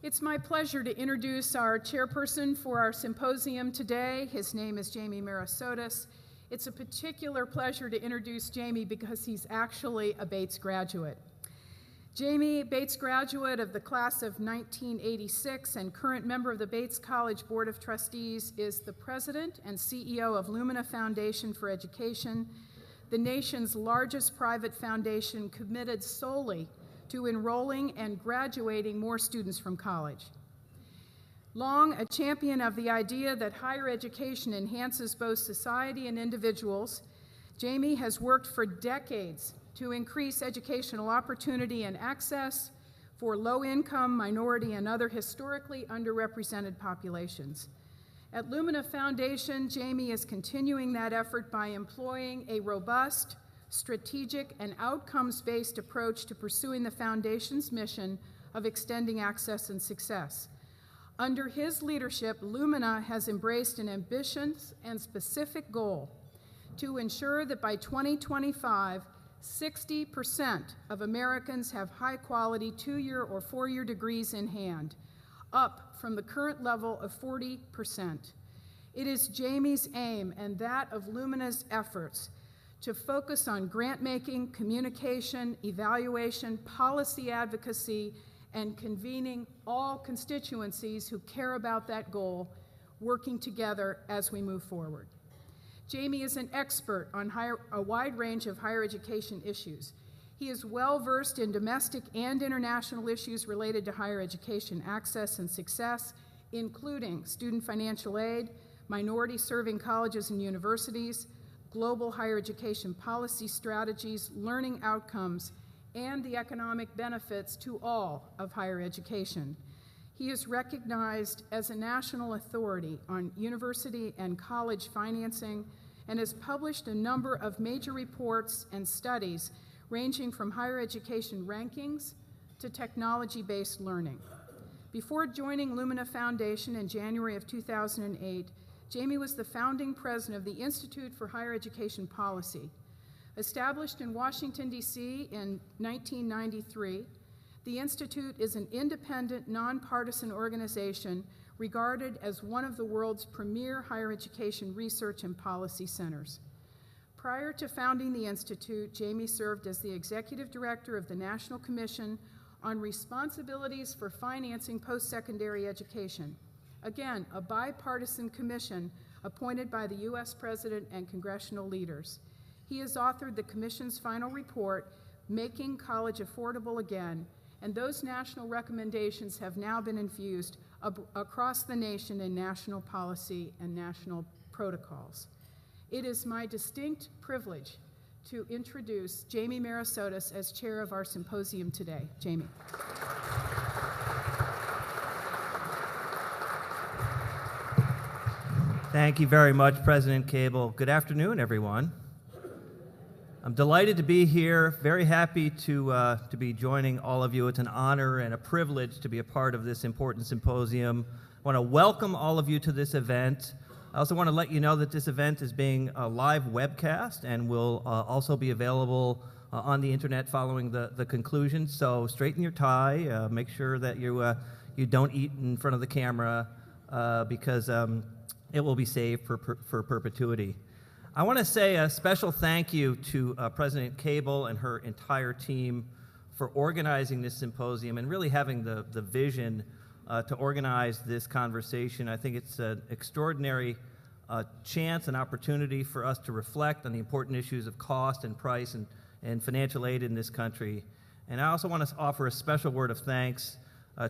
It's my pleasure to introduce our chairperson for our symposium today. His name is Jamie Mirasotis. It's a particular pleasure to introduce Jamie because he's actually a Bates graduate. Jamie, Bates graduate of the class of 1986 and current member of the Bates College Board of Trustees, is the president and CEO of Lumina Foundation for Education, the nation's largest private foundation committed solely to enrolling and graduating more students from college. Long a champion of the idea that higher education enhances both society and individuals, Jamie has worked for decades to increase educational opportunity and access for low-income, minority, and other historically underrepresented populations. At Lumina Foundation, Jamie is continuing that effort by employing a robust, strategic, and outcomes-based approach to pursuing the Foundation's mission of extending access and success. Under his leadership, Lumina has embraced an ambitious and specific goal to ensure that by 2025, 60% of Americans have high-quality 2-year or 4-year degrees in hand, up from the current level of 40%. It is Jamie's aim and that of Lumina's efforts to focus on grant-making, communication, evaluation, policy advocacy, and convening all constituencies who care about that goal, working together as we move forward. Jamie is an expert on a wide range of higher education issues. He is well-versed in domestic and international issues related to higher education access and success, including student financial aid, minority-serving colleges and universities, global higher education policy strategies, learning outcomes, and the economic benefits to all of higher education. He is recognized as a national authority on university and college financing and has published a number of major reports and studies ranging from higher education rankings to technology-based learning. Before joining Lumina Foundation in January of 2008, Jamie was the founding president of the Institute for Higher Education Policy. Established in Washington, D.C. in 1993, the Institute is an independent, nonpartisan organization regarded as one of the world's premier higher education research and policy centers. Prior to founding the Institute, Jamie served as the executive director of the National Commission on Responsibilities for Financing Post-Secondary Education. Again, a bipartisan commission appointed by the U.S. President and congressional leaders. He has authored the commission's final report, Making College Affordable Again, and those national recommendations have now been infused across the nation in national policy and national protocols. It is my distinct privilege to introduce Jamie Mirasotis as chair of our symposium today. Jamie. Thank you very much, President Cable. Good afternoon, everyone. I'm delighted to be here, very happy to be joining all of you. It's an honor and a privilege to be a part of this important symposium. I want to welcome all of you to this event. I also want to let you know that this event is being a live webcast and will also be available on the internet following the conclusion. So straighten your tie, make sure that you don't eat in front of the camera because it will be saved for perpetuity. I want to say a special thank you to President Cable and her entire team for organizing this symposium and really having the vision to organize this conversation. I think it's an extraordinary chance and opportunity for us to reflect on the important issues of cost and price and financial aid in this country. And I also want to offer a special word of thanks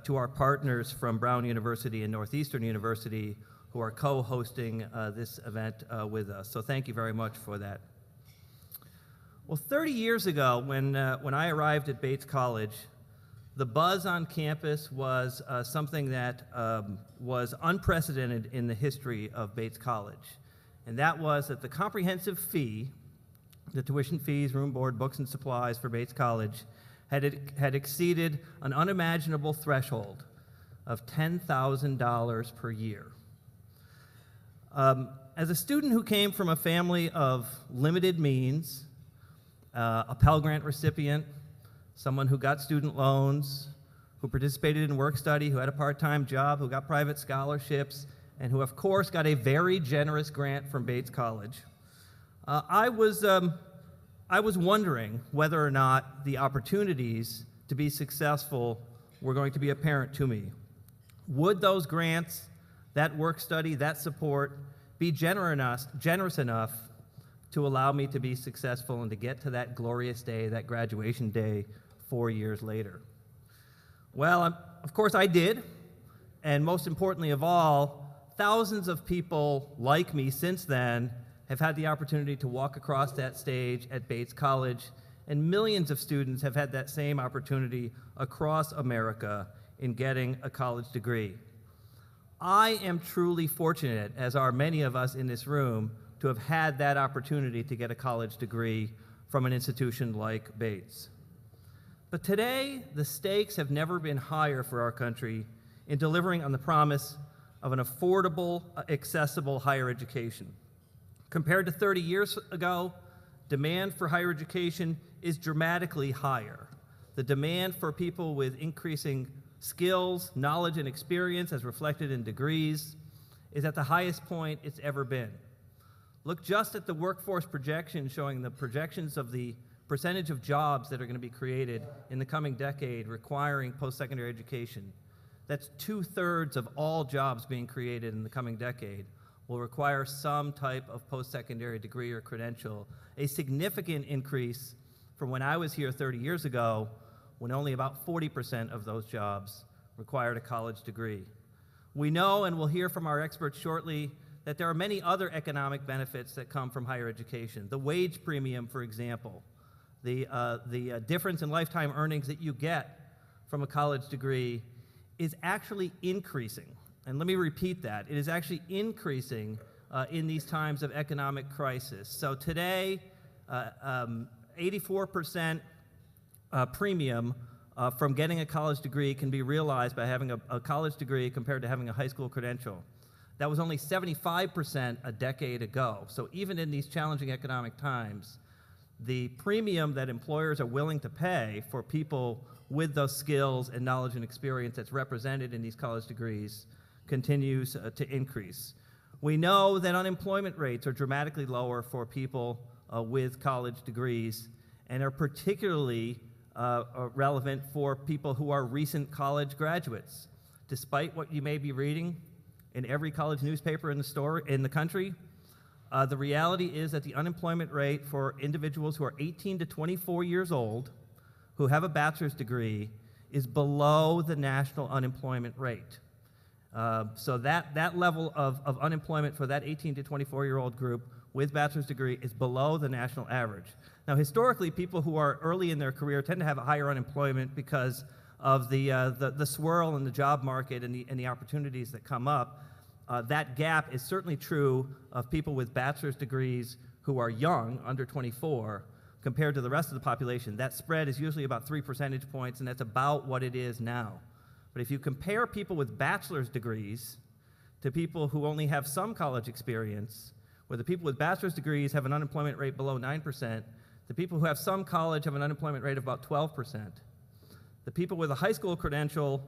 to our partners from Brown University and Northeastern University who are co-hosting this event with us. So thank you very much for that. Well, 30 years ago, when I arrived at Bates College, the buzz on campus was something that was unprecedented in the history of Bates College. And that was that the comprehensive fee, the tuition fees, room, board, books, and supplies for Bates College had exceeded an unimaginable threshold of $10,000 per year. As a student who came from a family of limited means, a Pell Grant recipient, someone who got student loans, who participated in work study, who had a part-time job, who got private scholarships, and who, of course, got a very generous grant from Bates College. I was wondering whether or not the opportunities to be successful were going to be apparent to me. Would those grants, that work study, that support, be generous enough to allow me to be successful and to get to that glorious day, that graduation day 4 years later? Well, of course I did, and most importantly of all, thousands of people like me since then have had the opportunity to walk across that stage at Bates College, and millions of students have had that same opportunity across America in getting a college degree. I am truly fortunate, as are many of us in this room, to have had that opportunity to get a college degree from an institution like Bates. But today, the stakes have never been higher for our country in delivering on the promise of an affordable, accessible higher education. Compared to 30 years ago, demand for higher education is dramatically higher. The demand for people with increasing skills, knowledge, and experience, as reflected in degrees, is at the highest point it's ever been. Look just at the workforce projections showing the projections of the percentage of jobs that are going to be created in the coming decade requiring post-secondary education. That's 2/3 of all jobs being created in the coming decade will require some type of post-secondary degree or credential, a significant increase from when I was here 30 years ago, when only about 40% of those jobs required a college degree. We know, and we'll hear from our experts shortly, that there are many other economic benefits that come from higher education. The wage premium, for example, the difference in lifetime earnings that you get from a college degree is actually increasing. And let me repeat that. It is actually increasing in these times of economic crisis. So today, 84% premium from getting a college degree can be realized by having a college degree compared to having a high school credential. That was only 75% a decade ago. So even in these challenging economic times, the premium that employers are willing to pay for people with those skills and knowledge and experience that's represented in these college degrees continues to increase. We know that unemployment rates are dramatically lower for people with college degrees and are particularly relevant for people who are recent college graduates. Despite what you may be reading in every college newspaper in the country, the reality is that the unemployment rate for individuals who are 18 to 24 years old who have a bachelor's degree is below the national unemployment rate. So that level of unemployment for that 18 to 24-year-old group with bachelor's degree is below the national average. Now, historically, people who are early in their career tend to have a higher unemployment because of the swirl in the job market and the opportunities that come up. That gap is certainly true of people with bachelor's degrees who are young, under 24, compared to the rest of the population. That spread is usually about 3 percentage points, and that's about what it is now. But if you compare people with bachelor's degrees to people who only have some college experience, where the people with bachelor's degrees have an unemployment rate below 9%, the people who have some college have an unemployment rate of about 12%. The people with a high school credential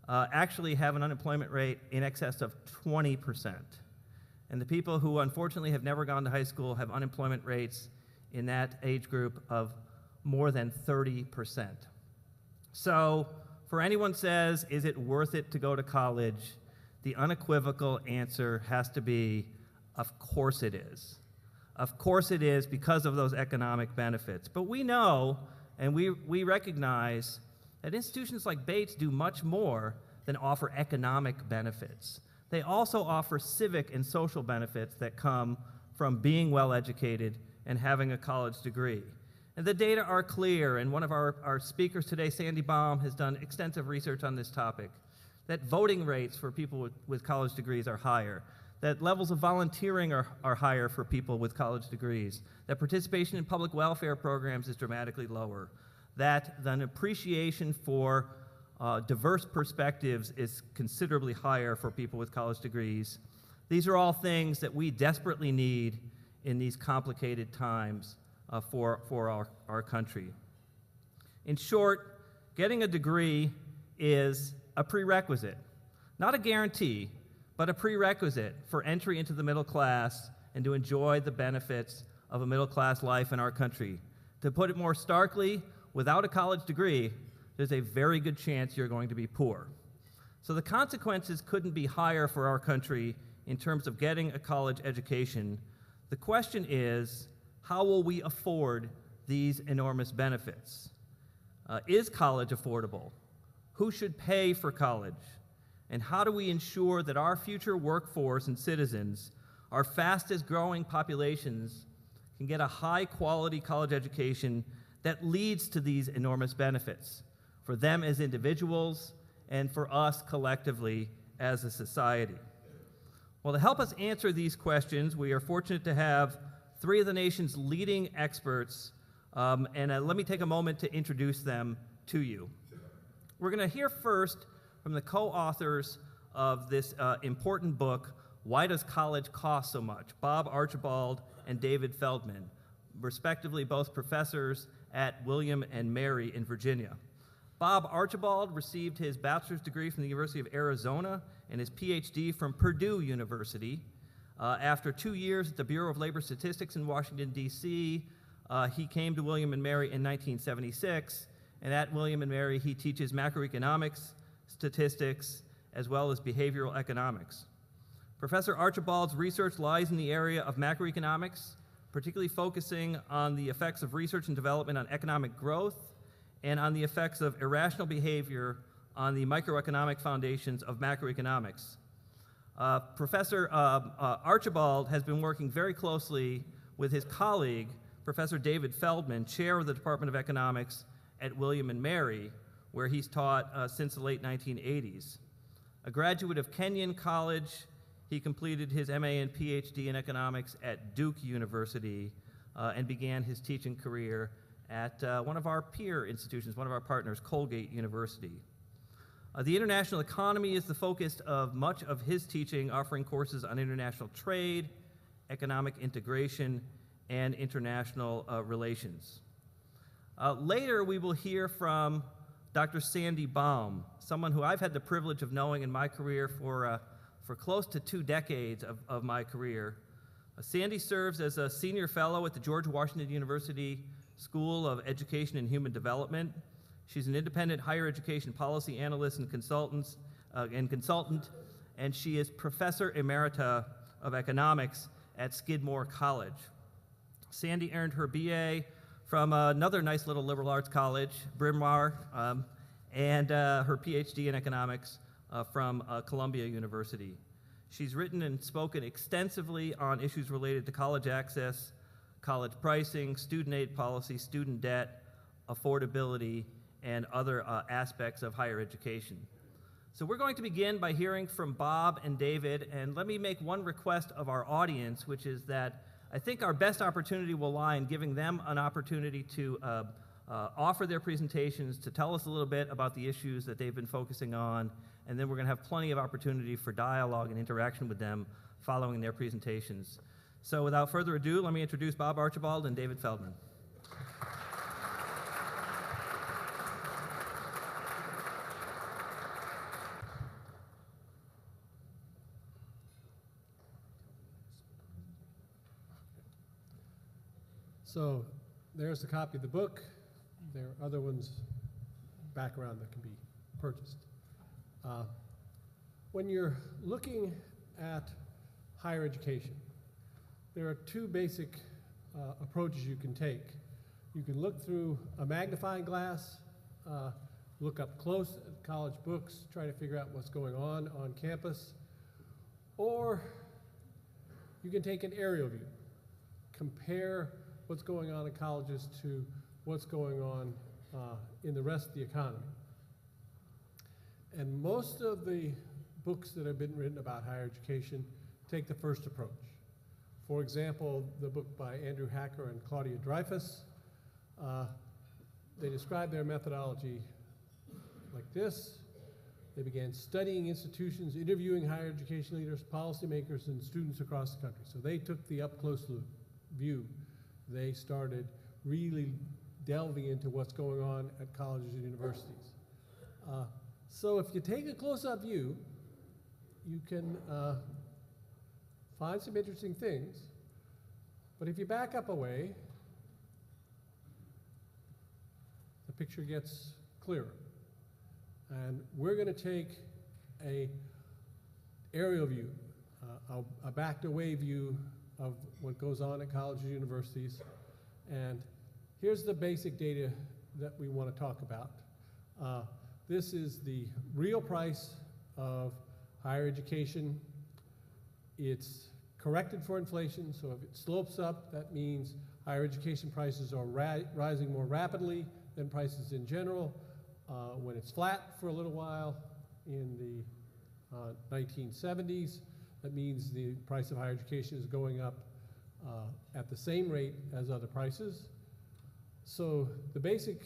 actually have an unemployment rate in excess of 20%. And the people who unfortunately have never gone to high school have unemployment rates in that age group of more than 30%. So for anyone says, is it worth it to go to college? The unequivocal answer has to be, of course it is. Of course it is, because of those economic benefits. But we know and we recognize that institutions like Bates do much more than offer economic benefits. They also offer civic and social benefits that come from being well educated and having a college degree. And the data are clear, and one of our speakers today, Sandy Baum, has done extensive research on this topic, that voting rates for people with college degrees are higher, that levels of volunteering are higher for people with college degrees, that participation in public welfare programs is dramatically lower, that an appreciation for diverse perspectives is considerably higher for people with college degrees. These are all things that we desperately need in these complicated times for our country. In short, getting a degree is a prerequisite, not a guarantee, but a prerequisite for entry into the middle class and to enjoy the benefits of a middle-class life in our country. To put it more starkly, without a college degree, there's a very good chance you're going to be poor. So the consequences couldn't be higher for our country in terms of getting a college education. The question is, how will we afford these enormous benefits? Is college affordable? Who should pay for college? And how do we ensure that our future workforce and citizens, our fastest growing populations, can get a high-quality college education that leads to these enormous benefits for them as individuals and for us collectively as a society? Well, to help us answer these questions, we are fortunate to have three of the nation's leading experts, and let me take a moment to introduce them to you. We're going to hear first from the co-authors of this important book, Why Does College Cost So Much? Bob Archibald and David Feldman, respectively both professors at William and Mary in Virginia. Bob Archibald received his bachelor's degree from the University of Arizona and his PhD from Purdue University. After 2 years at the Bureau of Labor Statistics in Washington, D.C., he came to William and Mary in 1976, and at William and Mary he teaches macroeconomics, statistics, as well as behavioral economics. Professor Archibald's research lies in the area of macroeconomics, particularly focusing on the effects of research and development on economic growth and on the effects of irrational behavior on the microeconomic foundations of macroeconomics. Professor Archibald has been working very closely with his colleague, Professor David Feldman, chair of the Department of Economics at William and Mary, where he's taught since the late 1980s. A graduate of Kenyon College, he completed his MA and PhD in economics at Duke University and began his teaching career at one of our peer institutions, one of our partners, Colgate University. The international economy is the focus of much of his teaching, offering courses on international trade, economic integration, and international relations. Later, we will hear from Dr. Sandy Baum, someone who I've had the privilege of knowing in my career for close to 2 decades of my career. Sandy serves as a senior fellow at the George Washington University School of Education and Human Development. She's an independent higher education policy analyst and consultant, and she is Professor Emerita of Economics at Skidmore College. Sandy earned her BA from another nice little liberal arts college, Bryn Mawr, and her PhD in economics from Columbia University. She's written and spoken extensively on issues related to college access, college pricing, student aid policy, student debt, affordability, and other aspects of higher education. So we're going to begin by hearing from Bob and David, and let me make one request of our audience, which is that I think our best opportunity will lie in giving them an opportunity to offer their presentations, to tell us a little bit about the issues that they've been focusing on, and then we're going to have plenty of opportunity for dialogue and interaction with them following their presentations. So without further ado, let me introduce Bob Archibald and David Feldman. So there's a copy of the book. There are other ones back around that can be purchased. When you're looking at higher education, there are 2 basic approaches you can take. You can look through a magnifying glass, look up close at college books, try to figure out what's going on campus, or you can take an aerial view, compare what's going on in colleges to what's going on in the rest of the economy. And most of the books that have been written about higher education take the first approach. For example, the book by Andrew Hacker and Claudia Dreyfus, they describe their methodology like this. They began studying institutions, interviewing higher education leaders, policymakers, and students across the country. So they took the up-close view. They started really delving into what's going on at colleges and universities. So if you take a close-up view, you can find some interesting things. But if you back up a way, the picture gets clearer. And we're going to take a aerial view, a backed-away view of what goes on at colleges and universities. And here's the basic data that we want to talk about. This is the real price of higher education. It's corrected for inflation, so if it slopes up, that means higher education prices are rising more rapidly than prices in general. When it's flat for a little while in the 1970s, that means the price of higher education is going up at the same rate as other prices. So the basic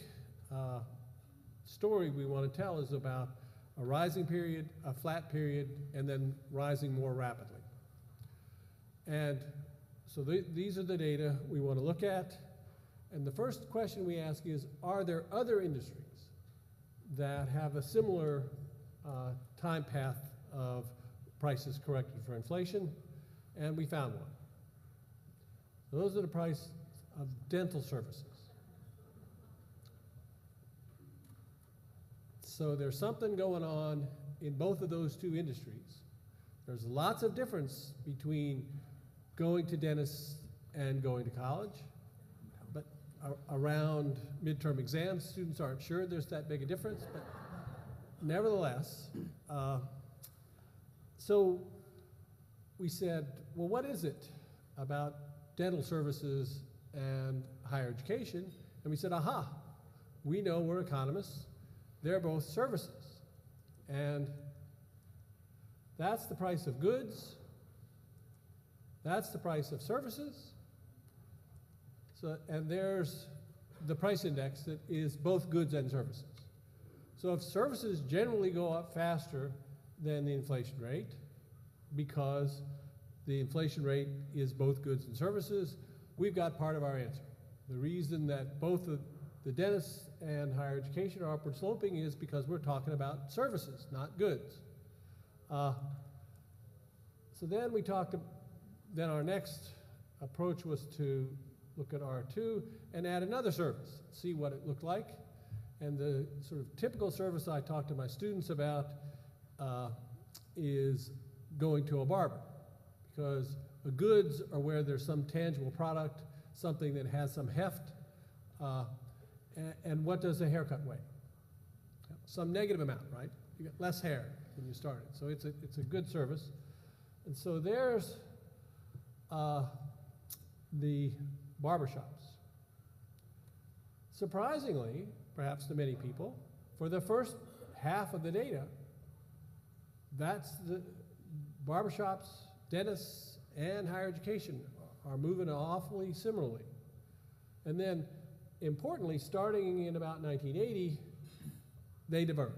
story we want to tell is about a rising period, a flat period, and then rising more rapidly. And so these are the data we want to look at. And the first question we ask is, are there other industries that have a similar time path of prices corrected for inflation? And we found one. Those are the price of dental services. So there's something going on in both of those two industries. There's lots of difference between going to dentists and going to college, but around midterm exams, students aren't sure there's that big a difference, but nevertheless, so we said, well, what is it about dental services and higher education? And we said, aha, we know, we're economists, they're both services. And that's the price of goods, that's the price of services. So, and there's the price index that is both goods and services. So if services generally go up faster than the inflation rate, because the inflation rate is both goods and services, we've got part of our answer. The reason that both the dentists and higher education are upward sloping is because we're talking about services, not goods. So then we talked, then our next approach was to look at R2 and add another service, see what it looked like. And the sort of typical service I talk to my students about is going to a barber, because the goods are where there's some tangible product, something that has some heft, and what does a haircut weigh? Some negative amount, right? You get less hair when you started, so it's a good service. And so there's the barbershops. Surprisingly, perhaps to many people, for the first half of the data, that's the barbershops, dentists, and higher education are moving awfully similarly. And then, importantly, starting in about 1980, they diverge.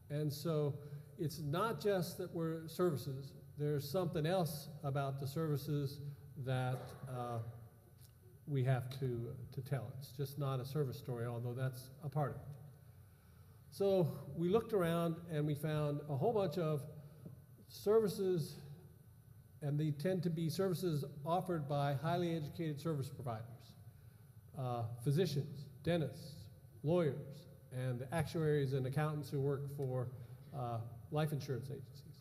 And so it's not just that we're services, there's something else about the services that we have to tell. It's just not a service story, although that's a part of it. So we looked around and we found a whole bunch of services, and they tend to be services offered by highly educated service providers, physicians, dentists, lawyers, and actuaries and accountants who work for life insurance agencies.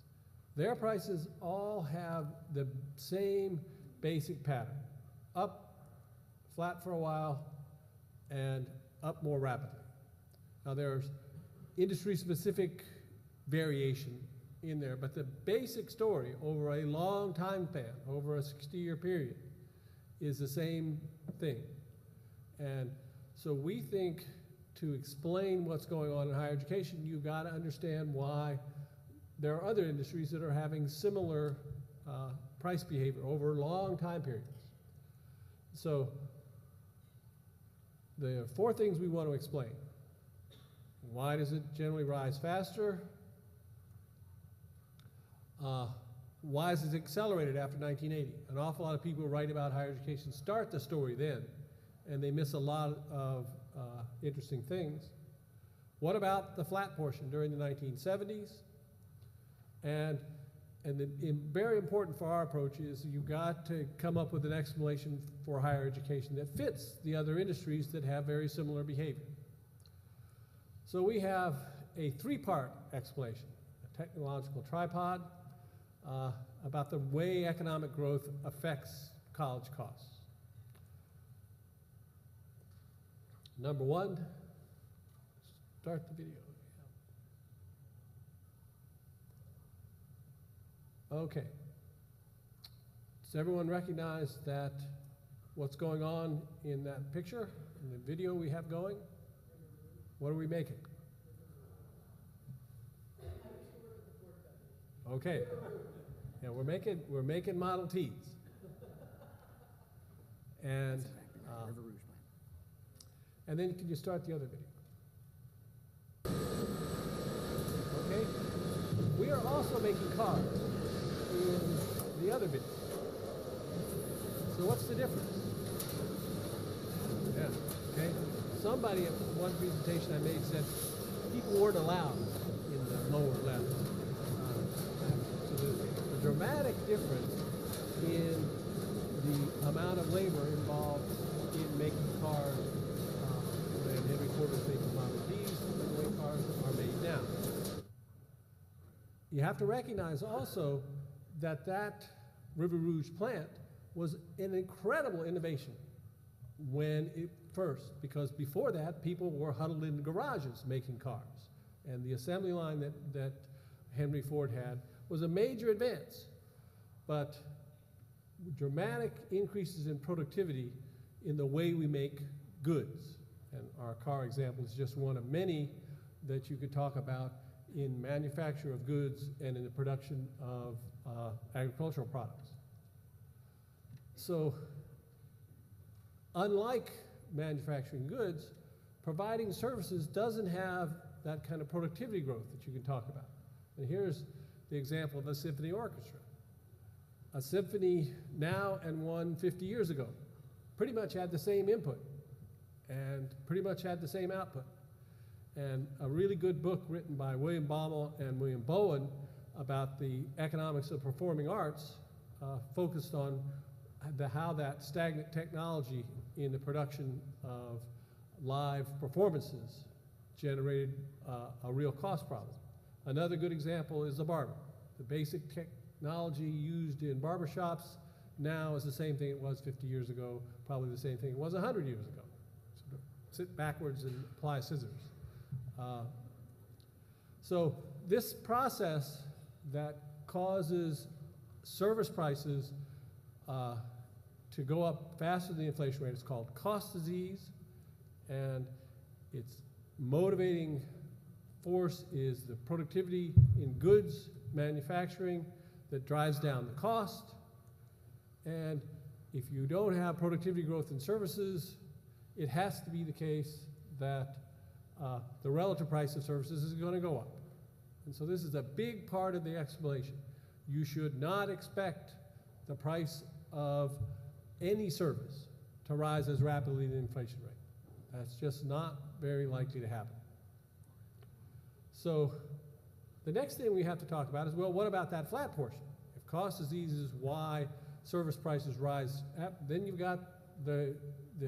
Their prices all have the same basic pattern: up, flat for a while, and up more rapidly. Now there's industry-specific variation in there, but the basic story over a long time span, over a 60-year period, is the same thing. And so we think to explain what's going on in higher education, you've got to understand why there are other industries that are having similar price behavior over long time periods. So there are four things we want to explain. Why does it generally rise faster? Why is it accelerated after 1980? An awful lot of people who write about higher education start the story then, and they miss a lot of interesting things. What about the flat portion during the 1970s? And very important for our approach is you've got to come up with an explanation for higher education that fits the other industries that have very similar behavior. So we have a three-part explanation, a technological tripod, about the way economic growth affects college costs. Number one, start the video. Okay. Does everyone recognize that what's going on in that picture, in the video we have going? What are we making? Okay. Yeah, we're making Model Ts. And then can you start the other video? Okay. We are also making cars in the other video. So what's the difference? Yeah, okay. Somebody at one presentation I made said people weren't allowed in the lower left. So there's a dramatic difference in the amount of labor involved in making cars when Henry Ford was making Model Ds and the way cars are made now. You have to recognize also that that River Rouge plant was an incredible innovation when it first, because before that, people were huddled in garages making cars. And the assembly line that Henry Ford had was a major advance. But dramatic increases in productivity in the way we make goods. And our car example is just one of many that you could talk about in manufacture of goods and in the production of agricultural products. So, unlike manufacturing goods, providing services doesn't have that kind of productivity growth that you can talk about. And here's the example of a symphony orchestra. A symphony now and one 50 years ago pretty much had the same input and pretty much had the same output. And a really good book written by William Baumol and William Bowen about the economics of performing arts focused on how that stagnant technology in the production of live performances generated a real cost problem. Another good example is the barber. The basic technology used in barbershops now is the same thing it was 50 years ago, probably the same thing it was 100 years ago. So sit backwards and apply scissors. So this process that causes service prices to go up faster than the inflation rate is called cost disease, and its motivating force is the productivity in goods manufacturing that drives down the cost. And if you don't have productivity growth in services, it has to be the case that the relative price of services is going to go up. And so this is a big part of the explanation. You should not expect the price of any service to rise as rapidly as the inflation rate. That's just not very likely to happen. So the next thing we have to talk about is, well, what about that flat portion? If cost disease is why service prices rise, then you've got the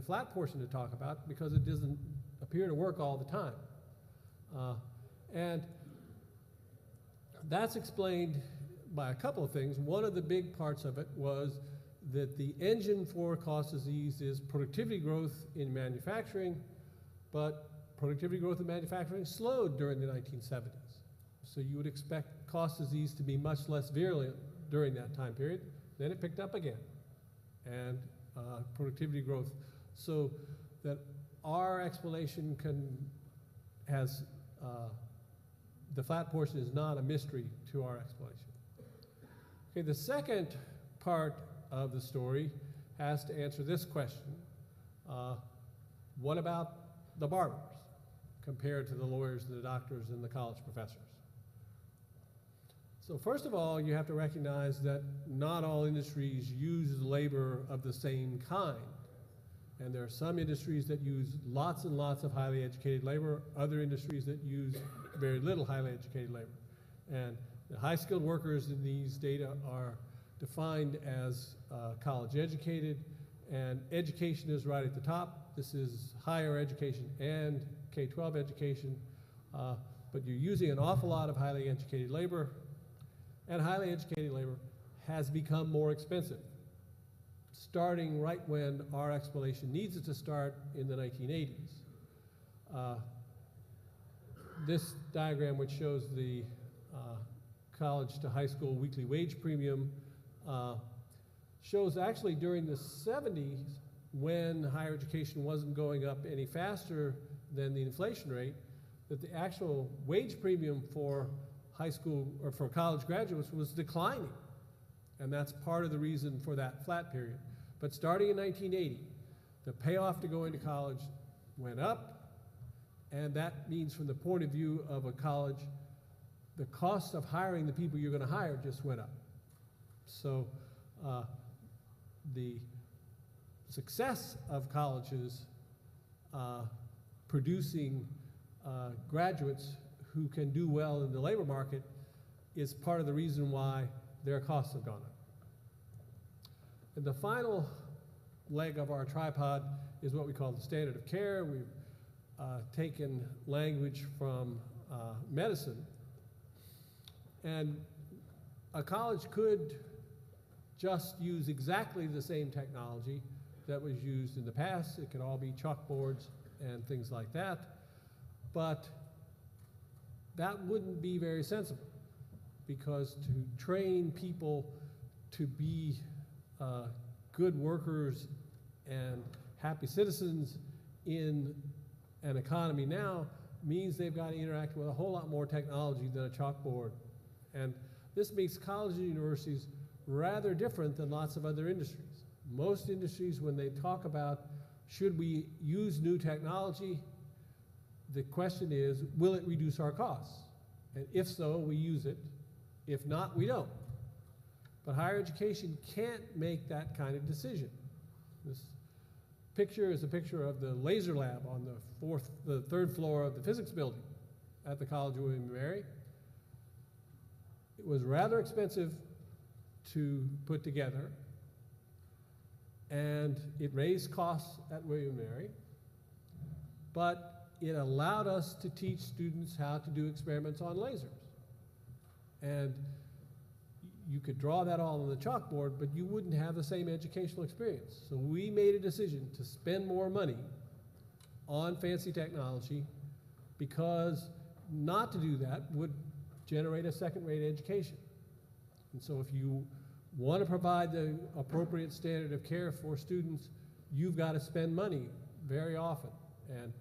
flat portion to talk about because it doesn't appear to work all the time. And that's explained by a couple of things. One of the big parts of it was that the engine for cost disease is productivity growth in manufacturing, but productivity growth in manufacturing slowed during the 1970s. So you would expect cost disease to be much less virulent during that time period. Then it picked up again, and productivity growth. So that our explanation has the flat portion is not a mystery to our explanation. Okay, the second part of the story has to answer this question. What about the barbers compared to the lawyers, the doctors, and the college professors? So first of all, you have to recognize that not all industries use labor of the same kind. And there are some industries that use lots and lots of highly educated labor, other industries that use very little highly educated labor. And the high-skilled workers in these data are defined as college educated, and education is right at the top. This is higher education and K-12 education, but you're using an awful lot of highly educated labor, and highly educated labor has become more expensive, starting right when our explanation needs it to start in the 1980s. This diagram, which shows the college to high school weekly wage premium, shows actually during the 70s, when higher education wasn't going up any faster than the inflation rate, that the actual wage premium for high school or for college graduates was declining. And that's part of the reason for that flat period. But starting in 1980, the payoff to go into college went up, and that means from the point of view of a college, the cost of hiring the people you're going to hire just went up. So the success of colleges producing graduates who can do well in the labor market is part of the reason why their costs have gone up. And the final leg of our tripod is what we call the standard of care. We've taken language from medicine, and a college could just use exactly the same technology that was used in the past. It could all be chalkboards and things like that, but that wouldn't be very sensible, because to train people to be good workers and happy citizens in an economy now means they've got to interact with a whole lot more technology than a chalkboard. And this makes colleges and universities rather different than lots of other industries. Most industries, when they talk about should we use new technology, the question is, will it reduce our costs? And if so, we use it. If not, we don't. But higher education can't make that kind of decision. This picture is a picture of the laser lab on the third floor of the physics building at the College of William & Mary. It was rather expensive to put together, and it raised costs at William & Mary, but it allowed us to teach students how to do experiments on lasers. And you could draw that all on the chalkboard, but you wouldn't have the same educational experience. So we made a decision to spend more money on fancy technology, because not to do that would generate a second-rate education. And so if you want to provide the appropriate standard of care for students, you've got to spend money very often. And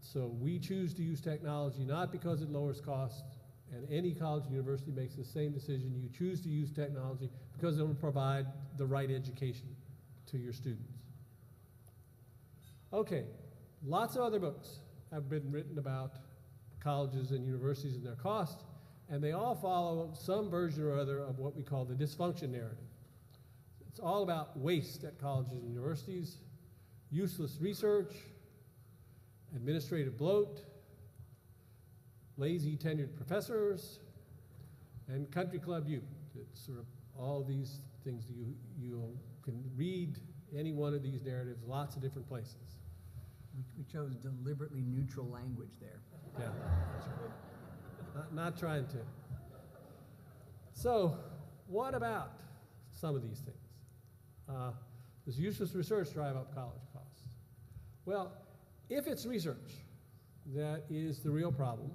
so we choose to use technology not because it lowers costs, and any college and university makes the same decision. You choose to use technology because it will provide the right education to your students. Okay, lots of other books have been written about colleges and universities and their costs, and they all follow some version or other of what we call the dysfunction narrative. It's all about waste at colleges and universities, useless research, administrative bloat, lazy tenured professors, and country club youth. It's sort of all these things that you can read any one of these narratives lots of different places. We chose deliberately neutral language there. Yeah, that's right. Not trying to. So, what about some of these things? Does useless research drive up college costs? Well, if it's research that is the real problem,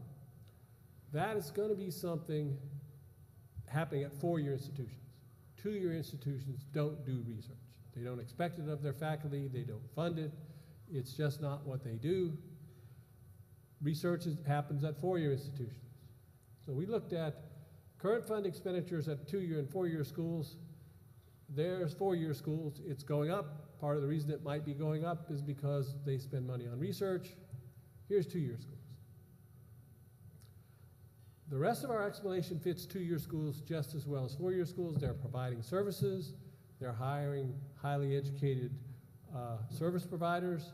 that is going to be something happening at four-year institutions. Two-year institutions don't do research. They don't expect it of their faculty. They don't fund it. It's just not what they do. Research happens at four-year institutions. So we looked at current fund expenditures at two-year and four-year schools. There's four-year schools. It's going up. Part of the reason it might be going up is because they spend money on research. Here's two-year schools. The rest of our explanation fits two-year schools just as well as four-year schools. They're providing services. They're hiring highly educated service providers,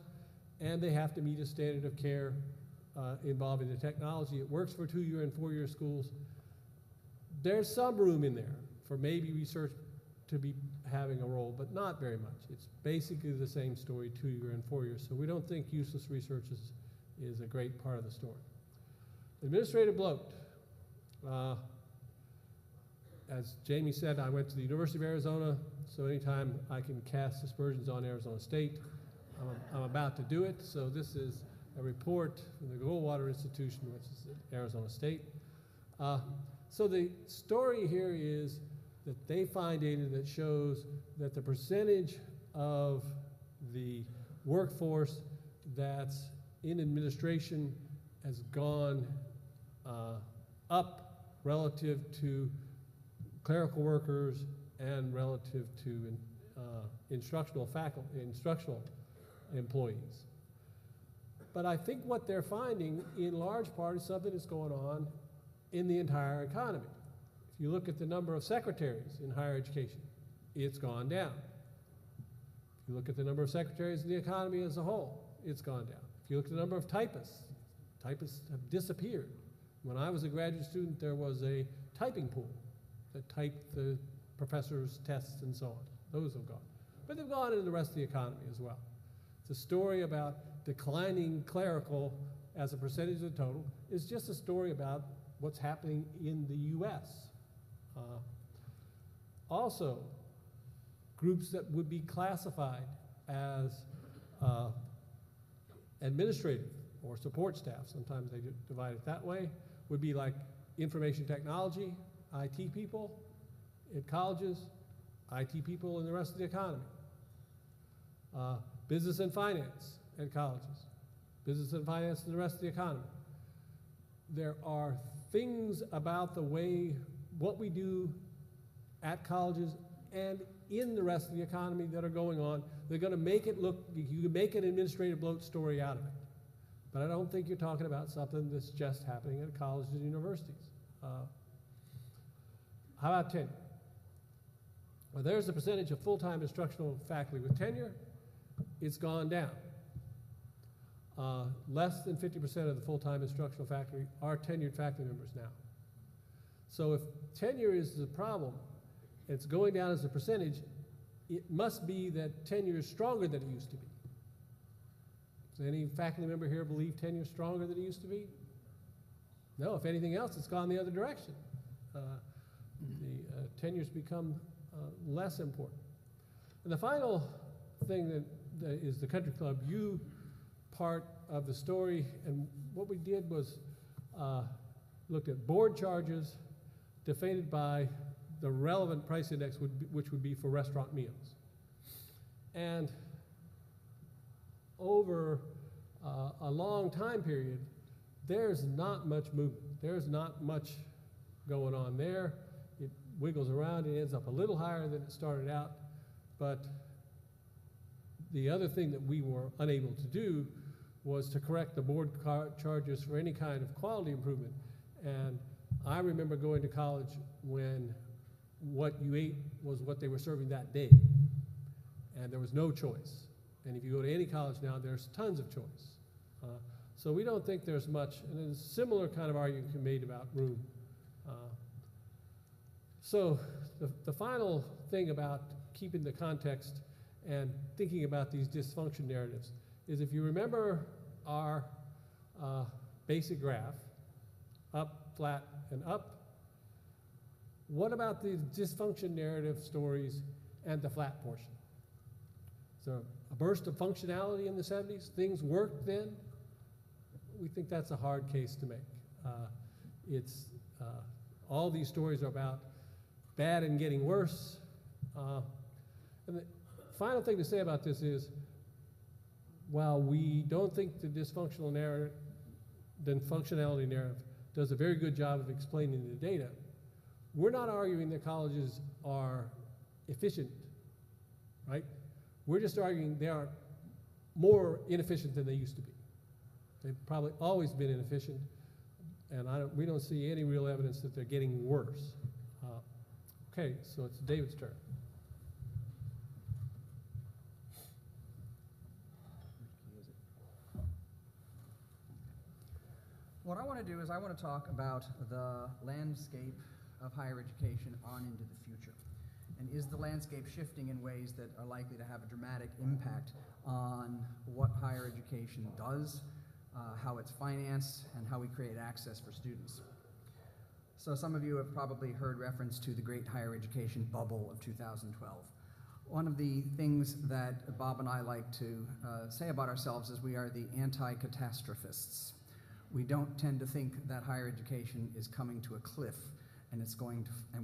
and they have to meet a standard of care involving the technology. It works for 2-year and 4-year schools. There's some room in there for maybe research to be having a role, but not very much. It's basically the same story 2-year and 4 years, so we don't think useless research is a great part of the story. Administrative bloat. As Jamie said, I went to the University of Arizona, so anytime I can cast aspersions on Arizona State, I'm about to do it. So this is a report from the Goldwater Institution, which is at Arizona State. So the story here is that they find data that shows that the percentage of the workforce that's in administration has gone up relative to clerical workers and relative to instructional employees. But I think what they're finding in large part is something that's going on in the entire economy. If you look at the number of secretaries in higher education, it's gone down. If you look at the number of secretaries in the economy as a whole, it's gone down. If you look at the number of typists have disappeared. When I was a graduate student, there was a typing pool that typed the professor's tests and so on. Those have gone. But they've gone in the rest of the economy as well. It's a story about declining clerical as a percentage of the total. It's just a story about what's happening in the U.S. Also, groups that would be classified as administrative or support staff, sometimes they divide it that way, would be like information technology, IT people at colleges, IT people in the rest of the economy. Business and finance at colleges, business and finance in the rest of the economy. There are things about the way what we do at colleges and in the rest of the economy that are going on. They're going to make it look, you can make an administrative bloat story out of it. But I don't think you're talking about something that's just happening at colleges and universities. How about tenure? Well, there's the percentage of full-time instructional faculty with tenure. It's gone down. Less than 50% of the full-time instructional faculty are tenured faculty members now. So if tenure is the problem, it's going down as a percentage, it must be that tenure is stronger than it used to be. Does any faculty member here believe tenure is stronger than it used to be? No, if anything else, it's gone the other direction. Tenure's become less important. And the final thing that is the Country Club U part of the story, and what we did was looked at board charges deflated by the relevant price index, which would be for restaurant meals. And over a long time period, there's not much movement. There's not much going on there. It wiggles around, it ends up a little higher than it started out, but the other thing that we were unable to do was to correct the board charges for any kind of quality improvement. And I remember going to college when what you ate was what they were serving that day, and there was no choice. And if you go to any college now, there's tons of choice. So we don't think there's much, and there's a similar kind of argument can be made about room. So the final thing about keeping the context and thinking about these dysfunction narratives is, if you remember our basic graph, up, flat, and up, what about the dysfunction narrative stories and the flat portion? So a burst of functionality in the 70s, things worked then. We think that's a hard case to make. All these stories are about bad and getting worse. And the final thing to say about this is, while we don't think the dysfunctional narrative, the functionality narrative does a very good job of explaining the data, we're not arguing that colleges are efficient, right? We're just arguing they are more inefficient than they used to be. They've probably always been inefficient, and we don't see any real evidence that they're getting worse. Okay, so it's David's turn. What I want to do is I want to talk about the landscape of higher education on into the future. And is the landscape shifting in ways that are likely to have a dramatic impact on what higher education does, how it's financed, and how we create access for students? So some of you have probably heard reference to the great higher education bubble of 2012. One of the things that Bob and I like to say about ourselves is we are the anti-catastrophists. We don't tend to think that higher education is coming to a cliff and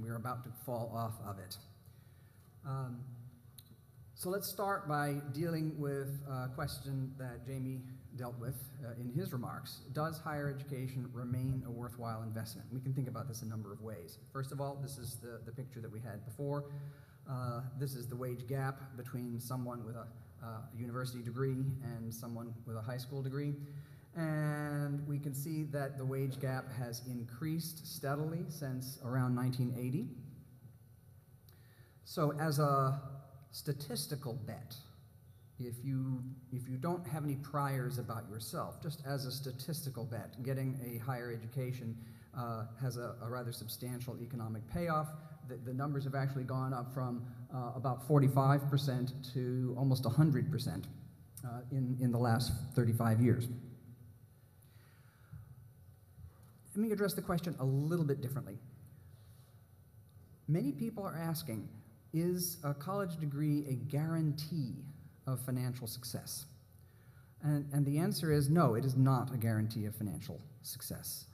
we're about to fall off of it. So let's start by dealing with a question that Jamie dealt with in his remarks. Does higher education remain a worthwhile investment? We can think about this a number of ways. First of all, this is the picture that we had before. This is the wage gap between someone with a university degree and someone with a high school degree. And we can see that the wage gap has increased steadily since around 1980. So as a statistical bet, if you don't have any priors about yourself, just as a statistical bet, getting a higher education has a rather substantial economic payoff. The numbers have actually gone up from about 45% to almost 100% in the last 35 years. Let me address the question a little bit differently. Many people are asking, is a college degree a guarantee of financial success? And the answer is no, it is not a guarantee of financial success.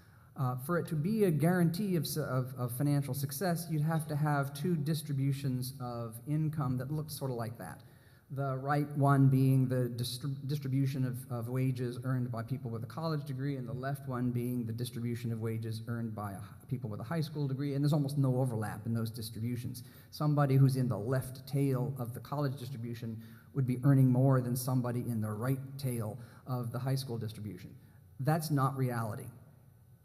For it to be a guarantee of financial success, you'd have to have two distributions of income that look sort of like that. The right one being the distribution of wages earned by people with a college degree, and the left one being the distribution of wages earned by people with a high school degree, and there's almost no overlap in those distributions. Somebody who's in the left tail of the college distribution would be earning more than somebody in the right tail of the high school distribution. That's not reality.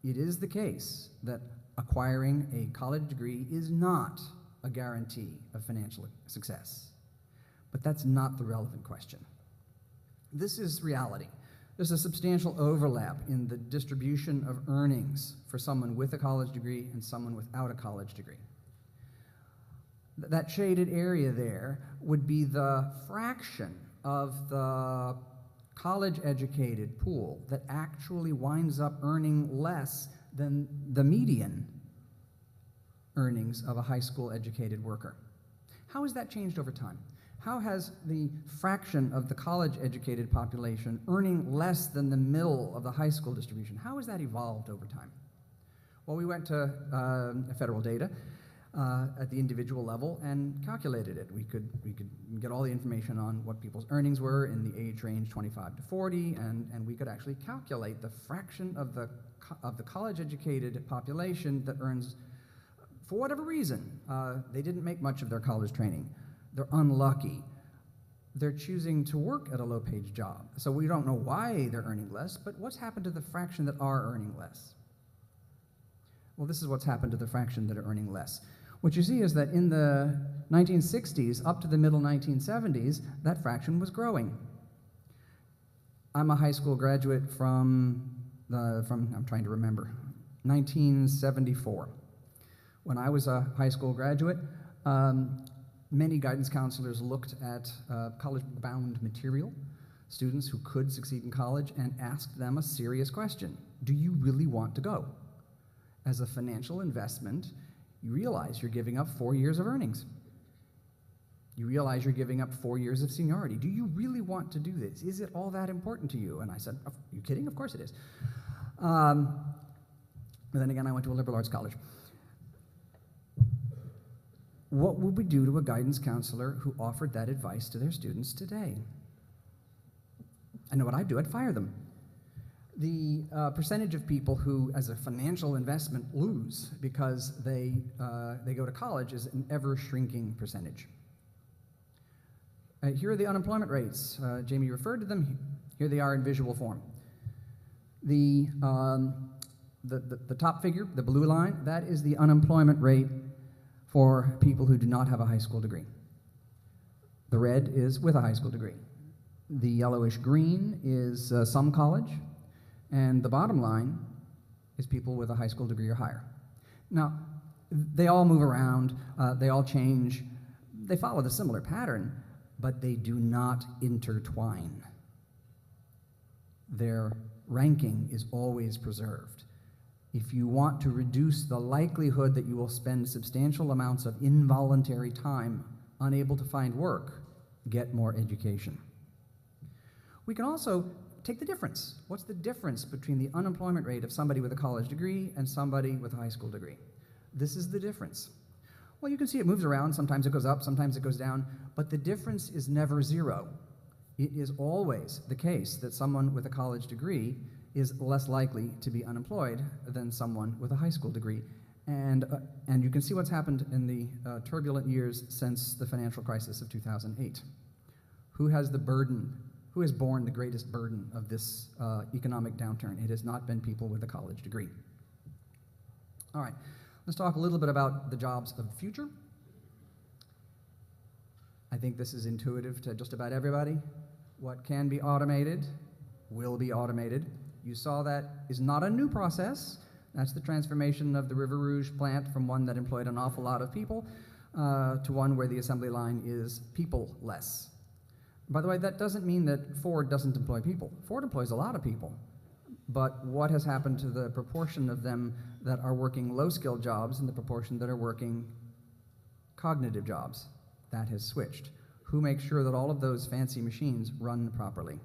It is the case that acquiring a college degree is not a guarantee of financial success. But that's not the relevant question. This is reality. There's a substantial overlap in the distribution of earnings for someone with a college degree and someone without a college degree. That shaded area there would be the fraction of the college-educated pool that actually winds up earning less than the median earnings of a high school-educated worker. How has that changed over time? How has the fraction of the college-educated population earning less than the middle of the high school distribution, how has that evolved over time? Well, we went to federal data at the individual level and calculated it. We could get all the information on what people's earnings were in the age range 25 to 40, and we could actually calculate the fraction of the college-educated population that earns, for whatever reason, they didn't make much of their college training. They're unlucky. They're choosing to work at a low-paid job. So we don't know why they're earning less, but what's happened to the fraction that are earning less? Well, this is what's happened to the fraction that are earning less. What you see is that in the 1960s up to the middle 1970s, that fraction was growing. I'm a high school graduate from I'm trying to remember, 1974. When I was a high school graduate, many guidance counselors looked at college-bound material, students who could succeed in college, and asked them a serious question. Do you really want to go? As a financial investment, you realize you're giving up 4 years of earnings. You realize you're giving up 4 years of seniority. Do you really want to do this? Is it all that important to you? And I said, are you kidding? Of course it is. But then again, I went to a liberal arts college. What would we do to a guidance counselor who offered that advice to their students today? I know what I'd do. I'd fire them. The percentage of people who, as a financial investment, lose because they go to college is an ever-shrinking percentage. Here are the unemployment rates. Jamie referred to them. Here they are in visual form. The top figure, the blue line, that is the unemployment rate for people who do not have a high school degree. The red is with a high school degree. The yellowish green is some college, and the bottom line is people with a high school degree or higher. Now, they all move around, they all change, they follow the similar pattern, but they do not intertwine. Their ranking is always preserved. If you want to reduce the likelihood that you will spend substantial amounts of involuntary time unable to find work, get more education. We can also take the difference. What's the difference between the unemployment rate of somebody with a college degree and somebody with a high school degree? This is the difference. Well, you can see it moves around. Sometimes it goes up, sometimes it goes down, but the difference is never zero. It is always the case that someone with a college degree is less likely to be unemployed than someone with a high school degree. And you can see what's happened in the turbulent years since the financial crisis of 2008. Who has the burden? Who has borne the greatest burden of this economic downturn? It has not been people with a college degree. All right, let's talk a little bit about the jobs of the future. I think this is intuitive to just about everybody. What can be automated will be automated. You saw that is not a new process. That's the transformation of the River Rouge plant from one that employed an awful lot of people to one where the assembly line is people-less. By the way, that doesn't mean that Ford doesn't employ people. Ford employs a lot of people. But what has happened to the proportion of them that are working low-skilled jobs and the proportion that are working cognitive jobs? That has switched. Who makes sure that all of those fancy machines run properly?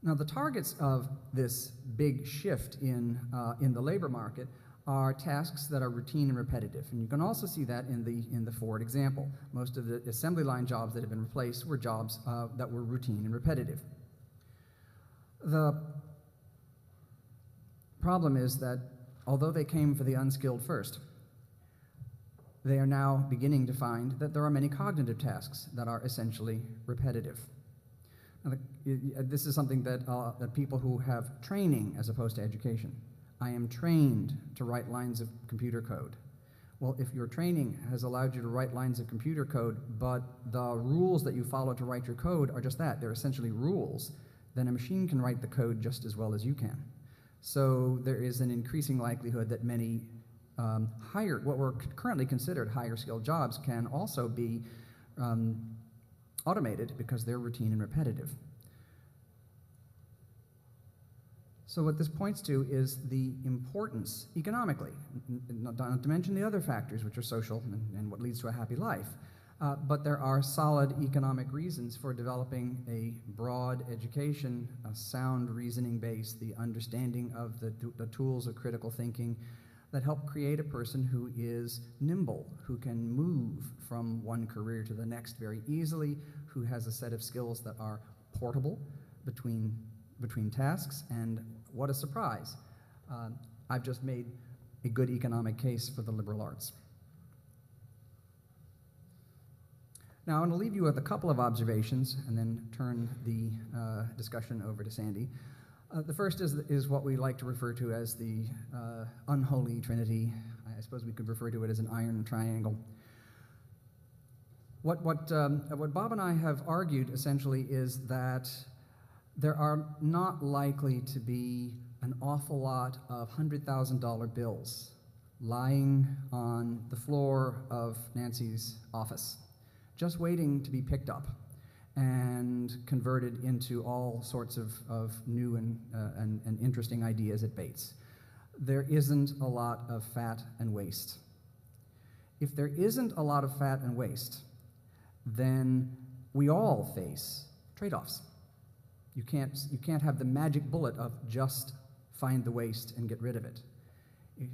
Now, the targets of this big shift in the labor market are tasks that are routine and repetitive. And you can also see that in the Ford example. Most of the assembly line jobs that have been replaced were jobs that were routine and repetitive. The problem is that although they came for the unskilled first, they are now beginning to find that there are many cognitive tasks that are essentially repetitive. Now, this is something that people who have training as opposed to education. I am trained to write lines of computer code. Well, if your training has allowed you to write lines of computer code, but the rules that you follow to write your code are just that, they're essentially rules, then a machine can write the code just as well as you can. So there is an increasing likelihood that many what were currently considered higher skilled jobs can also be automated because they're routine and repetitive. So what this points to is the importance economically, not to mention the other factors which are social and what leads to a happy life, but there are solid economic reasons for developing a broad education, a sound reasoning base, the understanding of the tools of critical thinking that help create a person who is nimble, who can move from one career to the next very easily, who has a set of skills that are portable between tasks, and what a surprise. I've just made a good economic case for the liberal arts. Now, I want to leave you with a couple of observations and then turn the discussion over to Sandy. The first is what we like to refer to as the Unholy Trinity. I suppose we could refer to it as an iron triangle. What Bob and I have argued essentially is that there are not likely to be an awful lot of $100,000 bills lying on the floor of Nancy's office, just waiting to be picked up and converted into all sorts of new and interesting ideas at Bates. There isn't a lot of fat and waste. If there isn't a lot of fat and waste, then we all face trade-offs. You can't have the magic bullet of just find the waste and get rid of it.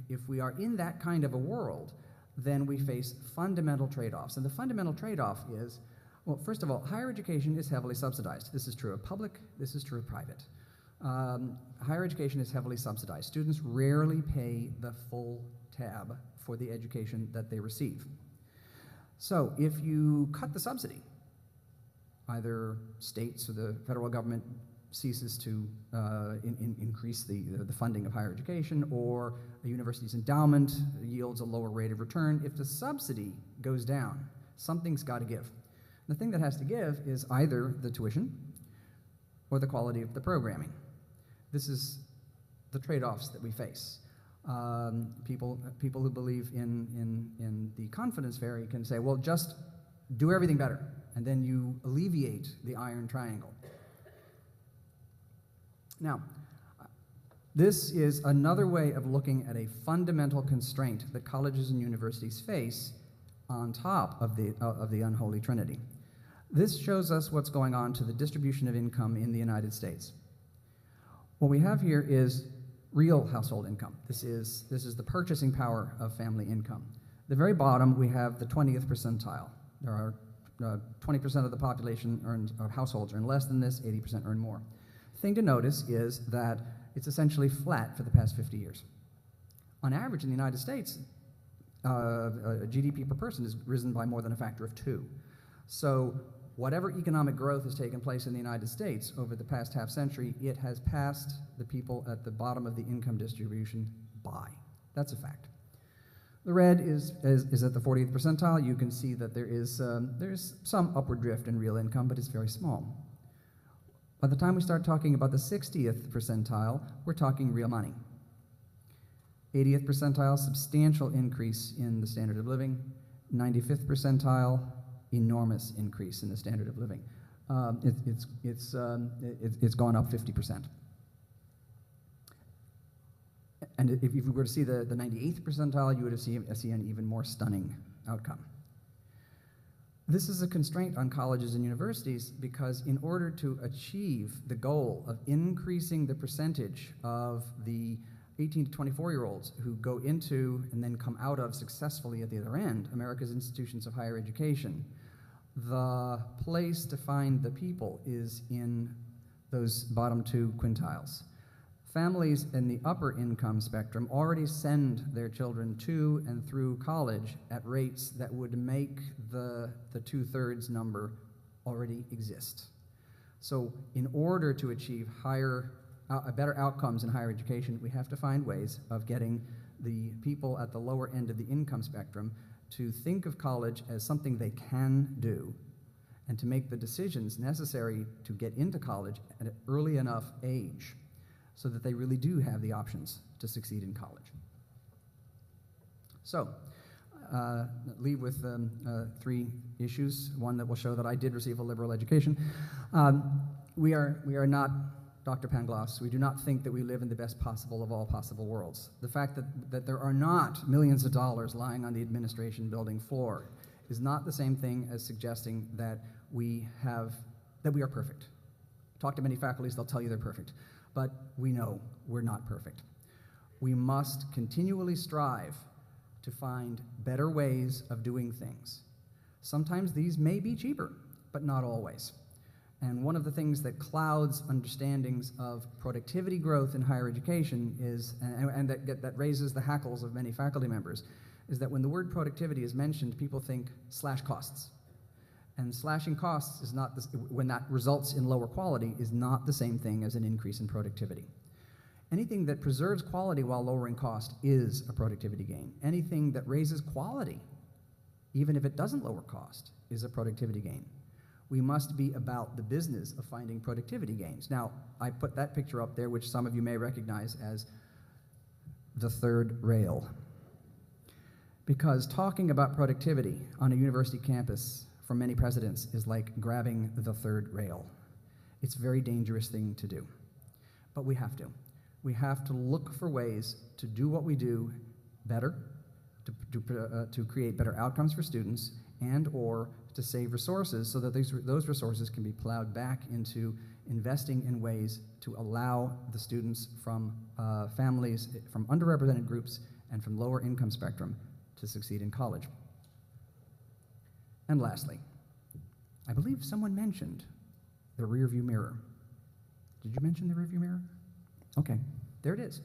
If we are in that kind of a world, then we face fundamental trade-offs. And the fundamental trade-off is, well, first of all, higher education is heavily subsidized. This is true of public, this is true of private. Higher education is heavily subsidized. Students rarely pay the full tab for the education that they receive. So if you cut the subsidy, either states or the federal government ceases to increase the funding of higher education, or a university's endowment yields a lower rate of return. If the subsidy goes down, something's got to give. The thing that has to give is either the tuition or the quality of the programming. This is the trade-offs that we face. People who believe in the confidence fairy can say, well, just do everything better, and then you alleviate the iron triangle. Now, this is another way of looking at a fundamental constraint that colleges and universities face on top of the Unholy Trinity. This shows us what's going on to the distribution of income in the United States. What we have here is real household income. This is the purchasing power of family income. The very bottom, we have the 20th percentile. There are 20% of the population of households earn less than this, 80% earn more. Thing to notice is that it's essentially flat for the past 50 years. On average in the United States, GDP per person has risen by more than a factor of 2. So whatever economic growth has taken place in the United States over the past half century, it has passed the people at the bottom of the income distribution by. That's a fact. The red is at the 40th percentile. You can see that there's some upward drift in real income, but it's very small. By the time we start talking about the 60th percentile, we're talking real money. 80th percentile, substantial increase in the standard of living. 95th percentile, enormous increase in the standard of living. It's gone up 50%. And if you were to see the 98th percentile, you would have seen an even more stunning outcome. This is a constraint on colleges and universities because in order to achieve the goal of increasing the percentage of the 18 to 24-year-olds who go into and then come out of successfully at the other end, America's institutions of higher education, the place to find the people is in those bottom 2 quintiles. Families in the upper income spectrum already send their children to and through college at rates that would make the 2/3 number already exist. So in order to achieve better outcomes in higher education, we have to find ways of getting the people at the lower end of the income spectrum to think of college as something they can do and to make the decisions necessary to get into college at an early enough age so that they really do have the options to succeed in college. So, leave with 3 issues, one that will show that I did receive a liberal education. We are not Dr. Pangloss. We do not think that we live in the best possible of all possible worlds. The fact that there are not millions of dollars lying on the administration building floor is not the same thing as suggesting that we are perfect. Talk to many faculties, they'll tell you they're perfect. But we know we're not perfect. We must continually strive to find better ways of doing things. Sometimes these may be cheaper, but not always. And one of the things that clouds understandings of productivity growth in higher education is, and that raises the hackles of many faculty members, is that when the word productivity is mentioned, people think slash costs. And slashing costs is not, when that results in lower quality, is not the same thing as an increase in productivity. Anything that preserves quality while lowering cost is a productivity gain. Anything that raises quality, even if it doesn't lower cost, is a productivity gain. We must be about the business of finding productivity gains. Now, I put that picture up there, which some of you may recognize as the third rail. Because talking about productivity on a university campus for many presidents is like grabbing the third rail. It's a very dangerous thing to do, but we have to. We have to look for ways to do what we do better, to create better outcomes for students, and or to save resources so that those resources can be plowed back into investing in ways to allow the students from families, from underrepresented groups, and from lower income spectrum to succeed in college. And lastly, I believe someone mentioned the rearview mirror. Did you mention the rearview mirror? Okay, there it is.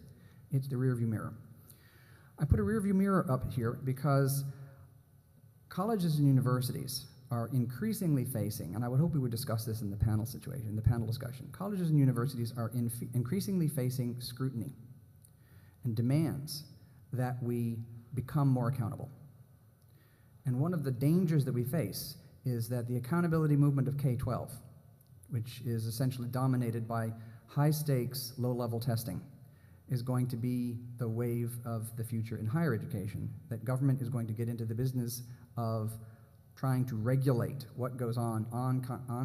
It's the rearview mirror. I put a rearview mirror up here because colleges and universities are increasingly facing, and I would hope we would discuss this in the panel situation, the panel discussion. Colleges and universities are increasingly facing scrutiny and demands that we become more accountable. And one of the dangers that we face is that the accountability movement of K-12, which is essentially dominated by high-stakes, low-level testing is going to be the wave of the future in higher education, that government is going to get into the business of trying to regulate what goes on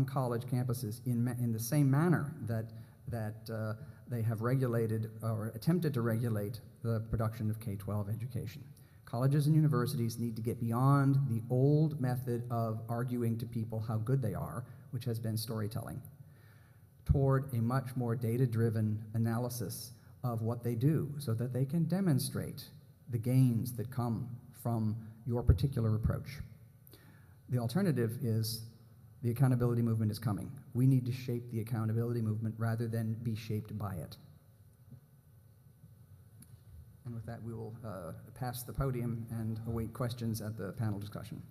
college campuses in the same manner that they have regulated or attempted to regulate the production of K-12 education. Colleges and universities need to get beyond the old method of arguing to people how good they are, which has been storytelling, toward a much more data-driven analysis of what they do so that they can demonstrate the gains that come from your particular approach. The alternative is the accountability movement is coming. We need to shape the accountability movement rather than be shaped by it. And with that, we will pass the podium and await questions at the panel discussion.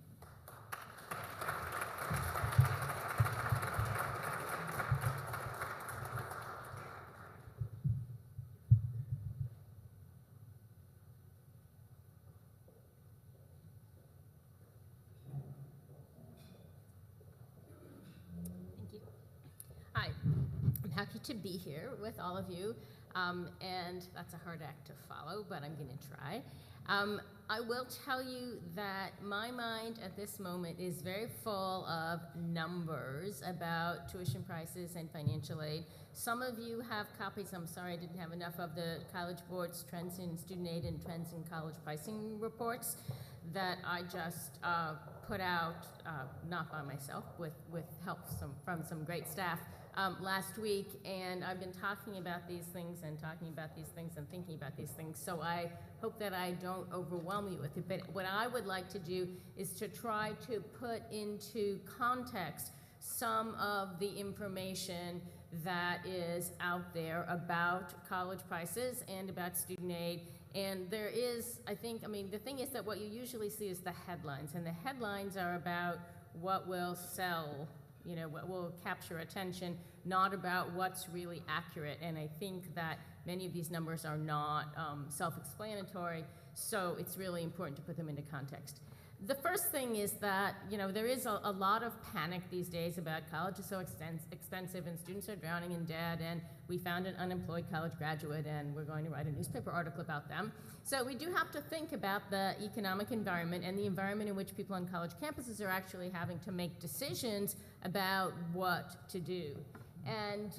Hi, I'm happy to be here with all of you, and that's a hard act to follow, but I'm going to try. I will tell you that my mind at this moment is very full of numbers about tuition prices and financial aid. Some of you have copies, I'm sorry I didn't have enough, of the College Board's Trends in Student Aid and Trends in College Pricing reports that I just put out, not by myself, with help from some great staff last week, and I've been talking about these things and talking about these things and thinking about these things, so I hope that I don't overwhelm you with it. But what I would like to do is to try to put into context some of the information that is out there about college prices and about student aid. And there is, I mean, the thing is that what you usually see is the headlines, and the headlines are about what will sell, you know, what will capture attention, not about what's really accurate. And I think that many of these numbers are not self-explanatory, so it's really important to put them into context. The first thing is that, you know, there is a lot of panic these days about college is so expensive and students are drowning in debt, and we found an unemployed college graduate and we're going to write a newspaper article about them. So we do have to think about the economic environment and the environment in which people on college campuses are actually having to make decisions about what to do. And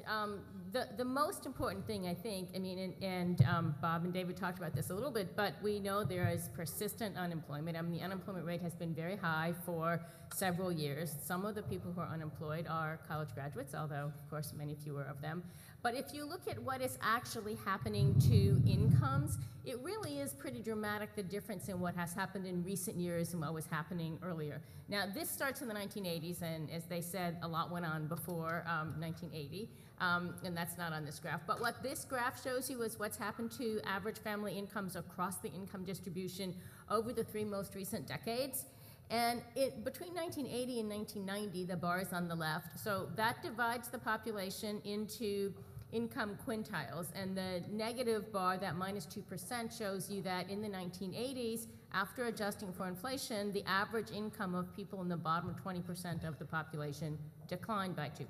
the most important thing, I think, I mean, and Bob and David talked about this a little bit, but we know there is persistent unemployment. I mean, the unemployment rate has been very high for several years. Some of the people who are unemployed are college graduates, although, of course, many fewer of them. But if you look at what is actually happening to incomes, it really is pretty dramatic, the difference in what has happened in recent years and what was happening earlier. Now, this starts in the 1980s, and as they said, a lot went on before 1980, and that's not on this graph. But what this graph shows you is what's happened to average family incomes across the income distribution over the 3 most recent decades. And between 1980 and 1990, the bar is on the left, so that divides the population into income quintiles, and the negative bar, that minus 2%, shows you that in the 1980s, after adjusting for inflation, the average income of people in the bottom 20% of the population declined by 2%.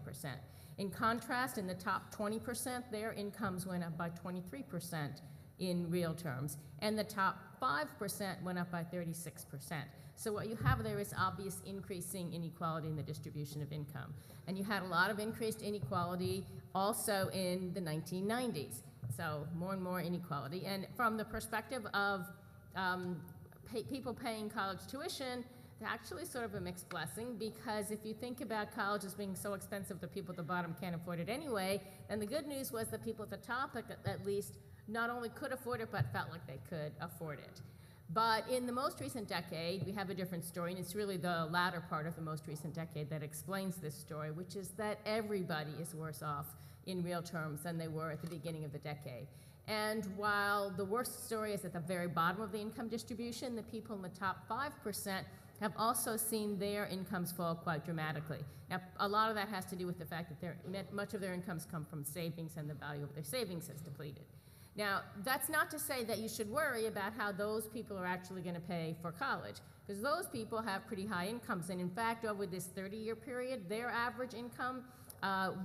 In contrast, in the top 20%, their incomes went up by 23% in real terms, and the top 5% went up by 36%. So what you have there is obvious increasing inequality in the distribution of income. And you had a lot of increased inequality also in the 1990s. So more and more inequality. And from the perspective of people paying college tuition, they're actually sort of a mixed blessing, because if you think about college as being so expensive that people at the bottom can't afford it anyway, then the good news was that people at the top at least not only could afford it, but felt like they could afford it. But in the most recent decade, we have a different story, and it's really the latter part of the most recent decade that explains this story, which is that everybody is worse off in real terms than they were at the beginning of the decade. And while the worst story is at the very bottom of the income distribution, the people in the top 5% have also seen their incomes fall quite dramatically. Now, a lot of that has to do with the fact that much of their incomes come from savings, and the value of their savings has depleted. Now, that's not to say that you should worry about how those people are actually going to pay for college, because those people have pretty high incomes, and in fact, over this 30-year period, their average income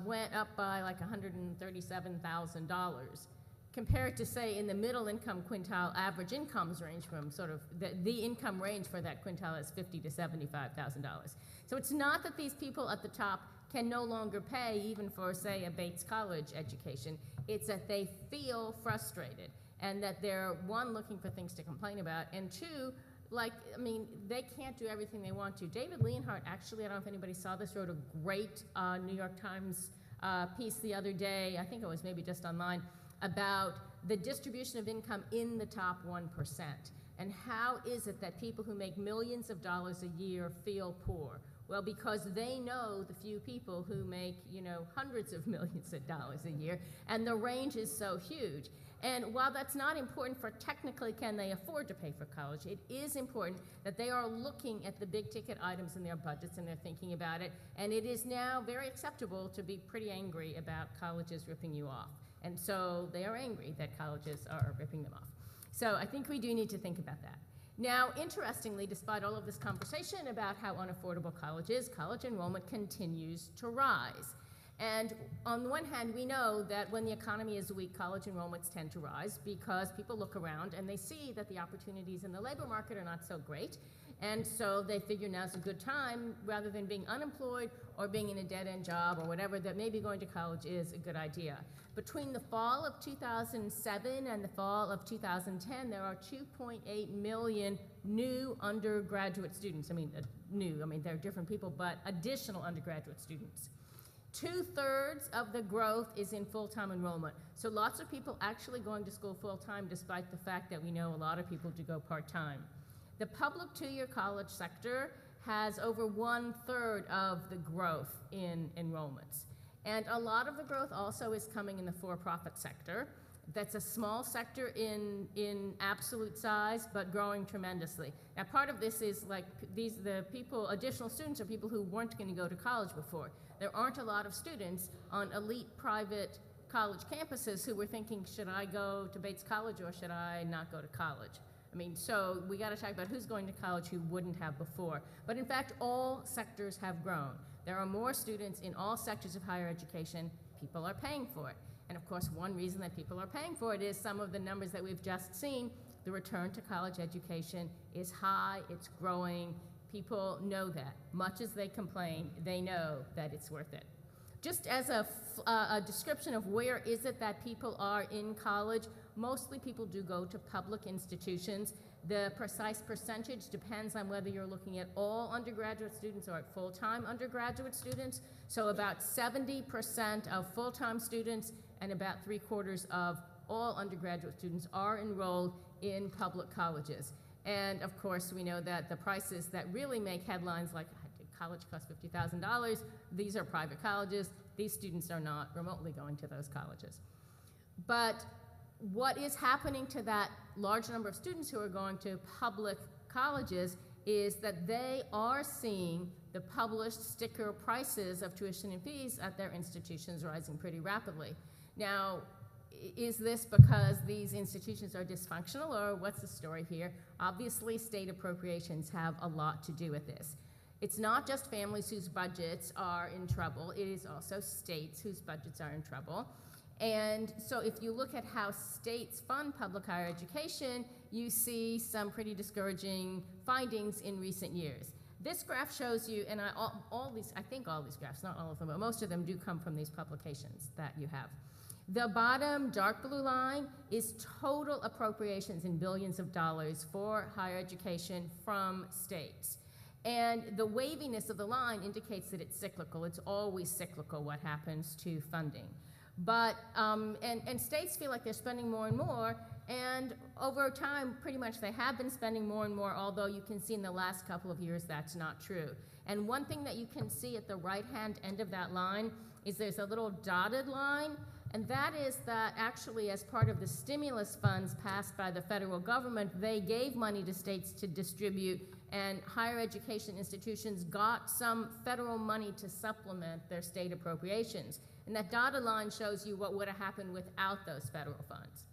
went up by like $137,000, compared to, say, in the middle income quintile, average incomes range from sort of, the income range for that quintile is $50,000 to $75,000. So it's not that these people at the top can no longer pay even for, say, a Bates College education. It's that they feel frustrated and that they're, one, looking for things to complain about, and two, they can't do everything they want to. David Leonhardt, actually, I don't know if anybody saw this, wrote a great New York Times piece the other day, I think it was maybe just online, about the distribution of income in the top 1%. And how is it that people who make millions of dollars a year feel poor? Well, because they know the few people who make, hundreds of millions of dollars a year, and the range is so huge. And while that's not important for technically can they afford to pay for college, it is important that they are looking at the big ticket items in their budgets and they're thinking about it. And it is now very acceptable to be pretty angry about colleges ripping you off. And so they are angry that colleges are ripping them off. So I think we do need to think about that. Now, interestingly, despite all of this conversation about how unaffordable college is, college enrollment continues to rise. And on the one hand, we know that when the economy is weak, college enrollments tend to rise because people look around and they see that the opportunities in the labor market are not so great. And so they figure now's a good time, rather than being unemployed or being in a dead-end job or whatever, that maybe going to college is a good idea. Between the fall of 2007 and the fall of 2010, there are 2.8 million new undergraduate students. They're different people, but additional undergraduate students. 2/3 of the growth is in full-time enrollment. So lots of people actually going to school full-time, despite the fact that we know a lot of people do go part-time. The public two-year college sector has over 1/3 of the growth in enrollments. And a lot of the growth also is coming in the for-profit sector. That's a small sector in absolute size, but growing tremendously. Now, part of this is additional students are people who weren't going to go to college before. There aren't a lot of students on elite private college campuses who were thinking, should I go to Bates College or should I not go to college? So we got to talk about who's going to college who wouldn't have before. But in fact, all sectors have grown. There are more students in all sectors of higher education. People are paying for it. And of course, one reason that people are paying for it is some of the numbers that we've just seen. The return to college education is high, it's growing. People know that. Much as they complain, they know that it's worth it. Just as a description of where is it that people are in college, mostly people do go to public institutions. The precise percentage depends on whether you're looking at all undergraduate students or at full-time undergraduate students. So about 70% of full-time students and about 3/4 of all undergraduate students are enrolled in public colleges. And of course, we know that the prices that really make headlines, like college costs $50,000, these are private colleges. These students are not remotely going to those colleges. But what is happening to that large number of students who are going to public colleges is that they are seeing the published sticker prices of tuition and fees at their institutions rising pretty rapidly. Now, is this because these institutions are dysfunctional, or what's the story here? Obviously, state appropriations have a lot to do with this. It's not just families whose budgets are in trouble, it is also states whose budgets are in trouble. And so if you look at how states fund public higher education, you see some pretty discouraging findings in recent years. This graph shows you, and all these graphs, not all of them, but most of them do come from these publications that you have. The bottom dark blue line is total appropriations in billions of dollars for higher education from states. And the waviness of the line indicates that it's cyclical. It's always cyclical what happens to funding. But, and states feel like they're spending more and more, and over time, pretty much they have been spending more and more, although you can see in the last couple of years that's not true. And one thing that you can see at the right-hand end of that line is there's a little dotted line, and that is that actually as part of the stimulus funds passed by the federal government, they gave money to states to distribute, and higher education institutions got some federal money to supplement their state appropriations. And that dotted line shows you what would have happened without those federal funds.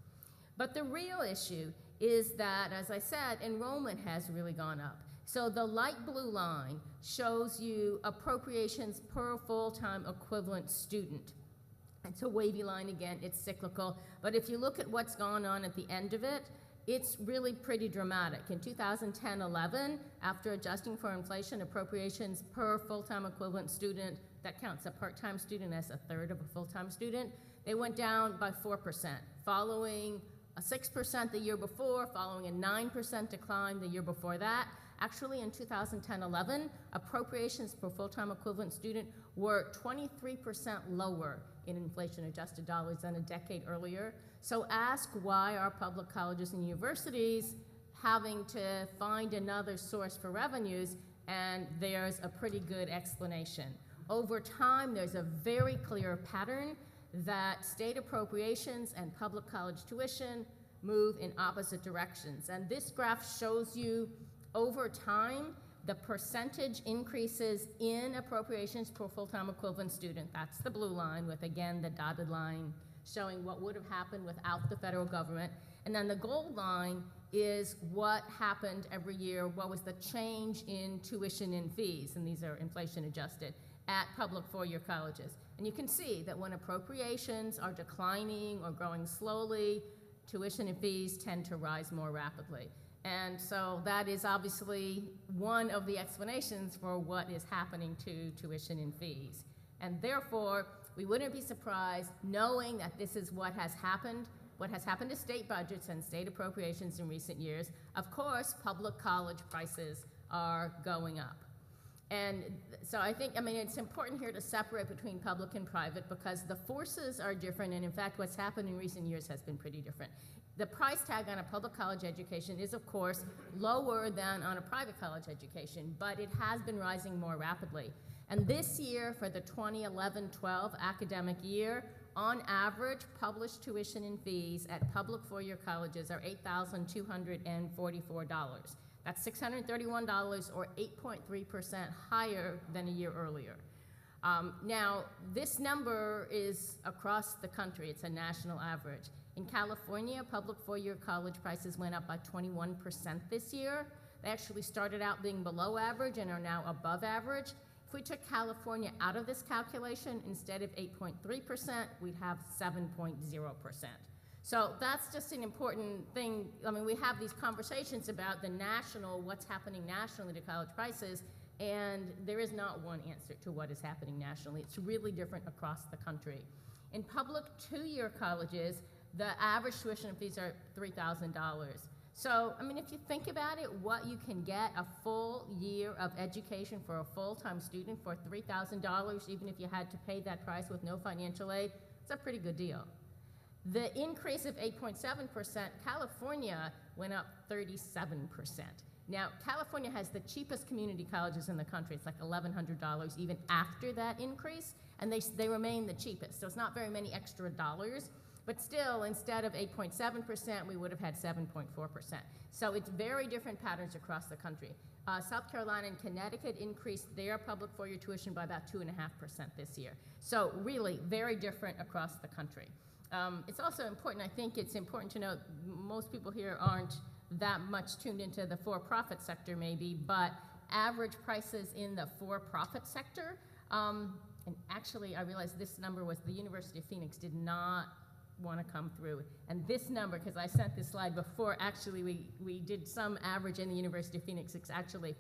But the real issue is that, as I said, enrollment has really gone up. So the light blue line shows you appropriations per full-time equivalent student. It's a wavy line again, it's cyclical, but if you look at what's gone on at the end of it, it's really pretty dramatic. In 2010-11, after adjusting for inflation, appropriations per full-time equivalent student, that counts a part-time student as a third of a full-time student, they went down by 4%, following a 6% the year before, following a 9% decline the year before that. Actually, in 2010-11, appropriations per full-time equivalent student were 23% lower in inflation-adjusted dollars than a decade earlier. So ask why are public colleges and universities having to find another source for revenues, and there's a pretty good explanation. Over time, there's a very clear pattern that state appropriations and public college tuition move in opposite directions. And this graph shows you over time the percentage increases in appropriations per full-time equivalent student. That's the blue line with, again, the dotted line showing what would have happened without the federal government. And then the gold line is what happened every year, what was the change in tuition and fees, and these are inflation adjusted, at public four-year colleges. And you can see that when appropriations are declining or growing slowly, tuition and fees tend to rise more rapidly. And so that is obviously one of the explanations for what is happening to tuition and fees. And therefore, we wouldn't be surprised knowing that this is what has happened to state budgets and state appropriations in recent years. Of course, public college prices are going up. And so it's important here to separate between public and private because the forces are different, and in fact, what's happened in recent years has been pretty different. The price tag on a public college education is, of course, lower than on a private college education, but it has been rising more rapidly. And this year, for the 2011-12 academic year, on average, published tuition and fees at public four-year colleges are $8,244. That's $631, or 8.3% higher than a year earlier. Now, this number is across the country. It's a national average. In California, public four-year college prices went up by 21% this year. They actually started out being below average and are now above average. If we took California out of this calculation, instead of 8.3%, we'd have 7.0%. So that's just an important thing. We have these conversations about what's happening nationally to college prices, and there is not one answer to what is happening nationally. It's really different across the country. In public two-year colleges, the average tuition and fees are $3,000. So, if you think about it, what you can get a full year of education for a full-time student for $3,000, even if you had to pay that price with no financial aid, it's a pretty good deal. The increase of 8.7%, California went up 37%. Now, California has the cheapest community colleges in the country. It's like $1,100 even after that increase, and they remain the cheapest. So it's not very many extra dollars, but still, instead of 8.7%, we would have had 7.4%. So it's very different patterns across the country. South Carolina and Connecticut increased their public four-year tuition by about 2.5% this year. So really, very different across the country. It's also important, I think it's important to note, most people here aren't that much tuned into the for-profit sector maybe, but average prices in the for-profit sector, and actually I realized this number was the University of Phoenix did not want to come through. And this number, because I sent this slide before, actually we did some average in the University of Phoenix. It's actually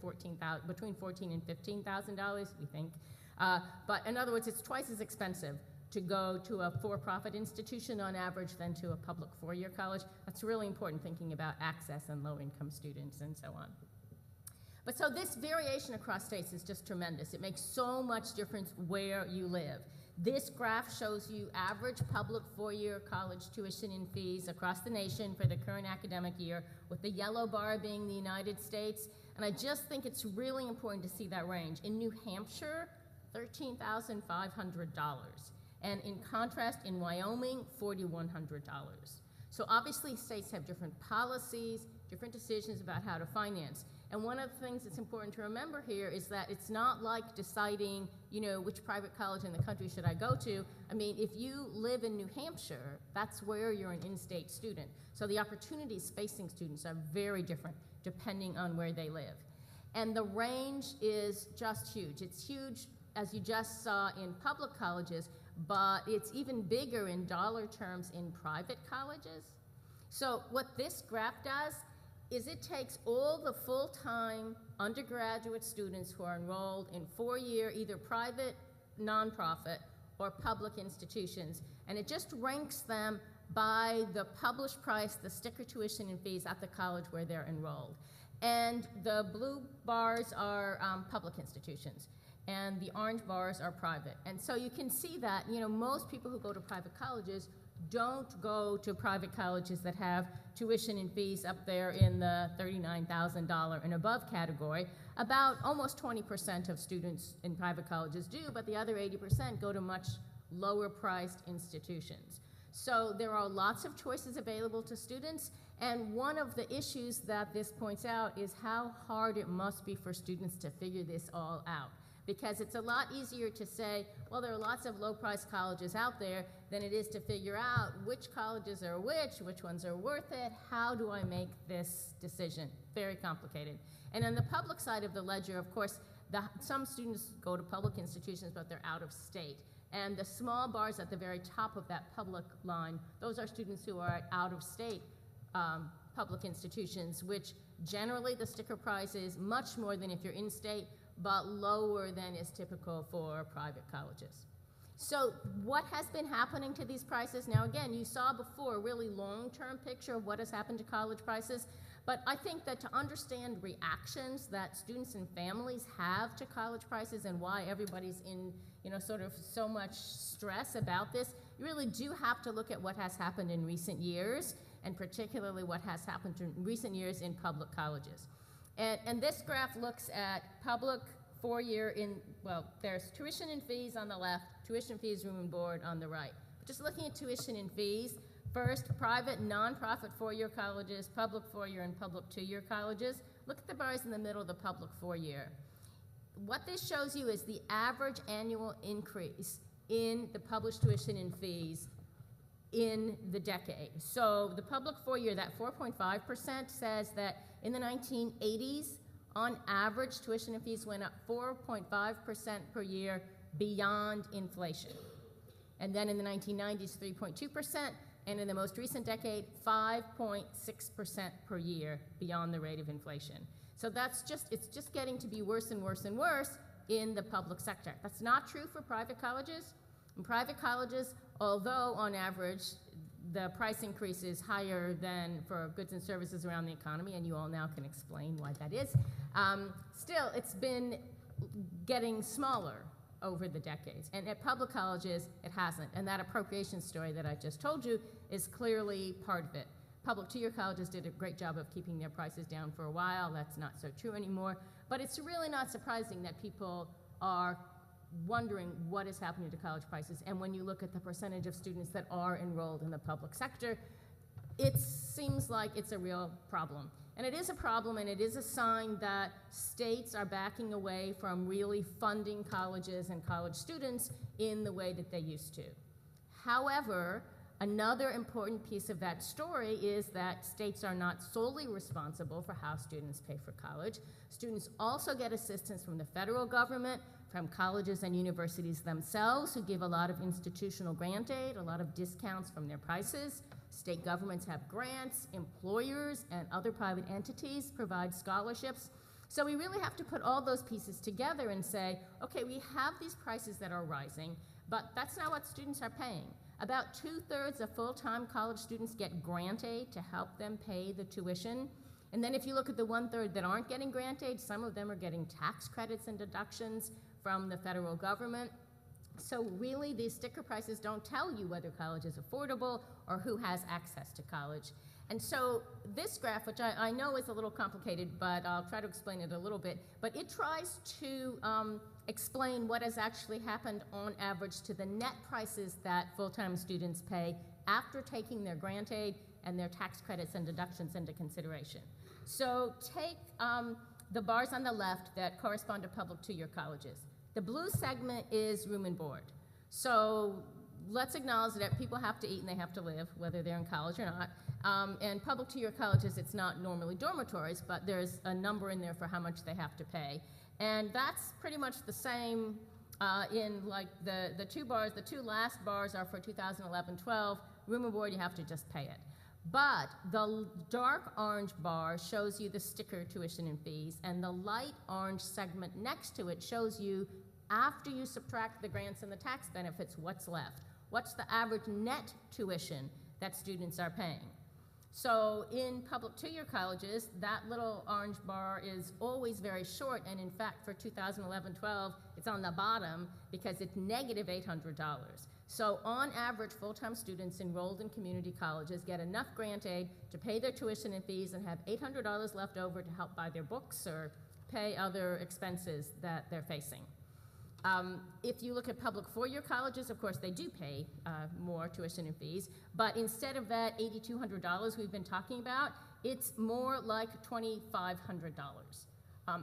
between $14,000 and $15,000, we think. But in other words, it's twice as expensive to go to a for-profit institution on average than to a public four-year college. That's really important, thinking about access and low-income students and so on. But so this variation across states is just tremendous. It makes so much difference where you live. This graph shows you average public four-year college tuition and fees across the nation for the current academic year, with the yellow bar being the United States. And I just think it's really important to see that range. In New Hampshire, $13,500. And in contrast, in Wyoming, $4,100. So obviously, states have different policies, different decisions about how to finance. And one of the things that's important to remember here is that it's not like deciding, which private college in the country should I go to. If you live in New Hampshire, that's where you're an in-state student. So the opportunities facing students are very different depending on where they live. And the range is just huge. It's huge, as you just saw, in public colleges, but it's even bigger in dollar terms in private colleges. So what this graph does is it takes all the full-time undergraduate students who are enrolled in four-year either private, nonprofit, or public institutions, and it just ranks them by the published price, the sticker tuition and fees at the college where they're enrolled. And the blue bars are public institutions, and the orange bars are private. And so you can see that, you know, most people who go to private colleges don't go to private colleges that have tuition and fees up there in the $39,000 and above category. About almost 20% of students in private colleges do, but the other 80% go to much lower priced institutions. So there are lots of choices available to students, and one of the issues that this points out is how hard it must be for students to figure this all out. Because it's a lot easier to say, well, there are lots of low-priced colleges out there than it is to figure out which colleges are which ones are worth it, how do I make this decision? Very complicated. And on the public side of the ledger, of course, some students go to public institutions, but they're out of state. And the small bars at the very top of that public line, those are students who are at out-of-state public institutions, which generally the sticker price is much more than if you're in-state, but lower than is typical for private colleges. So what has been happening to these prices? Now again, you saw before a really long-term picture of what has happened to college prices, but I think that to understand reactions that students and families have to college prices and why everybody's in, you know, sort of so much stress about this, you really do have to look at what has happened in recent years, and particularly what has happened in recent years in public colleges. And this graph looks at public four-year there's tuition and fees on the left, tuition fees, room and board on the right. But just looking at tuition and fees, first, private, nonprofit four-year colleges, public four-year and public two-year colleges. Look at the bars in the middle of the public four-year. What this shows you is the average annual increase in the published tuition and fees in the decade. So the public four-year, that 4.5% says that in the 1980s, on average, tuition and fees went up 4.5% per year beyond inflation. And then in the 1990s, 3.2%, and in the most recent decade, 5.6% per year beyond the rate of inflation. So it's just getting to be worse and worse and worse in the public sector. That's not true for private colleges. In private colleges, although on average the price increase is higher than for goods and services around the economy, and you all now can explain why that is, still it's been getting smaller over the decades. And at public colleges, it hasn't. And that appropriation story that I just told you is clearly part of it. Public two-year colleges did a great job of keeping their prices down for a while. That's not so true anymore. But it's really not surprising that people are wondering what is happening to college prices. And when you look at the percentage of students that are enrolled in the public sector, it seems like it's a real problem. And it is a problem, and it is a sign that states are backing away from really funding colleges and college students in the way that they used to. However, another important piece of that story is that states are not solely responsible for how students pay for college. Students also get assistance from the federal government, from colleges and universities themselves, who give a lot of institutional grant aid, a lot of discounts from their prices. State governments have grants, employers and other private entities provide scholarships. So we really have to put all those pieces together and say, okay, we have these prices that are rising, but that's not what students are paying. About 2/3 of full-time college students get grant aid to help them pay the tuition. And then if you look at the 1/3 that aren't getting grant aid, some of them are getting tax credits and deductions from the federal government. So really, these sticker prices don't tell you whether college is affordable or who has access to college. And so this graph, which I know is a little complicated, but I'll try to explain it a little bit, but it tries to explain what has actually happened on average to the net prices that full-time students pay after taking their grant aid and their tax credits and deductions into consideration. So take the bars on the left that correspond to public two-year colleges. The blue segment is room and board. So let's acknowledge that people have to eat and they have to live, whether they're in college or not. And public two-year colleges, it's not normally dormitories, but there's a number in there for how much they have to pay. And that's pretty much the same in like the two bars. The two last bars are for 2011-12. Room and board, you have to just pay it. But the dark orange bar shows you the sticker tuition and fees, and the light orange segment next to it shows you, after you subtract the grants and the tax benefits, what's left. What's the average net tuition that students are paying? So in public two-year colleges, that little orange bar is always very short, and in fact for 2011-12, it's on the bottom because it's negative $800. So on average, full-time students enrolled in community colleges get enough grant aid to pay their tuition and fees and have $800 left over to help buy their books or pay other expenses that they're facing. If you look at public four-year colleges, of course, they do pay more tuition and fees, but instead of that $8,200 we've been talking about, it's more like $2,500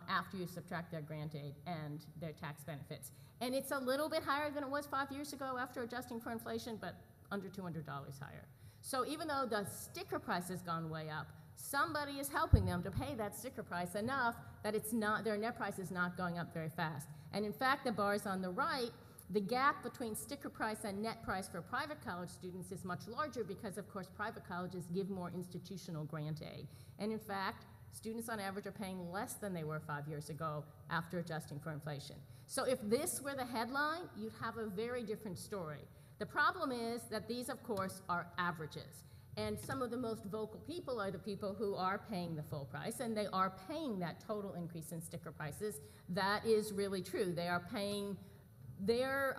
after you subtract their grant aid and their tax benefits. And it's a little bit higher than it was 5 years ago after adjusting for inflation, but under $200 higher. So even though the sticker price has gone way up, somebody is helping them to pay that sticker price enough that it's not, their net price is not going up very fast. And in fact, the bars on the right, the gap between sticker price and net price for private college students is much larger because, of course, private colleges give more institutional grant aid. And in fact, students on average are paying less than they were 5 years ago after adjusting for inflation. So if this were the headline, you'd have a very different story. The problem is that these, of course, are averages. And some of the most vocal people are the people who are paying the full price, and they are paying that total increase in sticker prices. That is really true. They are paying, their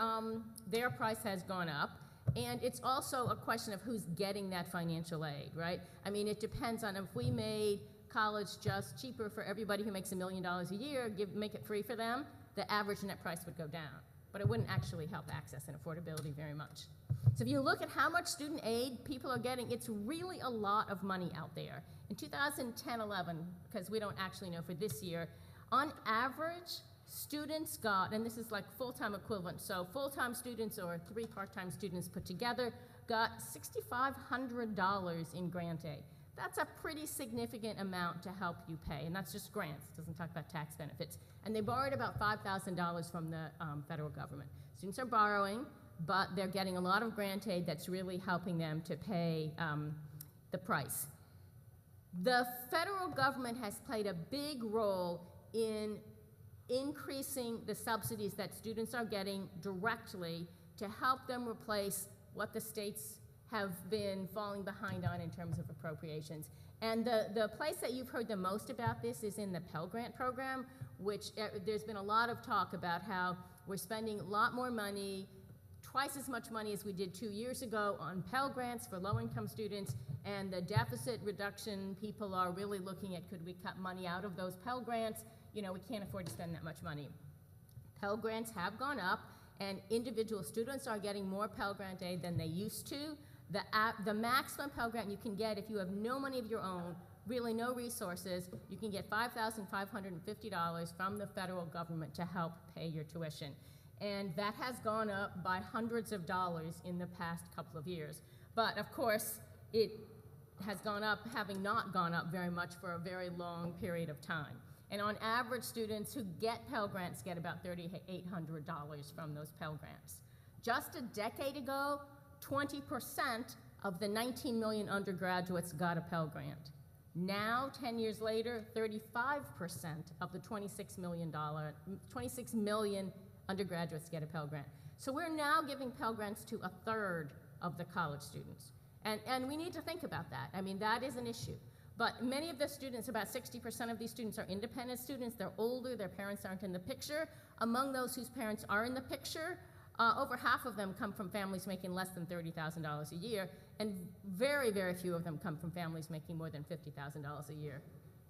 price has gone up, and it's also a question of who's getting that financial aid, right? I mean, it depends on if we made college just cheaper for everybody who makes $1 million a year, make it free for them, the average net price would go down. But it wouldn't actually help access and affordability very much. So if you look at how much student aid people are getting, it's really a lot of money out there. In 2010-11, because we don't actually know for this year, on average, students got, and this is like full-time equivalent, so full-time students or 3 part-time students put together got $6,500 in grant aid. That's a pretty significant amount to help you pay, and that's just grants. It doesn't talk about tax benefits. And they borrowed about $5,000 from the federal government. Students are borrowing, but they're getting a lot of grant aid that's really helping them to pay the price. The federal government has played a big role in increasing the subsidies that students are getting directly to help them replace what the states have been falling behind on in terms of appropriations. And the place that you've heard the most about this is in the Pell Grant program, which there's been a lot of talk about how we're spending a lot more money, twice as much money as we did 2 years ago on Pell Grants for low-income students, and the deficit reduction people are really looking at, could we cut money out of those Pell Grants? You know, we can't afford to spend that much money. Pell Grants have gone up, and individual students are getting more Pell Grant aid than they used to. The maximum Pell Grant you can get if you have no money of your own, really no resources, you can get $5,550 from the federal government to help pay your tuition. And that has gone up by hundreds of dollars in the past couple of years. But of course, it has gone up, having not gone up very much for a very long period of time. And on average, students who get Pell Grants get about $3,800 from those Pell Grants. Just a decade ago, 20% of the 19 million undergraduates got a Pell Grant. Now, 10 years later, 35% of the 26 million undergraduates get a Pell Grant. So we're now giving Pell Grants to 1/3 of the college students. And we need to think about that. I mean, that is an issue. But many of the students, about 60% of these students are independent students. They're older, their parents aren't in the picture. Among those whose parents are in the picture, over half of them come from families making less than $30,000 a year, and very, very few of them come from families making more than $50,000 a year.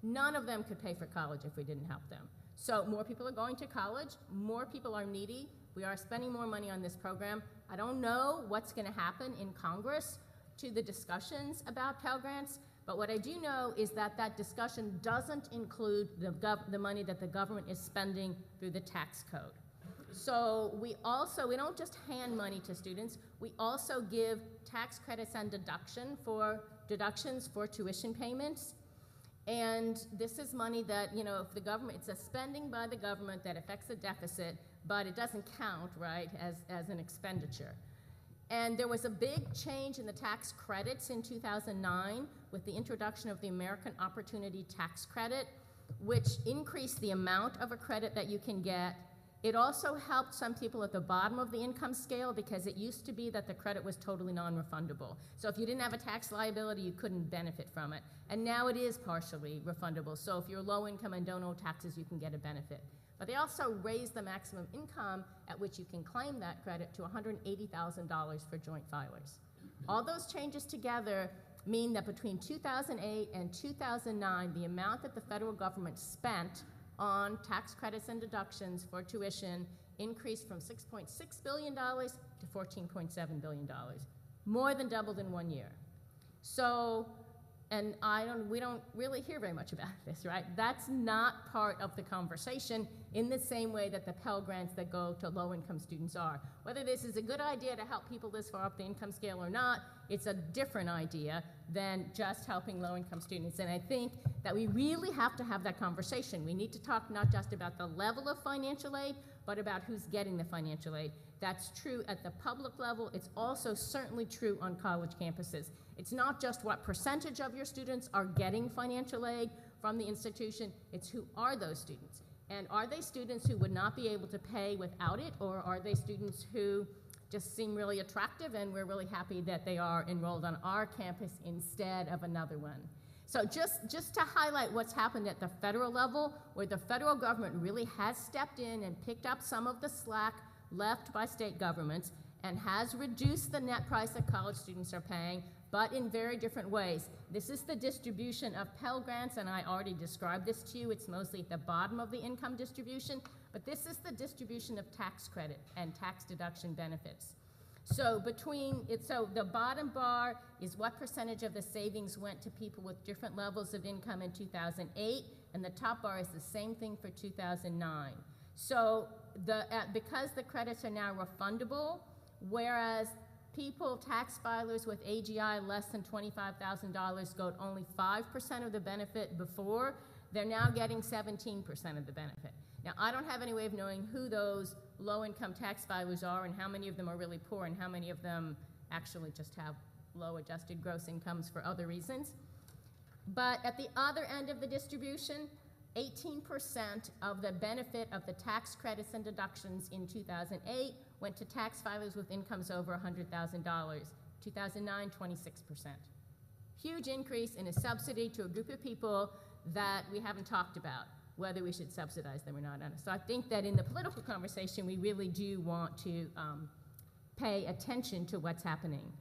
None of them could pay for college if we didn't help them. So more people are going to college, more people are needy. We are spending more money on this program. I don't know what's going to happen in Congress to the discussions about Pell Grants, but what I do know is that that discussion doesn't include the money that the government is spending through the tax code. So we don't just hand money to students, we also give tax credits and deductions for tuition payments. And this is money that, if the government, it's a spending by the government that affects the deficit, but it doesn't count, right, as an expenditure. And there was a big change in the tax credits in 2009 with the introduction of the American Opportunity Tax Credit, which increased the amount of a credit that you can get. It also helped some people at the bottom of the income scale because it used to be that the credit was totally non-refundable. So if you didn't have a tax liability, you couldn't benefit from it. And now it is partially refundable. So if you're low income and don't owe taxes, you can get a benefit. But they also raised the maximum income at which you can claim that credit to $180,000 for joint filers. All those changes together mean that between 2008 and 2009, the amount that the federal government spent on tax credits and deductions for tuition increased from $6.6 billion to $14.7 billion, more than doubled in 1 year. So, and we don't really hear very much about this, right? That's not part of the conversation in the same way that the Pell Grants that go to low-income students are. Whether this is a good idea to help people this far up the income scale or not, it's a different idea than just helping low-income students. And I think that we really have to have that conversation. We need to talk not just about the level of financial aid, but about who's getting the financial aid. That's true at the public level. It's also certainly true on college campuses. It's not just what percentage of your students are getting financial aid from the institution, it's who are those students. And are they students who would not be able to pay without it, or are they students who just seem really attractive and we're really happy that they are enrolled on our campus instead of another one? So just to highlight what's happened at the federal level, where the federal government really has stepped in and picked up some of the slack left by state governments and has reduced the net price that college students are paying, but in very different ways. This is the distribution of Pell Grants, and I already described this to you. It's mostly at the bottom of the income distribution, but this is the distribution of tax credit and tax deduction benefits. So the bottom bar is what percentage of the savings went to people with different levels of income in 2008, and the top bar is the same thing for 2009. So because the credits are now refundable, whereas tax filers with AGI less than $25,000 got only 5% of the benefit before, they're now getting 17% of the benefit. Now, I don't have any way of knowing who those low-income tax filers are and how many of them are really poor and how many of them actually just have low adjusted gross incomes for other reasons. But at the other end of the distribution, 18% of the benefit of the tax credits and deductions in 2008 went to tax filers with incomes over $100,000. 2009, 26%. Huge increase in a subsidy to a group of people that we haven't talked about, whether we should subsidize them or not. So I think that in the political conversation, we really do want to pay attention to what's happening.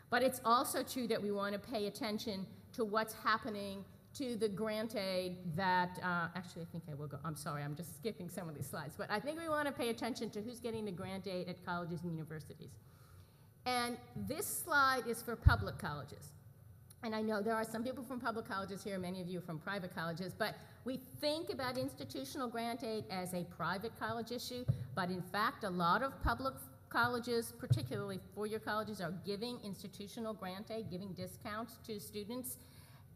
But it's also true that we want to pay attention to what's happening to the grant aid that, actually I think I will go, I'm sorry, I'm just skipping some of these slides, but I think we want to pay attention to who's getting the grant aid at colleges and universities. And this slide is for public colleges. And I know there are some people from public colleges here, many of you from private colleges, but we think about institutional grant aid as a private college issue, but in fact, a lot of public colleges, particularly four-year colleges, are giving institutional grant aid, giving discounts to students.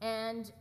And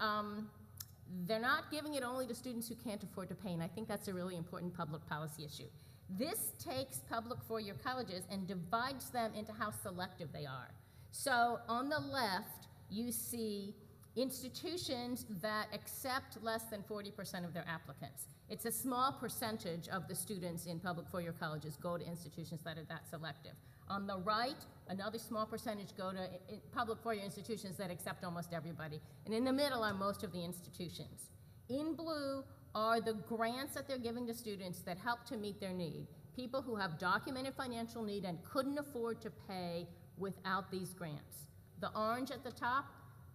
they're not giving it only to students who can't afford to pay, and I think that's a really important public policy issue. This takes public four-year colleges and divides them into how selective they are. So on the left, you see institutions that accept less than 40% of their applicants. It's a small percentage of the students in public four-year colleges go to institutions that are that selective. On the right, another small percentage go to public four-year institutions that accept almost everybody. And in the middle are most of the institutions. In blue are the grants that they're giving to students that help to meet their need. People who have documented financial need and couldn't afford to pay without these grants. The orange at the top,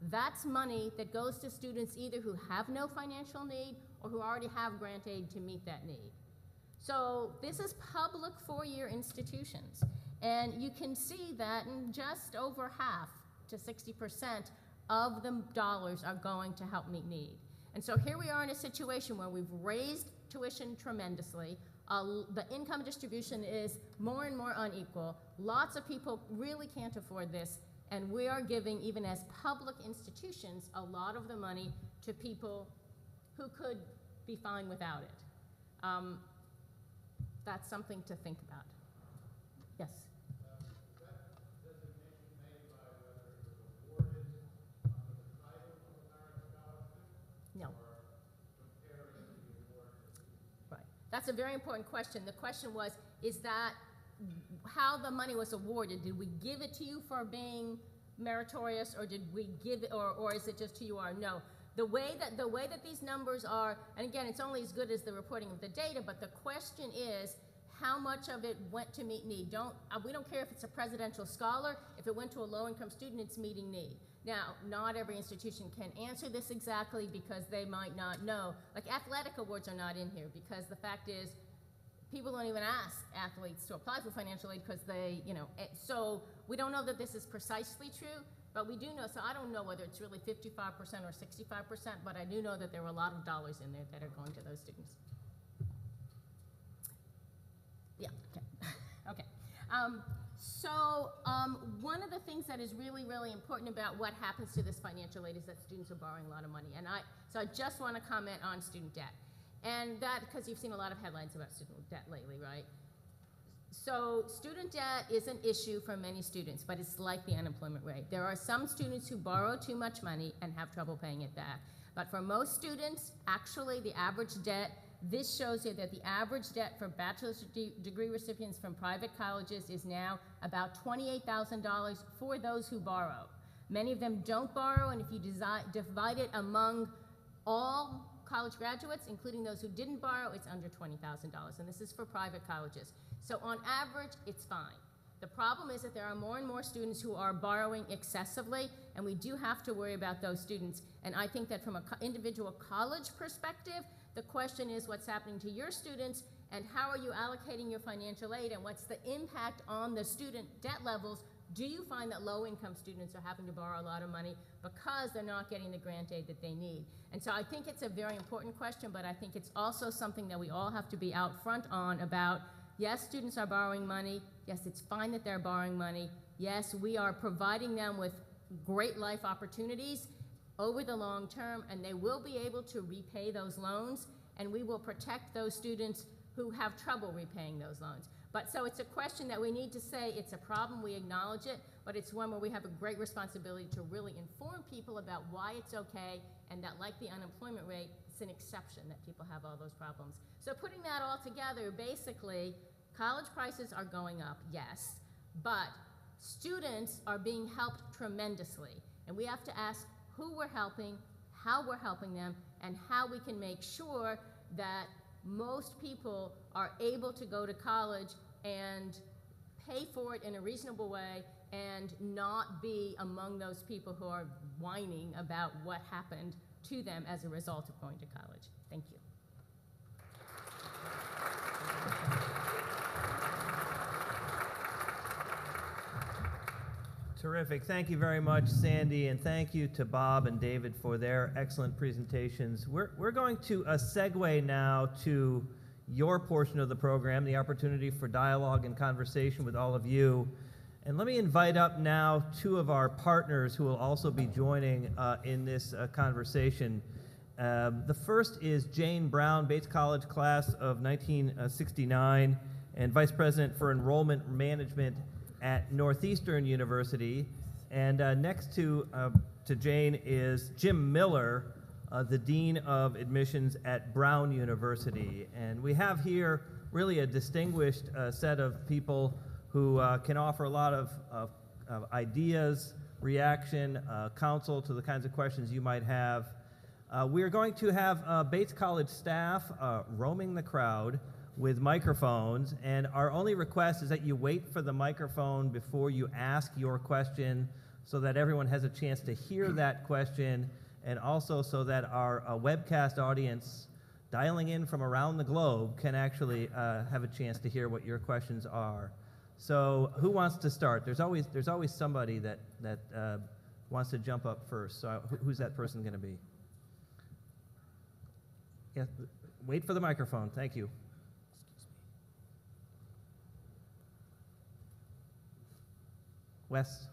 that's money that goes to students either who have no financial need or who already have grant aid to meet that need. So this is public four-year institutions. And you can see that in just over half to 60% of the dollars are going to help meet need. And so here we are in a situation where we've raised tuition tremendously. The income distribution is more and more unequal. Lots of people really can't afford this, and we are giving, even as public institutions, a lot of the money to people who could be fine without it. That's something to think about. Yes? No. Right. That's a very important question. The question was, is that how the money was awarded? Did we give it to you for being meritorious, or did we give it, or is it just who you are? No. The way that these numbers are, and again, it's only as good as the reporting of the data, but the question is, how much of it went to meet need? We don't care if it's a presidential scholar. If it went to a low-income student, it's meeting need. Now, not every institution can answer this exactly because they might not know. Like athletic awards are not in here because the fact is, people don't even ask athletes to apply for financial aid because they, so we don't know that this is precisely true, but we do know, so I don't know whether it's really 55% or 65%, but I do know that there were a lot of dollars in there that are going to those students. Yeah, okay. Okay. One of the things that is really, really important about what happens to this financial aid is that students are borrowing a lot of money. So I just want to comment on student debt. And that, because you've seen a lot of headlines about student debt lately, right? So student debt is an issue for many students, but it's like the unemployment rate. There are some students who borrow too much money and have trouble paying it back. But for most students, actually the average debt, this shows you that the average debt for bachelor's degree recipients from private colleges is now about $28,000 for those who borrow. Many of them don't borrow, and if you divide it among all college graduates, including those who didn't borrow, it's under $20,000, and this is for private colleges. So on average, it's fine. The problem is that there are more and more students who are borrowing excessively, and we do have to worry about those students. And I think that from an individual college perspective, the question is what's happening to your students, and how are you allocating your financial aid, and what's the impact on the student debt levels? Do you find that low-income students are having to borrow a lot of money because they're not getting the grant aid that they need? And so I think it's a very important question, but I think it's also something that we all have to be out front on about, yes, students are borrowing money. Yes, it's fine that they're borrowing money. Yes, we are providing them with great life opportunities over the long term, and they will be able to repay those loans, and we will protect those students who have trouble repaying those loans. But so it's a question that we need to say it's a problem, we acknowledge it, but it's one where we have a great responsibility to really inform people about why it's okay, and that, like the unemployment rate, it's an exception that people have all those problems. So putting that all together, basically, college prices are going up, yes, but students are being helped tremendously, and we have to ask who we're helping, how we're helping them, and how we can make sure that most people are able to go to college and pay for it in a reasonable way and not be among those people who are whining about what happened to them as a result of going to college. Thank you. Terrific. Thank you very much, Sandy, and thank you to Bob and David for their excellent presentations. We're going to segue now to your portion of the program, the opportunity for dialogue and conversation with all of you. And let me invite up now two of our partners who will also be joining in this conversation. The first is Jane Brown, Bates College class of 1969, and Vice President for Enrollment Management at Northeastern University. And next to Jane is Jim Miller, the Dean of Admissions at Brown University. And we have here really a distinguished set of people who can offer a lot of ideas, reaction, counsel to the kinds of questions you might have. We are going to have Bates College staff roaming the crowd with microphones, and our only request is that you wait for the microphone before you ask your question so that everyone has a chance to hear that question, and also so that our webcast audience dialing in from around the globe can actually have a chance to hear what your questions are. So who wants to start? There's always somebody that wants to jump up first. So who's that person going to be? Yeah, wait for the microphone. Thank you. Wes?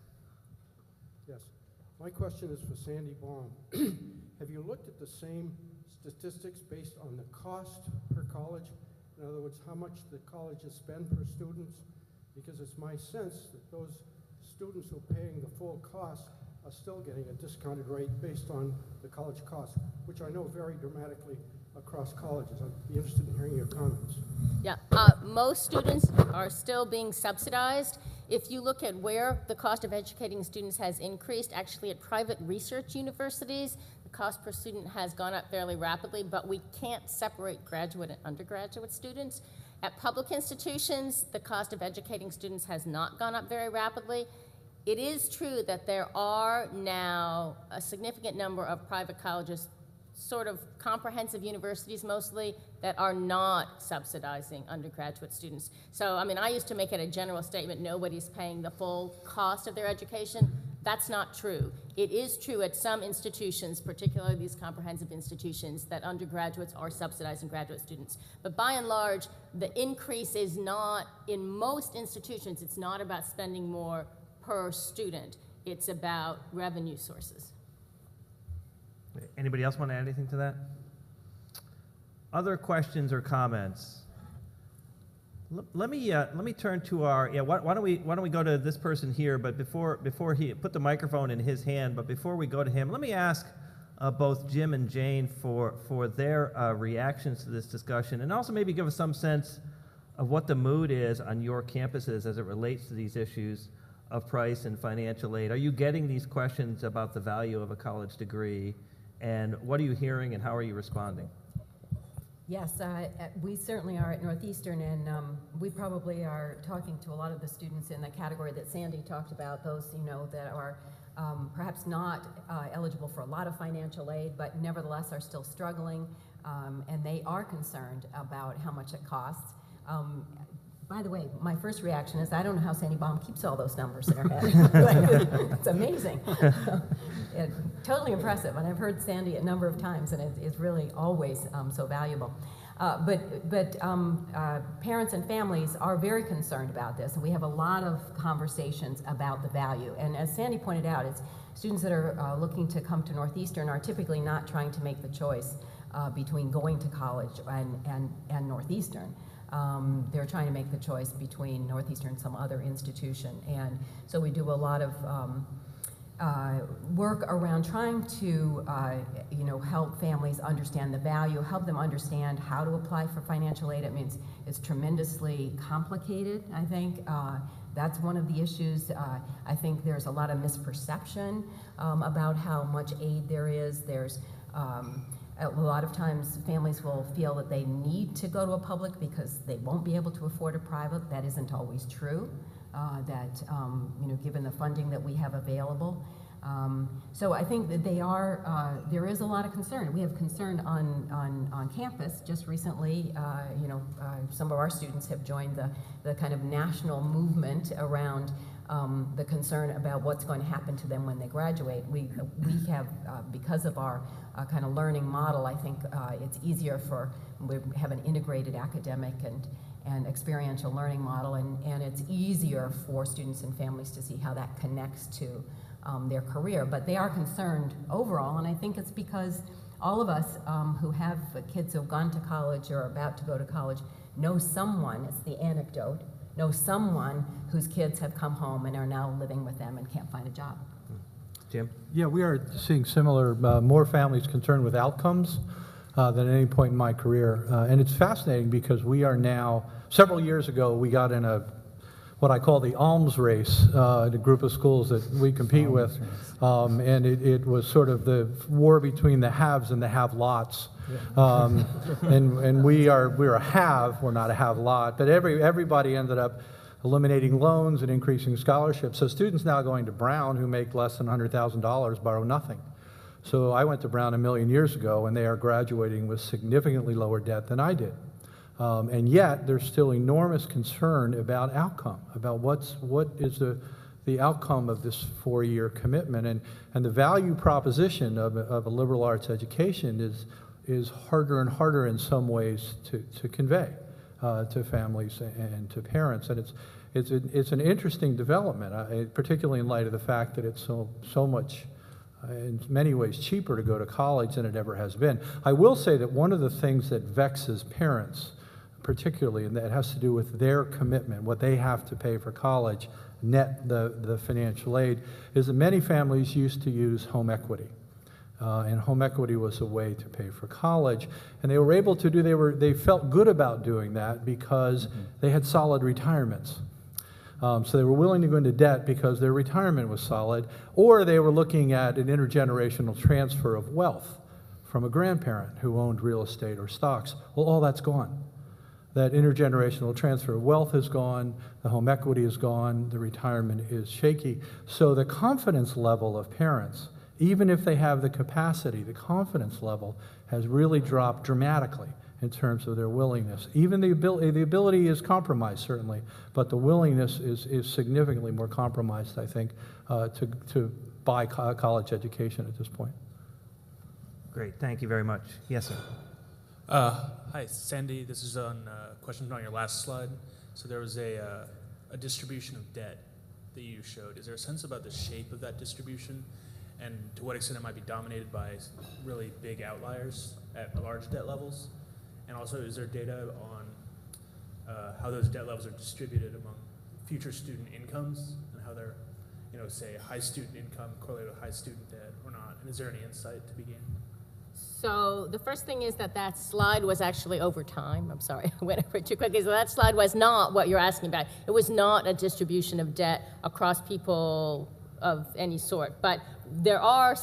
Yes. My question is for Sandy Baum. Have you looked at the same statistics based on the cost per college? In other words, how much the colleges spend per student? Because it's my sense that those students who are paying the full cost are still getting a discounted rate based on the college cost, which I know vary dramatically across colleges. I'd be interested in hearing your comments. Yeah, most students are still being subsidized. If you look at where the cost of educating students has increased, actually at private research universities, the cost per student has gone up fairly rapidly, but we can't separate graduate and undergraduate students. At public institutions, the cost of educating students has not gone up very rapidly. It is true that there are now a significant number of private colleges, sort of comprehensive universities mostly, that are not subsidizing undergraduate students. So, I mean, I used to make it a general statement, nobody's paying the full cost of their education. That's not true. It is true at some institutions, particularly these comprehensive institutions, that undergraduates are subsidizing graduate students. But by and large, the increase is not, in most institutions, it's not about spending more per student. It's about revenue sources. Anybody else want to add anything to that? Other questions or comments? Let me turn to our, why don't we go to this person here, but before he put the microphone in his hand, but before we go to him, let me ask both Jim and Jane for their reactions to this discussion, and also maybe give us some sense of what the mood is on your campuses as it relates to these issues of price and financial aid. Are you getting these questions about the value of a college degree, and what are you hearing and how are you responding? Yes, we certainly are at Northeastern, and we probably are talking to a lot of the students in the category that Sandy talked about, those, you know, that are perhaps not eligible for a lot of financial aid, but nevertheless are still struggling, and they are concerned about how much it costs. By the way, my first reaction is, I don't know how Sandy Baum keeps all those numbers in her head. It's amazing. Totally impressive, and I've heard Sandy a number of times, and it's really always so valuable. But parents and families are very concerned about this, and we have a lot of conversations about the value. And as Sandy pointed out, it's students that are looking to come to Northeastern are typically not trying to make the choice between going to college and Northeastern. They're trying to make the choice between Northeastern and some other institution. And so we do a lot of work around trying to help families understand the value, help them understand how to apply for financial aid. I mean, it's tremendously complicated, I think. That's one of the issues. I think there's a lot of misperception about how much aid there is. There's a lot of times families will feel that they need to go to a public because they won't be able to afford a private. That isn't always true, given the funding that we have available. So I think that there is a lot of concern. We have concern on campus. Just recently, some of our students have joined the kind of national movement around the concern about what's going to happen to them when they graduate. We have, because of our kind of learning model, I think it's easier we have an integrated academic and experiential learning model, and it's easier for students and families to see how that connects to their career. But they are concerned overall, and I think it's because all of us who have kids who have gone to college or are about to go to college know someone, it's the anecdote, know someone whose kids have come home and are now living with them and can't find a job. Jim? Yeah, we are seeing similar, more families concerned with outcomes than at any point in my career. And it's fascinating because we are now, several years ago, we got in what I call the alms race, the group of schools that we compete with. And it was sort of the war between the haves and the have-lots. And we're a have, we're not a have-lot, but everybody ended up eliminating loans and increasing scholarships. So students now going to Brown who make less than $100,000 borrow nothing. So I went to Brown a million years ago, and they are graduating with significantly lower debt than I did. And yet there's still enormous concern about outcome, about what is the outcome of this 4-year commitment. And the value proposition of a liberal arts education is harder and harder in some ways to convey to families and to parents. And it's an interesting development, particularly in light of the fact that it's so much, in many ways, cheaper to go to college than it ever has been. I will say that one of the things that vexes parents, particularly, and that has to do with their commitment, what they have to pay for college, net the financial aid, is that many families used to use home equity. And home equity was a way to pay for college, and they were able to they felt good about doing that because they had solid retirements. So they were willing to go into debt because their retirement was solid, or they were looking at an intergenerational transfer of wealth from a grandparent who owned real estate or stocks. Well, all that's gone. That intergenerational transfer of wealth is gone, the home equity is gone, the retirement is shaky. So the confidence level of parents, even if they have the capacity, the confidence level has really dropped dramatically in terms of their willingness. Even the ability is compromised, certainly, but the willingness is significantly more compromised, I think, to buy a college education at this point. Great, thank you very much. Yes, sir. Hi, Sandy. This is on question on your last slide. So there was a distribution of debt that you showed. Is there a sense about the shape of that distribution, and to what extent it might be dominated by really big outliers at large debt levels? And also, is there data on how those debt levels are distributed among future student incomes, and how they're, say, high student income correlated with high student debt or not? And is there any insight to begin? So the first thing is that slide was actually over time. I'm sorry, I went over it too quickly. So that slide was not what you're asking about. It was not a distribution of debt across people of any sort. But there are,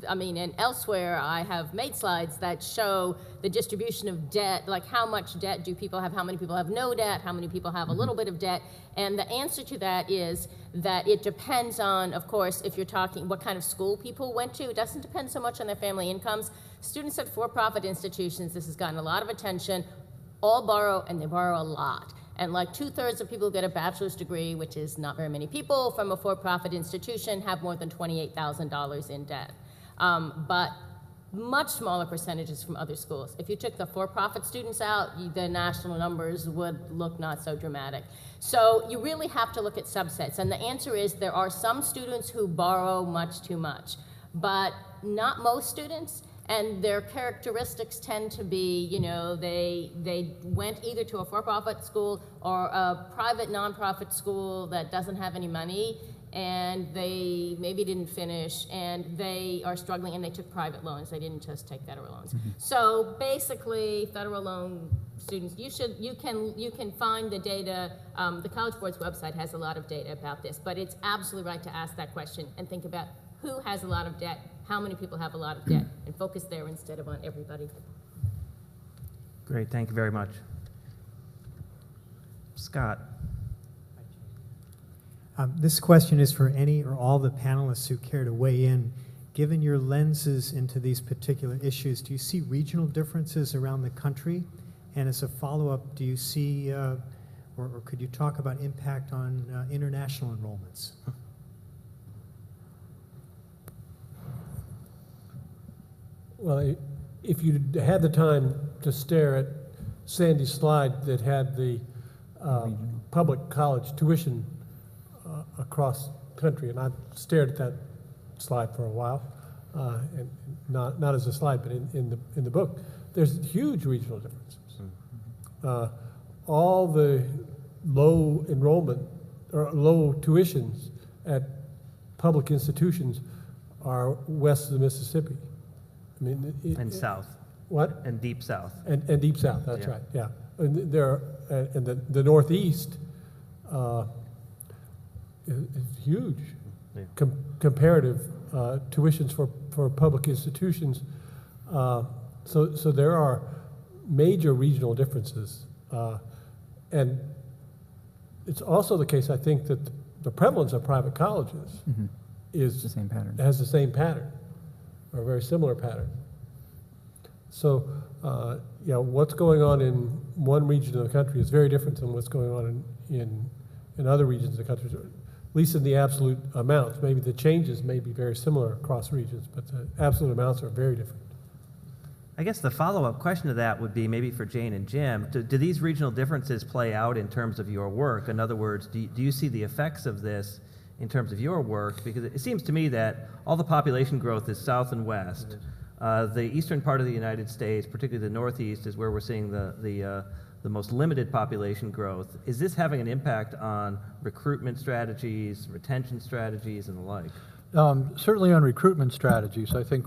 and elsewhere I have made slides that show the distribution of debt, like how much debt do people have, how many people have no debt, how many people have a little bit of debt. And the answer to that is that it depends on, of course, if you're talking what kind of school people went to. It doesn't depend so much on their family incomes. Students at for-profit institutions, this has gotten a lot of attention, all borrow, and they borrow a lot. And like 2/3 of people who get a bachelor's degree, which is not very many people, from a for-profit institution have more than $28,000 in debt. But much smaller percentages from other schools. If you took the for-profit students out, the national numbers would look not so dramatic. So you really have to look at subsets. And the answer is there are some students who borrow much too much, but not most students. And their characteristics tend to be, they went either to a for-profit school or a private nonprofit school that doesn't have any money, and they maybe didn't finish, and they are struggling, and they took private loans. They didn't just take federal loans. So basically, federal loan students, you can find the data. The College Board's website has a lot of data about this, but it's absolutely right to ask that question and think about who has a lot of debt, how many people have a lot of debt, and focus there instead of on everybody. Great, thank you very much. Scott. This question is for any or all the panelists who care to weigh in. Given your lenses into these particular issues, do you see regional differences around the country? And as a follow-up, do you see, or could you talk about impact on international enrollments? Well, if you had the time to stare at Sandy's slide that had the public college tuition across the country, and I've stared at that slide for a while, and not as a slide, but in the book, there's huge regional differences. All the low enrollment or low tuitions at public institutions are west of the Mississippi. And south. What? And deep south. And deep south, that's Yeah. right, yeah. And the Northeast is huge. Yeah. Comparative tuitions for public institutions. So there are major regional differences. And it's also the case, I think, that the prevalence of private colleges is the same pattern. has the same pattern, or a very similar pattern. So, what's going on in one region of the country is very different than what's going on in other regions of the country, at least in the absolute amounts. Maybe the changes may be very similar across regions, but the absolute amounts are very different. I guess the follow-up question to that would be maybe for Jane and Jim. Do these regional differences play out in terms of your work? In other words, do you see the effects of this in terms of your work? Because it seems to me that all the population growth is south and west. The eastern part of the United States, particularly the Northeast, is where we're seeing the most limited population growth. Is this having an impact on recruitment strategies, retention strategies, and the like? Certainly on recruitment strategies. I think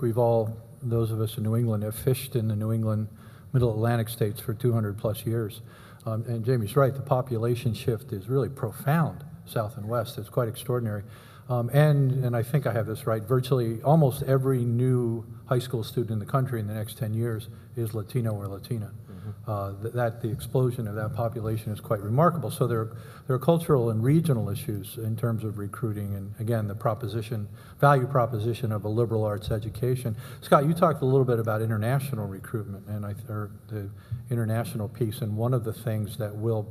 those of us in New England have fished in the New England Middle Atlantic states for 200 plus years. And Jamie's right, the population shift is really profound, south and west. It's quite extraordinary. And I think I have this right, virtually almost every new high school student in the country in the next 10 years is Latino or Latina. The explosion of that population is quite remarkable. So there are cultural and regional issues in terms of recruiting, and again, the value proposition of a liberal arts education. Scott, you talked a little bit about international recruitment or the international piece, and one of the things that will,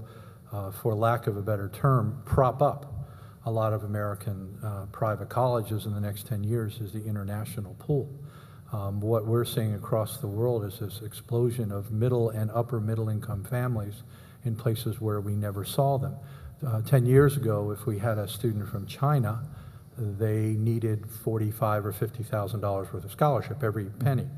for lack of a better term, prop up a lot of American private colleges in the next 10 years is the international pool. What we're seeing across the world is this explosion of middle and upper middle income families in places where we never saw them. 10 years ago, if we had a student from China, they needed $45,000 or $50,000 worth of scholarship, every penny.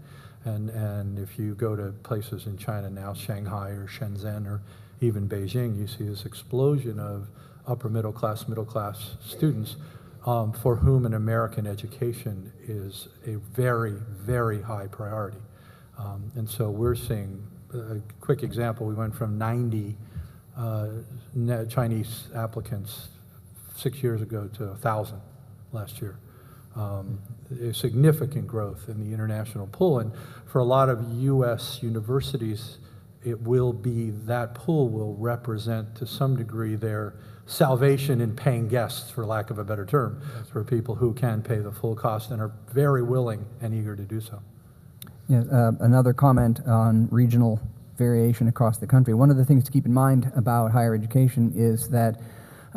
And if you go to places in China now, Shanghai or Shenzhen or even Beijing, you see this explosion of upper middle class students for whom an American education is a very, very high priority. And so we're seeing, a quick example, we went from 90 Chinese applicants 6 years ago to 1,000 last year. A significant growth in the international pool. And for a lot of U.S. universities, that pool will represent to some degree their salvation in paying guests, for lack of a better term, for people who can pay the full cost and are very willing and eager to do so. Yeah, another comment on regional variation across the country. One of the things to keep in mind about higher education is that,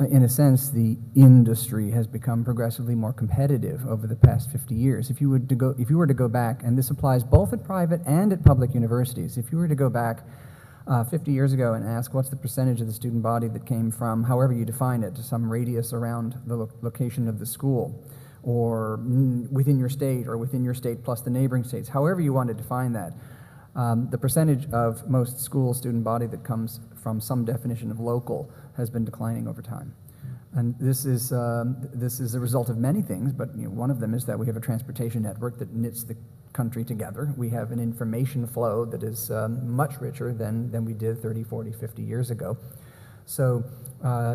in a sense, the industry has become progressively more competitive over the past 50 years. If you were to go back, and this applies both at private and at public universities, if you were to go back 50 years ago and ask what's the percentage of the student body that came from, however you define it, to some radius around the location of the school, or within your state plus the neighboring states, however you want to define that, the percentage of most school student body that comes from some definition of local has been declining over time. And this is a result of many things, but one of them is that we have a transportation network that knits the country together. We have an information flow that is much richer than we did 30, 40, 50 years ago. So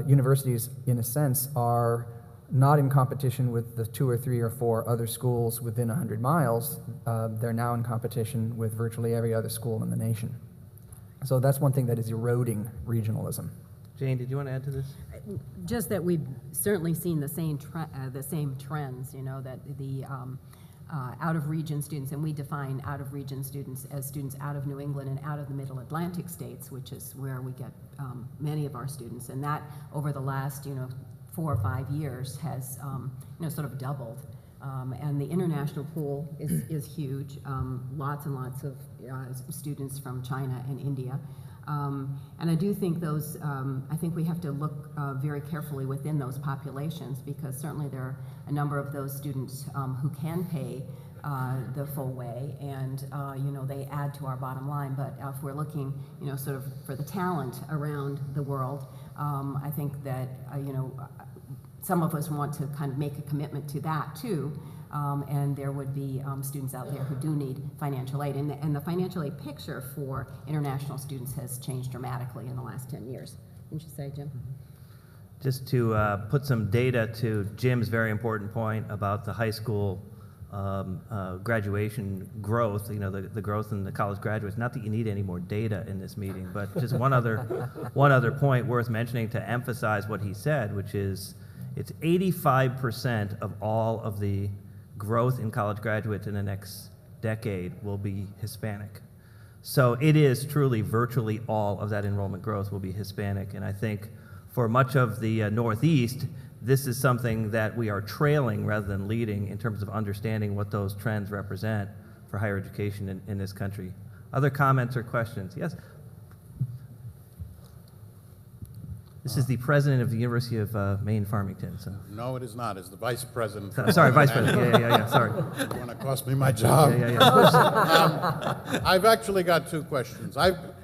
universities, in a sense, are not in competition with the 2 or 3 or 4 other schools within 100 miles. They're now in competition with virtually every other school in the nation. So that's one thing that is eroding regionalism. Jane, did you want to add to this? Just that we've certainly seen the same trends, that the out-of-region students, and we define out-of-region students as students out of New England and out of the Middle Atlantic states, which is where we get many of our students, and that over the last 4 or 5 years has sort of doubled. And the international pool is huge. Lots and lots of students from China and India. And I do think I think we have to look very carefully within those populations, because certainly there are a number of those students who can pay the full way, and they add to our bottom line. But if we're looking, sort of for the talent around the world, I think that some of us want to kind of make a commitment to that too. And there would be students out there who do need financial aid. And the financial aid picture for international students has changed dramatically in the last 10 years. Wouldn't you say, Jim? Just to put some data to Jim's very important point about the high school graduation growth, the growth in the college graduates. Not that you need any more data in this meeting, but just one other point worth mentioning to emphasize what he said, which is it's 85% of all of the growth in college graduates in the next decade will be Hispanic. So it is truly virtually all of that enrollment growth will be Hispanic. And I think for much of the Northeast, this is something that we are trailing rather than leading in terms of understanding what those trends represent for higher education in this country. Other comments or questions? Yes? This is the president of the University of Maine Farmington. So. No, it is not. It's the vice president. Sorry, vice president. Yeah. Sorry. You want to cost me my job? Yeah. I've actually got two questions.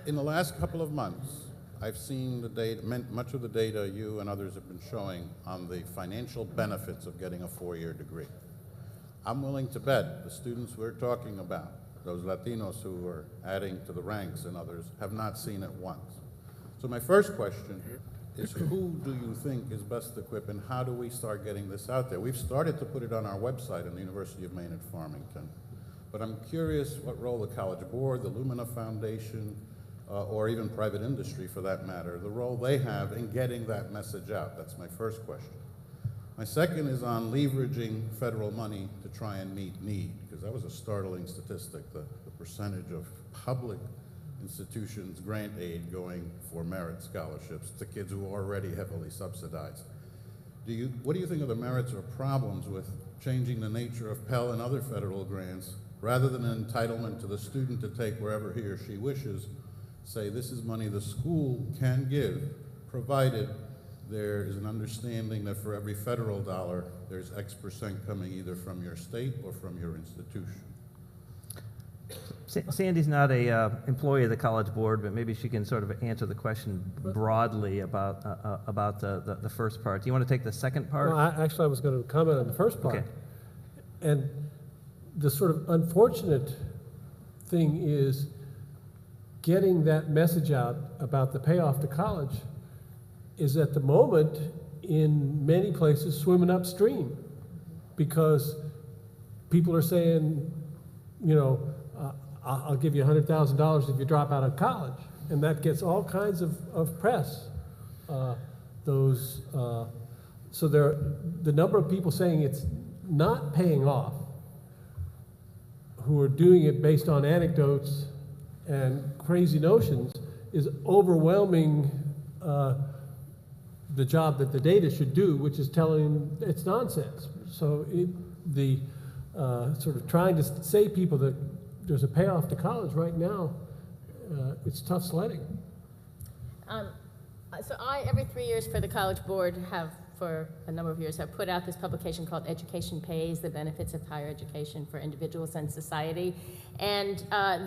In the last couple of months, I've seen the data, much of the data you and others have been showing on the financial benefits of getting a four-year degree. I'm willing to bet the students we're talking about, those Latinos who are adding to the ranks and others, have not seen it once. So my first question is, who do you think is best equipped, and how do we start getting this out there? We've started to put it on our website in the University of Maine at Farmington, but I'm curious what role the College Board, the Lumina Foundation, or even private industry for that matter, the role they have in getting that message out. That's my first question. My second is on leveraging federal money to try and meet need, because that was a startling statistic, the percentage of public institutions grant aid going for merit scholarships to kids who are already heavily subsidized. What do you think are the merits or problems with changing the nature of Pell and other federal grants, rather than an entitlement to the student to take wherever he or she wishes, say this is money the school can give, provided there is an understanding that for every federal dollar, there's X% coming either from your state or from your institution? Sandy's not a employee of the College Board, but maybe she can sort of answer the question broadly about the first part. Do you want to take the second part? Well, I was going to comment on the first part. Okay. And the sort of unfortunate thing is getting that message out about the payoff to college is at the moment in many places swimming upstream, because people are saying, you know, I'll give you $100,000 if you drop out of college, and that gets all kinds of press. So the number of people saying it's not paying off, who are doing it based on anecdotes and crazy notions, is overwhelming the job that the data should do, which is telling it's nonsense. So the sort of trying to say people that there's a payoff to college right now, it's tough sledding. So I, every 3 years for the College Board, for a number of years, have put out this publication called Education Pays, the Benefits of Higher Education for Individuals and Society. And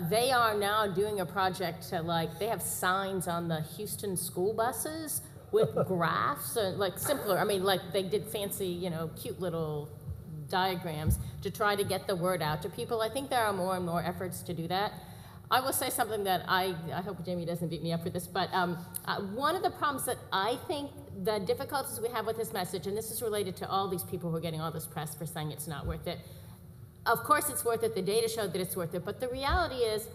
they are now doing a project to, they have signs on the Houston school buses with graphs, simpler. They did fancy, cute little diagrams to try to get the word out to people. I think there are more and more efforts to do that. I will say something that I hope Jamie doesn't beat me up for this, but one of the problems that I think the difficulties we have with this message, and this is related to all these people who are getting all this press for saying it's not worth it. Of course it's worth it, the data showed that it's worth it, but the reality is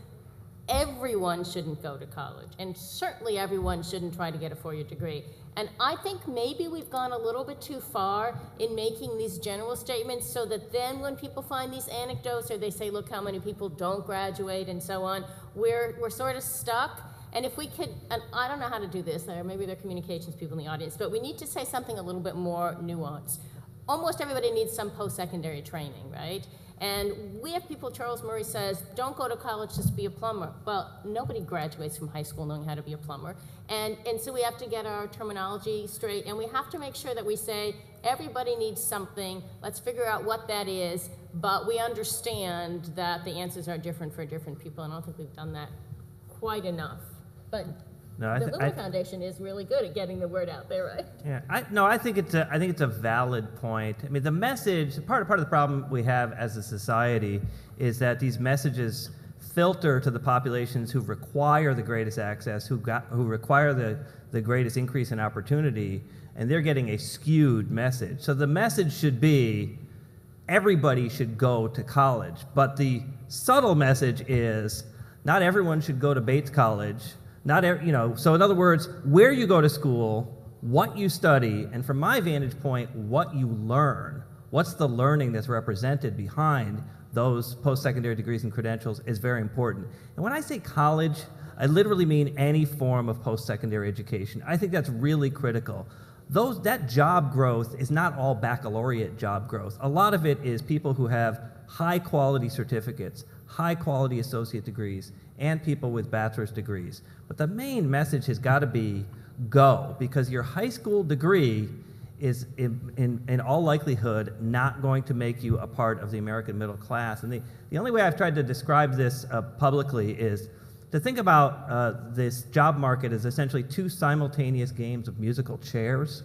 everyone shouldn't go to college, and certainly everyone shouldn't try to get a four-year degree. And I think maybe we've gone a little bit too far in making these general statements, so that then when people find these anecdotes, or they say, look how many people don't graduate and so on, we're sort of stuck. And if we could, and I don't know how to do this, or maybe there are communications people in the audience, but we need to say something a little bit more nuanced. Almost everybody needs some post-secondary training, right? And we have people, Charles Murray says, don't go to college just to be a plumber. Well, nobody graduates from high school knowing how to be a plumber. And so we have to get our terminology straight, and we have to make sure that we say, everybody needs something, let's figure out what that is, but we understand that the answers are different for different people, and I don't think we've done that quite enough. But no, the Luna Foundation is really good at getting the word out there, right? Yeah, I think it's a valid point. I mean, the message, part of the problem we have as a society is that these messages filter to the populations who require the greatest access, who require the greatest increase in opportunity, and they're getting a skewed message. So the message should be, everybody should go to college, but the subtle message is, not everyone should go to Bates College. So in other words, where you go to school, what you study, and from my vantage point, what you learn, what's the learning that's represented behind those post-secondary degrees and credentials is very important. And when I say college, I literally mean any form of post-secondary education. I think that's really critical. That job growth is not all baccalaureate job growth. A lot of it is people who have high-quality certificates, high-quality associate degrees, and people with bachelor's degrees. But the main message has got to be go, because your high school degree is in all likelihood not going to make you a part of the American middle class. And the only way I've tried to describe this publicly is to think about this job market as essentially two simultaneous games of musical chairs.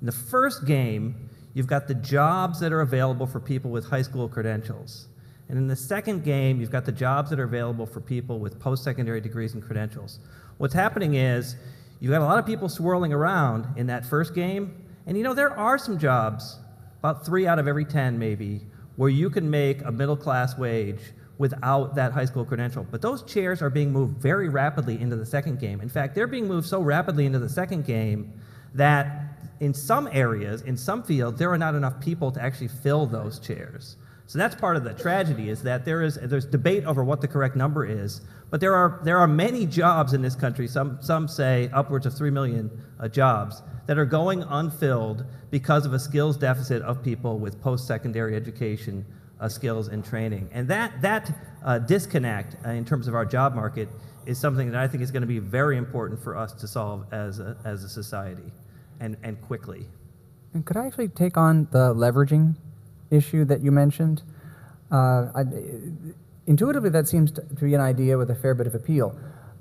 In the first game, you've got the jobs that are available for people with high school credentials. And in the second game, you've got the jobs that are available for people with post-secondary degrees and credentials. What's happening is you've got a lot of people swirling around in that first game, and there are some jobs, about 3 out of every 10 maybe, where you can make a middle-class wage without that high school credential. But those chairs are being moved very rapidly into the second game. In fact, they're being moved so rapidly into the second game that in some areas, in some fields, there are not enough people to actually fill those chairs. So that's part of the tragedy, is that there's debate over what the correct number is, but there are many jobs in this country, some say upwards of 3 million jobs, that are going unfilled because of a skills deficit of people with post-secondary education skills and training. And that disconnect in terms of our job market is something that I think is going to be very important for us to solve as a society, and quickly. And could I actually take on the leveraging issue that you mentioned? Intuitively, that seems to be an idea with a fair bit of appeal.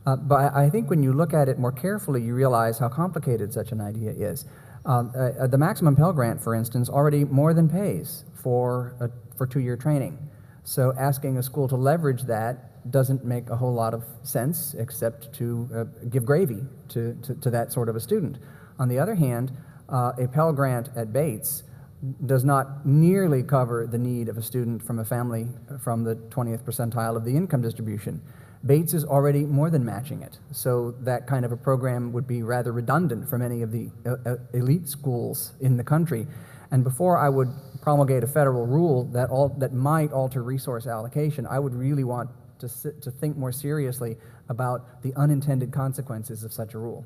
But I think when you look at it more carefully, you realize how complicated such an idea is. The maximum Pell Grant, for instance, already more than pays for 2-year training. So asking a school to leverage that doesn't make a whole lot of sense, except to give gravy to that sort of a student. On the other hand, a Pell Grant at Bates does not nearly cover the need of a student from a family from the 20th percentile of the income distribution. Bates is already more than matching it, so that kind of a program would be rather redundant for many of the elite schools in the country. And before I would promulgate a federal rule that might alter resource allocation, I would really want to think more seriously about the unintended consequences of such a rule.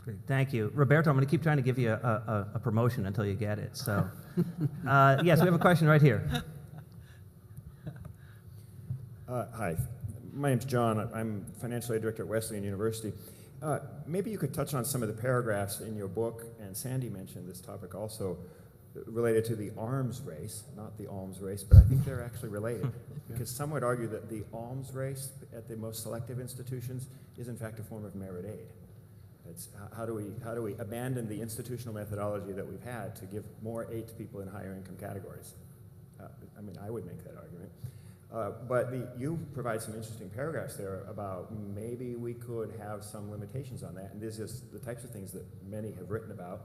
Great, thank you. Roberto, I'm going to keep trying to give you a promotion until you get it. So, yes, we have a question right here. Hi, my name's John. I'm financial aid director at Wesleyan University. Maybe you could touch on some of the paragraphs in your book, and Sandy mentioned this topic also, related to the arms race, not the alms race, but I think they're actually related. Because some would argue that the alms race at the most selective institutions is in fact a form of merit aid. It's how do we abandon the institutional methodology that we've had to give more aid to people in higher income categories? I mean, I would make that argument. But you provide some interesting paragraphs there about maybe we could have some limitations on that. And this is the types of things that many have written about.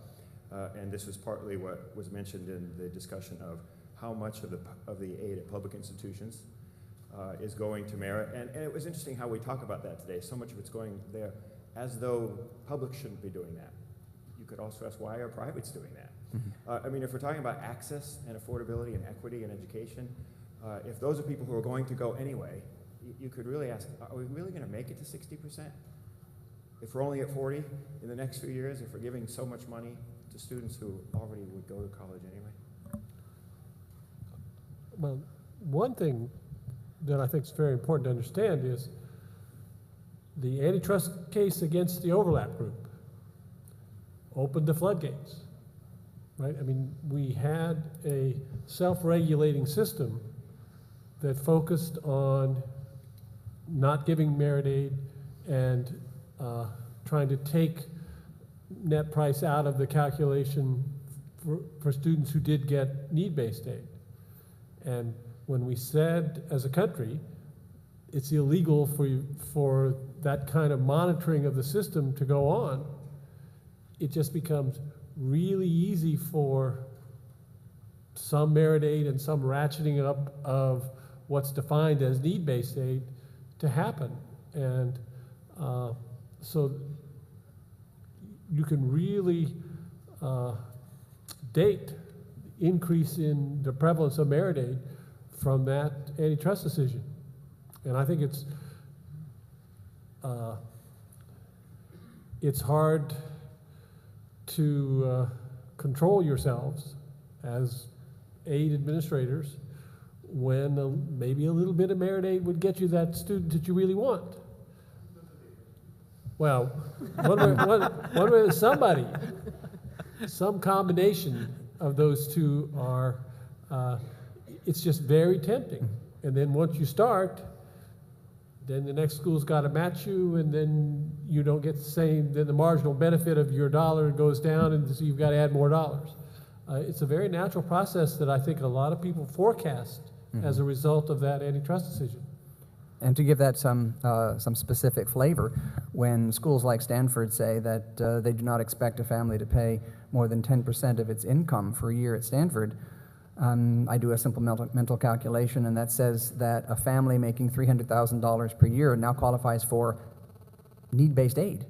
And this was partly what was mentioned in the discussion of how much of the aid at public institutions is going to merit. And it was interesting how we talk about that today. So much of it's going there as though public shouldn't be doing that. You could also ask, why are privates doing that? I mean, if we're talking about access and affordability and equity and education, if those are people who are going to go anyway, you could really ask, are we really going to make it to 60%? If we're only at 40 in the next few years, if we're giving so much money to students who already would go to college anyway? Well, one thing that I think is very important to understand is the antitrust case against the overlap group opened the floodgates, right? I mean, we had a self-regulating system that focused on not giving merit aid and trying to take net price out of the calculation for students who did get need-based aid. And when we said as a country, it's illegal for that kind of monitoring of the system to go on, it just becomes really easy for some merit aid and some ratcheting up of what's defined as need-based aid to happen. And so you can really date the increase in the prevalence of merit aid from that antitrust decision. And I think it's hard to control yourselves as aid administrators when maybe a little bit of marinade would get you that student that you really want. Well, one way, somebody, some combination of those two are, it's just very tempting. And then once you start, then the next school's got to match you, and then you don't get the same, then the marginal benefit of your dollar goes down, and so you've got to add more dollars. It's a very natural process that I think a lot of people forecast as a result of that antitrust decision. And to give that some specific flavor, when schools like Stanford say that they do not expect a family to pay more than 10% of its income for a year at Stanford, I do a simple mental calculation, and that says that a family making $300,000 per year now qualifies for need-based aid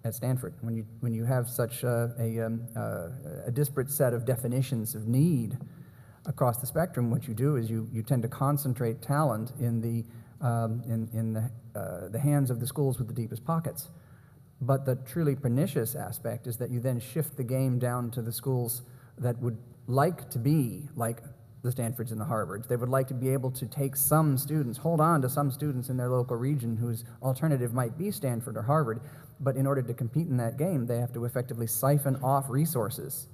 at Stanford. When you have such a disparate set of definitions of need across the spectrum, what you do is you tend to concentrate talent in the hands of the schools with the deepest pockets. But the truly pernicious aspect is that you then shift the game down to the schools that would like to be like the Stanfords and the Harvards. They would like to be able to take some students, hold on to some students in their local region whose alternative might be Stanford or Harvard, but in order to compete in that game, they have to effectively siphon off resources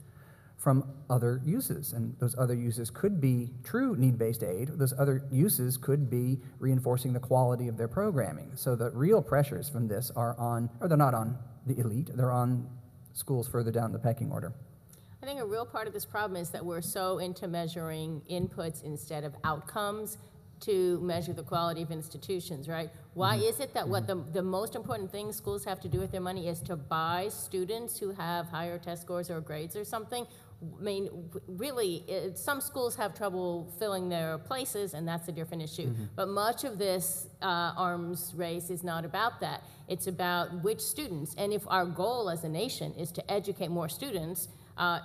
from other uses. And those other uses could be true need-based aid. Those other uses could be reinforcing the quality of their programming. So the real pressures from this are on, or they're not on the elite, they're on schools further down the pecking order. I think a real part of this problem is that we're so into measuring inputs instead of outcomes to measure the quality of institutions, right? Why is it that what the most important thing schools have to do with their money is to buy students who have higher test scores or grades or something? I mean, really, some schools have trouble filling their places, and that's a different issue. But much of this arms race is not about that. It's about which students. And if our goal as a nation is to educate more students,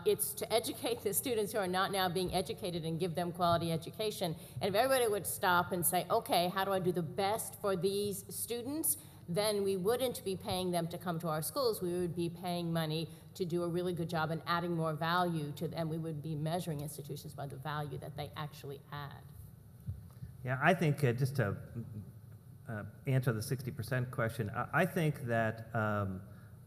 it's to educate the students who are not now being educated and give them quality education. And if everybody would stop and say, okay, how do I do the best for these students? Then we wouldn't be paying them to come to our schools. We would be paying money to do a really good job and adding more value to them. We would be measuring institutions by the value that they actually add. Yeah, I think just to answer the 60% question, I think that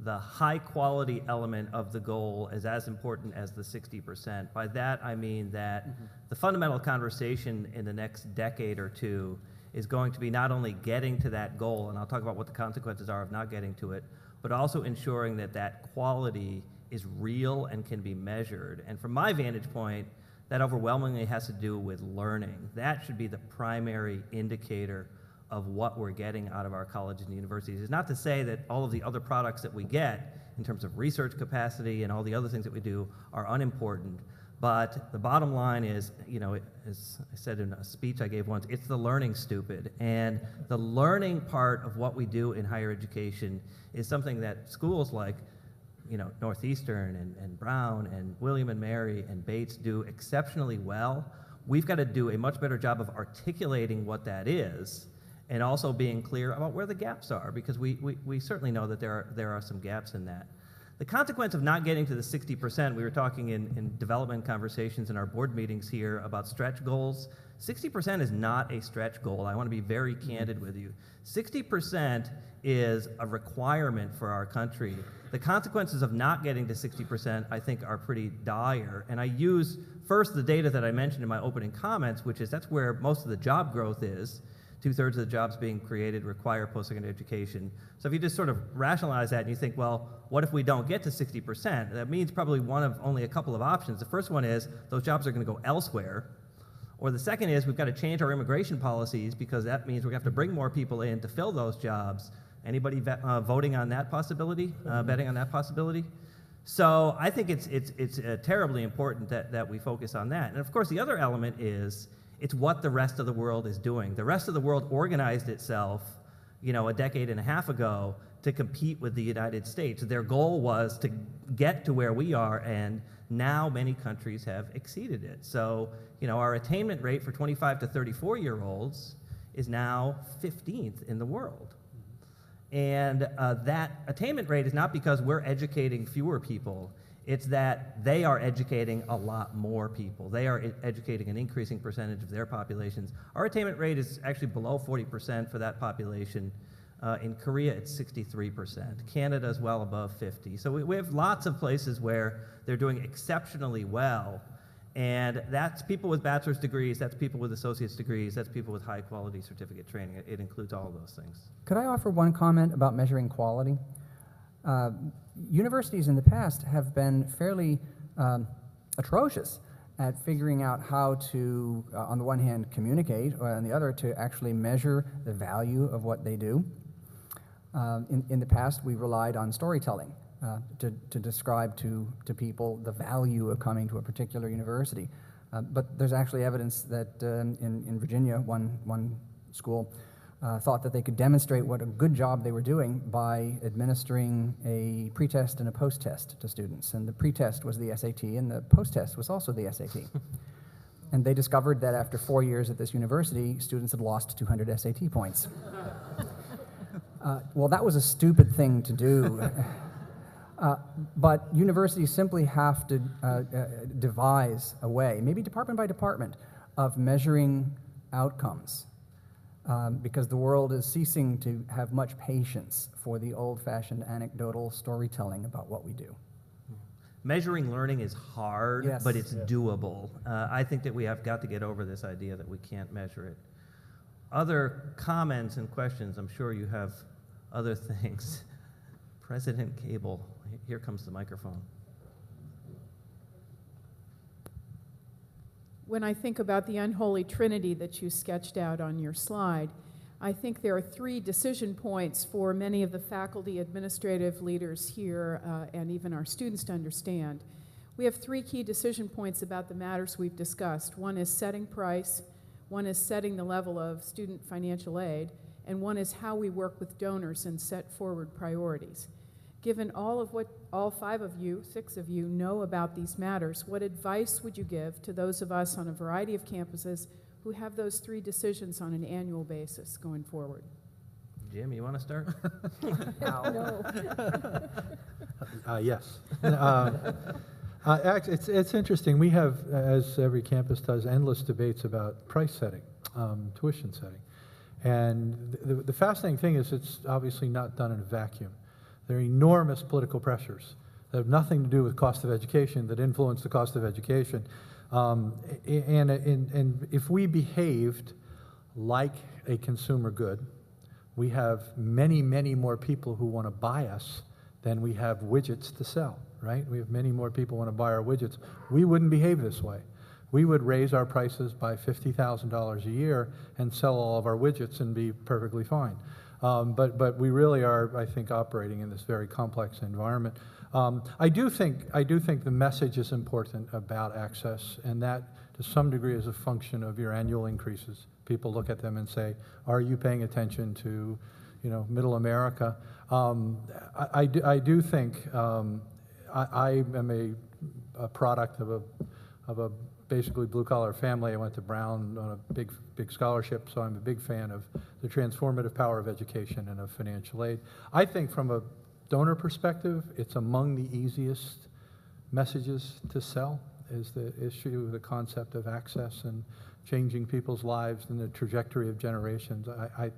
the high quality element of the goal is as important as the 60%. By that I mean that the fundamental conversation in the next decade or two is going to be not only getting to that goal, and I'll talk about what the consequences are of not getting to it, but also ensuring that that quality is real and can be measured. And from my vantage point, that overwhelmingly has to do with learning. That should be the primary indicator of what we're getting out of our colleges and universities. It's not to say that all of the other products that we get in terms of research capacity and all the other things that we do are unimportant, but the bottom line is, you know, as I said in a speech I gave once, it's the learning stupid. And the learning part of what we do in higher education is something that schools like, you know, Northeastern and Brown and William and Mary and Bates do exceptionally well. We've got to do a much better job of articulating what that is and also being clear about where the gaps are, because we certainly know that there are some gaps in that. The consequence of not getting to the 60%, we were talking in development conversations in our board meetings here about stretch goals. 60% is not a stretch goal. I want to be very candid with you. 60% is a requirement for our country. The consequences of not getting to 60%, I think, are pretty dire. And I use first the data that I mentioned in my opening comments, which is that's where most of the job growth is. 2/3 of the jobs being created require post-secondary education. So if you just sort of rationalize that and you think, well, what if we don't get to 60%? That means probably one of only a couple of options. The first one is those jobs are going to go elsewhere. Or the second is we've got to change our immigration policies, because that means we're going to have to bring more people in to fill those jobs. Anybody voting on that possibility, betting on that possibility? So I think it's terribly important that we focus on that. And of course, the other element is it's what the rest of the world is doing. The rest of the world organized itself, you know, a decade and a half ago to compete with the United States. Their goal was to get to where we are, and now many countries have exceeded it. So, you know, our attainment rate for 25 to 34-year-olds is now 15th in the world. And that attainment rate is not because we're educating fewer people. It's that they are educating a lot more people. They are educating an increasing percentage of their populations. Our attainment rate is actually below 40% for that population. In Korea, it's 63%. Canada is well above 50. So we have lots of places where they're doing exceptionally well. And that's people with bachelor's degrees, that's people with associate's degrees, that's people with high quality certificate training. It includes all of those things. Could I offer one comment about measuring quality? Universities in the past have been fairly atrocious at figuring out how to, on the one hand, communicate, or on the other, to actually measure the value of what they do. In the past, we relied on storytelling to describe to people the value of coming to a particular university. But there's actually evidence that in Virginia, one school thought that they could demonstrate what a good job they were doing by administering a pre-test and a post-test to students. And the pre-test was the SAT, and the post-test was also the SAT. And they discovered that after 4 years at this university, students had lost 200 SAT points. Well, that was a stupid thing to do. But universities simply have to devise a way, maybe department by department, of measuring outcomes. Because the world is ceasing to have much patience for the old-fashioned anecdotal storytelling about what we do. Measuring learning is hard, Yes. but it's doable. I think that we have got to get over this idea that we can't measure it. Other comments and questions? I'm sure you have other things. President Cable, here comes the microphone. When I think about the unholy trinity that you sketched out on your slide, I think there are 3 decision points for many of the faculty administrative leaders here and even our students to understand. We have 3 key decision points about the matters we've discussed. One is setting price, one is setting the level of student financial aid, and one is how we work with donors and set forward priorities. Given all of what all 5 of you, 6 of you, know about these matters, what advice would you give to those of us on a variety of campuses who have those 3 decisions on an annual basis going forward? Jim, you want to start? No. Yes. Actually, it's interesting. We have, as every campus does, endless debates about price setting, tuition setting. And the fascinating thing is it's obviously not done in a vacuum. There are enormous political pressures that have nothing to do with cost of education that influence the cost of education. And if we behaved like a consumer good, we have many, many more people who want to buy us than we have widgets to sell, right? We have many more people who want to buy our widgets. We wouldn't behave this way. We would raise our prices by $50,000 a year and sell all of our widgets and be perfectly fine. But we really are, I think, operating in this very complex environment. I do think the message is important about access, and that to some degree is a function of your annual increases. People look at them and say, "Are you paying attention to, Middle America?" I do think I am a product of a basically blue-collar family. I went to Brown on a big scholarship, so I'm a big fan of the transformative power of education and of financial aid. I think from a donor perspective, it's among the easiest messages to sell is the issue, the concept of access and changing people's lives and the trajectory of generations. I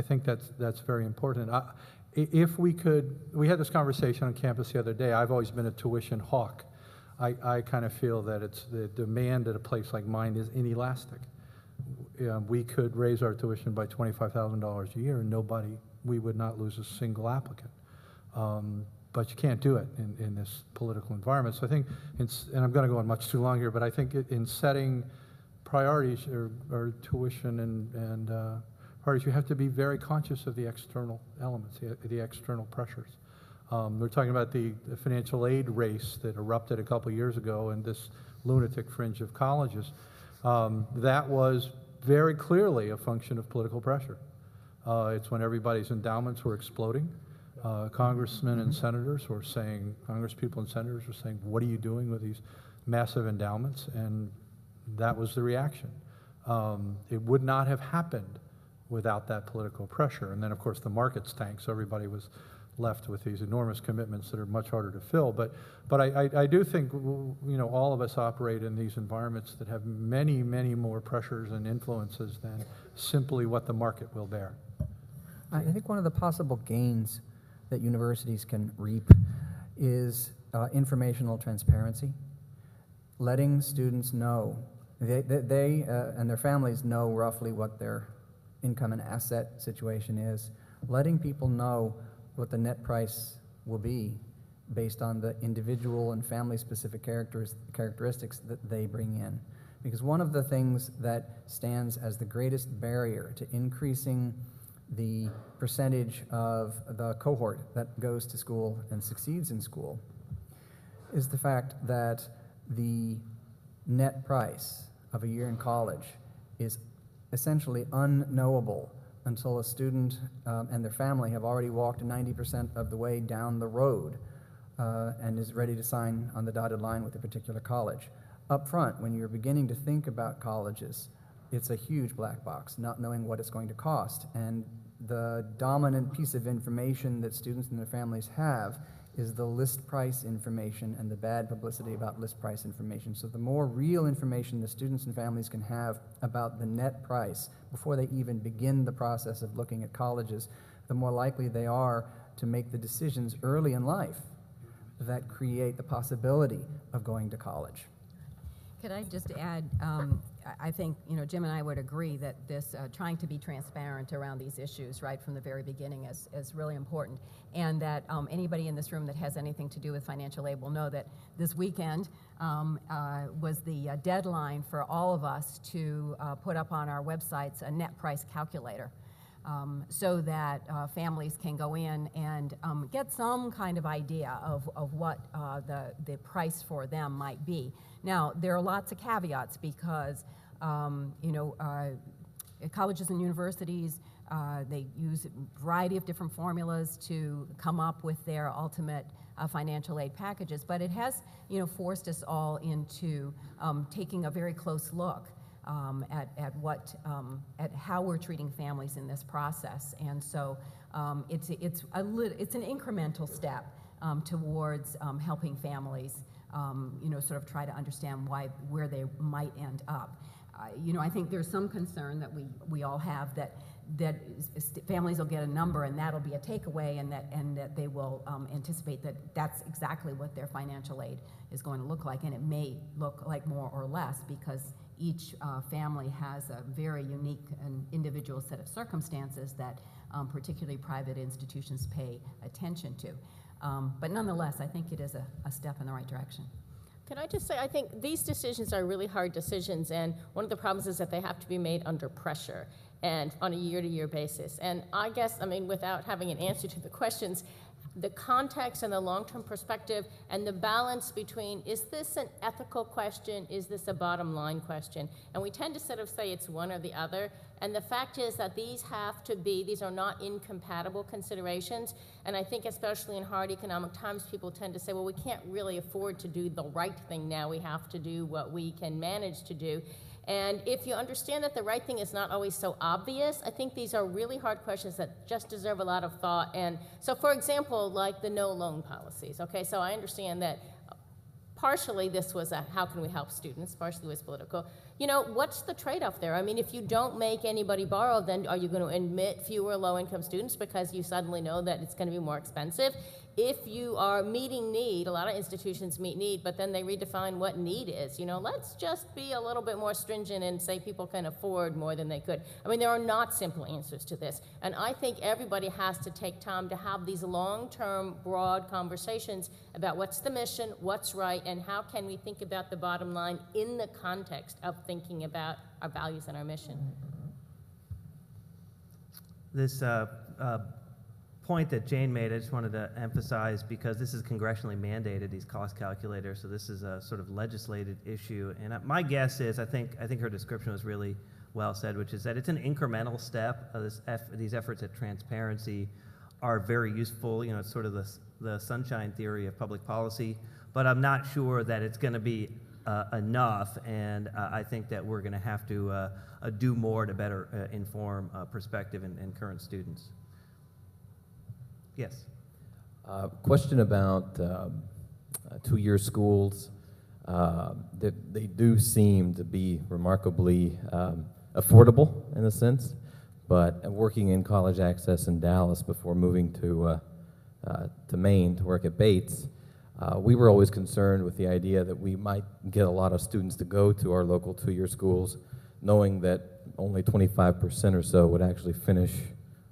think that's very important. If we had this conversation on campus the other day. I've always been a tuition hawk. I kind of feel that it's the demand at a place like mine is inelastic. We could raise our tuition by $25,000 a year and we would not lose a single applicant. But you can't do it in this political environment. So I think, and I'm going to go on much too long here, but I think in setting priorities or tuition and priorities, you have to be very conscious of the external elements, the external pressures. We're talking about the financial aid race that erupted a couple years ago in this lunatic fringe of colleges. That was very clearly a function of political pressure. It's when everybody's endowments were exploding. Congressmen and senators were saying, congresspeople and senators were saying, what are you doing with these massive endowments? And that was the reaction. It would not have happened without that political pressure. And then, of course, the markets tanked, so everybody was left with these enormous commitments that are much harder to fill. But I do think, all of us operate in these environments that have many, many more pressures and influences than simply what the market will bear. I think one of the possible gains that universities can reap is informational transparency, letting students know, they and their families know roughly what their income and asset situation is, letting people know what the net price will be based on the individual and family-specific characteristics that they bring in. Because one of the things that stands as the greatest barrier to increasing the percentage of the cohort that goes to school and succeeds in school is the fact that the net price of a year in college is essentially unknowable until a student and their family have already walked 90% of the way down the road and is ready to sign on the dotted line with a particular college. Up front, when you're beginning to think about colleges, it's a huge black box, not knowing what it's going to cost. And the dominant piece of information that students and their families have is the list price information and the bad publicity about list price information. So the more real information the students and families can have about the net price before they even begin the process of looking at colleges, the more likely they are to make the decisions early in life that create the possibility of going to college. Could I just add, I think, Jim and I would agree that this trying to be transparent around these issues right from the very beginning is really important, and that anybody in this room that has anything to do with financial aid will know that this weekend was the deadline for all of us to put up on our websites a net price calculator. So that families can go in and get some kind of idea of what the price for them might be. Now, there are lots of caveats because, colleges and universities, they use a variety of different formulas to come up with their ultimate financial aid packages, but it has, forced us all into taking a very close look at how we're treating families in this process, and so it's an incremental step towards helping families, sort of try to understand where they might end up. I think there's some concern that we all have that families will get a number and that'll be a takeaway, and that they will anticipate that that's exactly what their financial aid is going to look like, and it may look like more or less because each family has a very unique and individual set of circumstances that particularly private institutions pay attention to. But nonetheless, I think it is a step in the right direction. Can I just say, I think these decisions are really hard decisions, and one of the problems is that they have to be made under pressure and on a year-to-year basis. And I guess, without having an answer to the questions, the context and the long-term perspective and the balance between, is this an ethical question, is this a bottom line question? And we tend to sort of say it's one or the other, and the fact is that these are not incompatible considerations, and I think especially in hard economic times, people tend to say, well, we can't really afford to do the right thing now, we have to do what we can manage to do. And if you understand that the right thing is not always so obvious, I think these are really hard questions that just deserve a lot of thought. And so, for example, like the no loan policies, okay, so I understand that partially this was how can we help students, partially was political. What's the trade-off there? If you don't make anybody borrow, then are you going to admit fewer low-income students because you suddenly know that it's going to be more expensive? If you are meeting need, a lot of institutions meet need, but then they redefine what need is. Let's just be a little bit more stringent and say people can afford more than they could. There are not simple answers to this. And I think everybody has to take time to have these long-term, broad conversations about what's the mission, what's right, and how can we think about the bottom line in the context of thinking about our values and our mission. This point that Jane made, I just wanted to emphasize, because this is congressionally mandated, these cost calculators, so this is a sort of legislated issue. And my guess is, I think her description was really well said, which is that it's an incremental step. These efforts at transparency are very useful. It's sort of the sunshine theory of public policy, but I'm not sure that it's going to be enough, and I think that we're going to have to do more to better inform perspective and current students. Yes? Question about two-year schools. They do seem to be remarkably affordable in a sense, but working in college access in Dallas before moving to Maine to work at Bates, we were always concerned with the idea that we might get a lot of students to go to our local two-year schools, knowing that only 25% or so would actually finish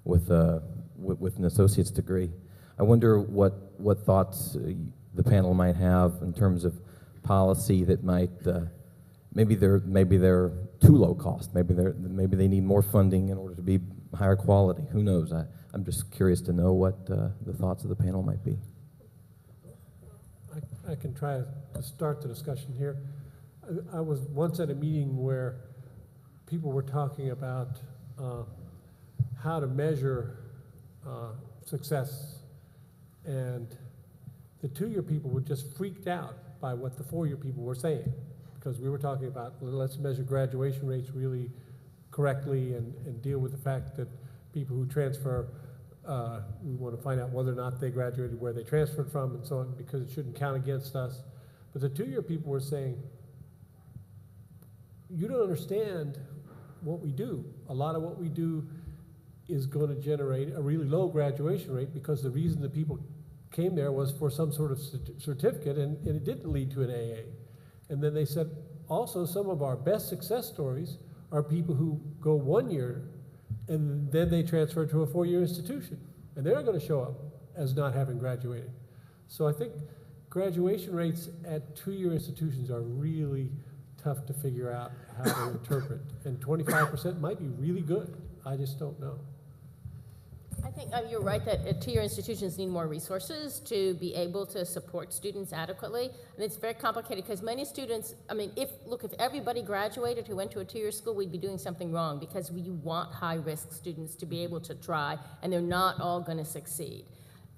with an associate's degree. I wonder what thoughts the panel might have in terms of policy that might maybe they're too low cost. Maybe they need more funding in order to be higher quality. Who knows? I'm just curious to know what the thoughts of the panel might be. I can try to start the discussion here. I was once at a meeting where people were talking about how to measure success, and the two-year people were just freaked out by what the four-year people were saying, because we were talking about, well, let's measure graduation rates really correctly and deal with the fact that people who transfer, we want to find out whether or not they graduated where they transferred from and so on, because it shouldn't count against us. But the two-year people were saying, you don't understand what we do. A lot of what we do is going to generate a really low graduation rate, because the reason that people came there was for some sort of certificate, and it didn't lead to an AA. And then they said, also, some of our best success stories are people who go 1 year and then they transfer to a four-year institution, and they're going to show up as not having graduated. So I think graduation rates at two-year institutions are really tough to figure out how to interpret, and 25% might be really good. I just don't know. I think you're right that two-year institutions need more resources to be able to support students adequately. And it's very complicated because many students, I mean, if everybody graduated who went to a two-year school, we'd be doing something wrong, because we want high-risk students to be able to try, and they're not all going to succeed.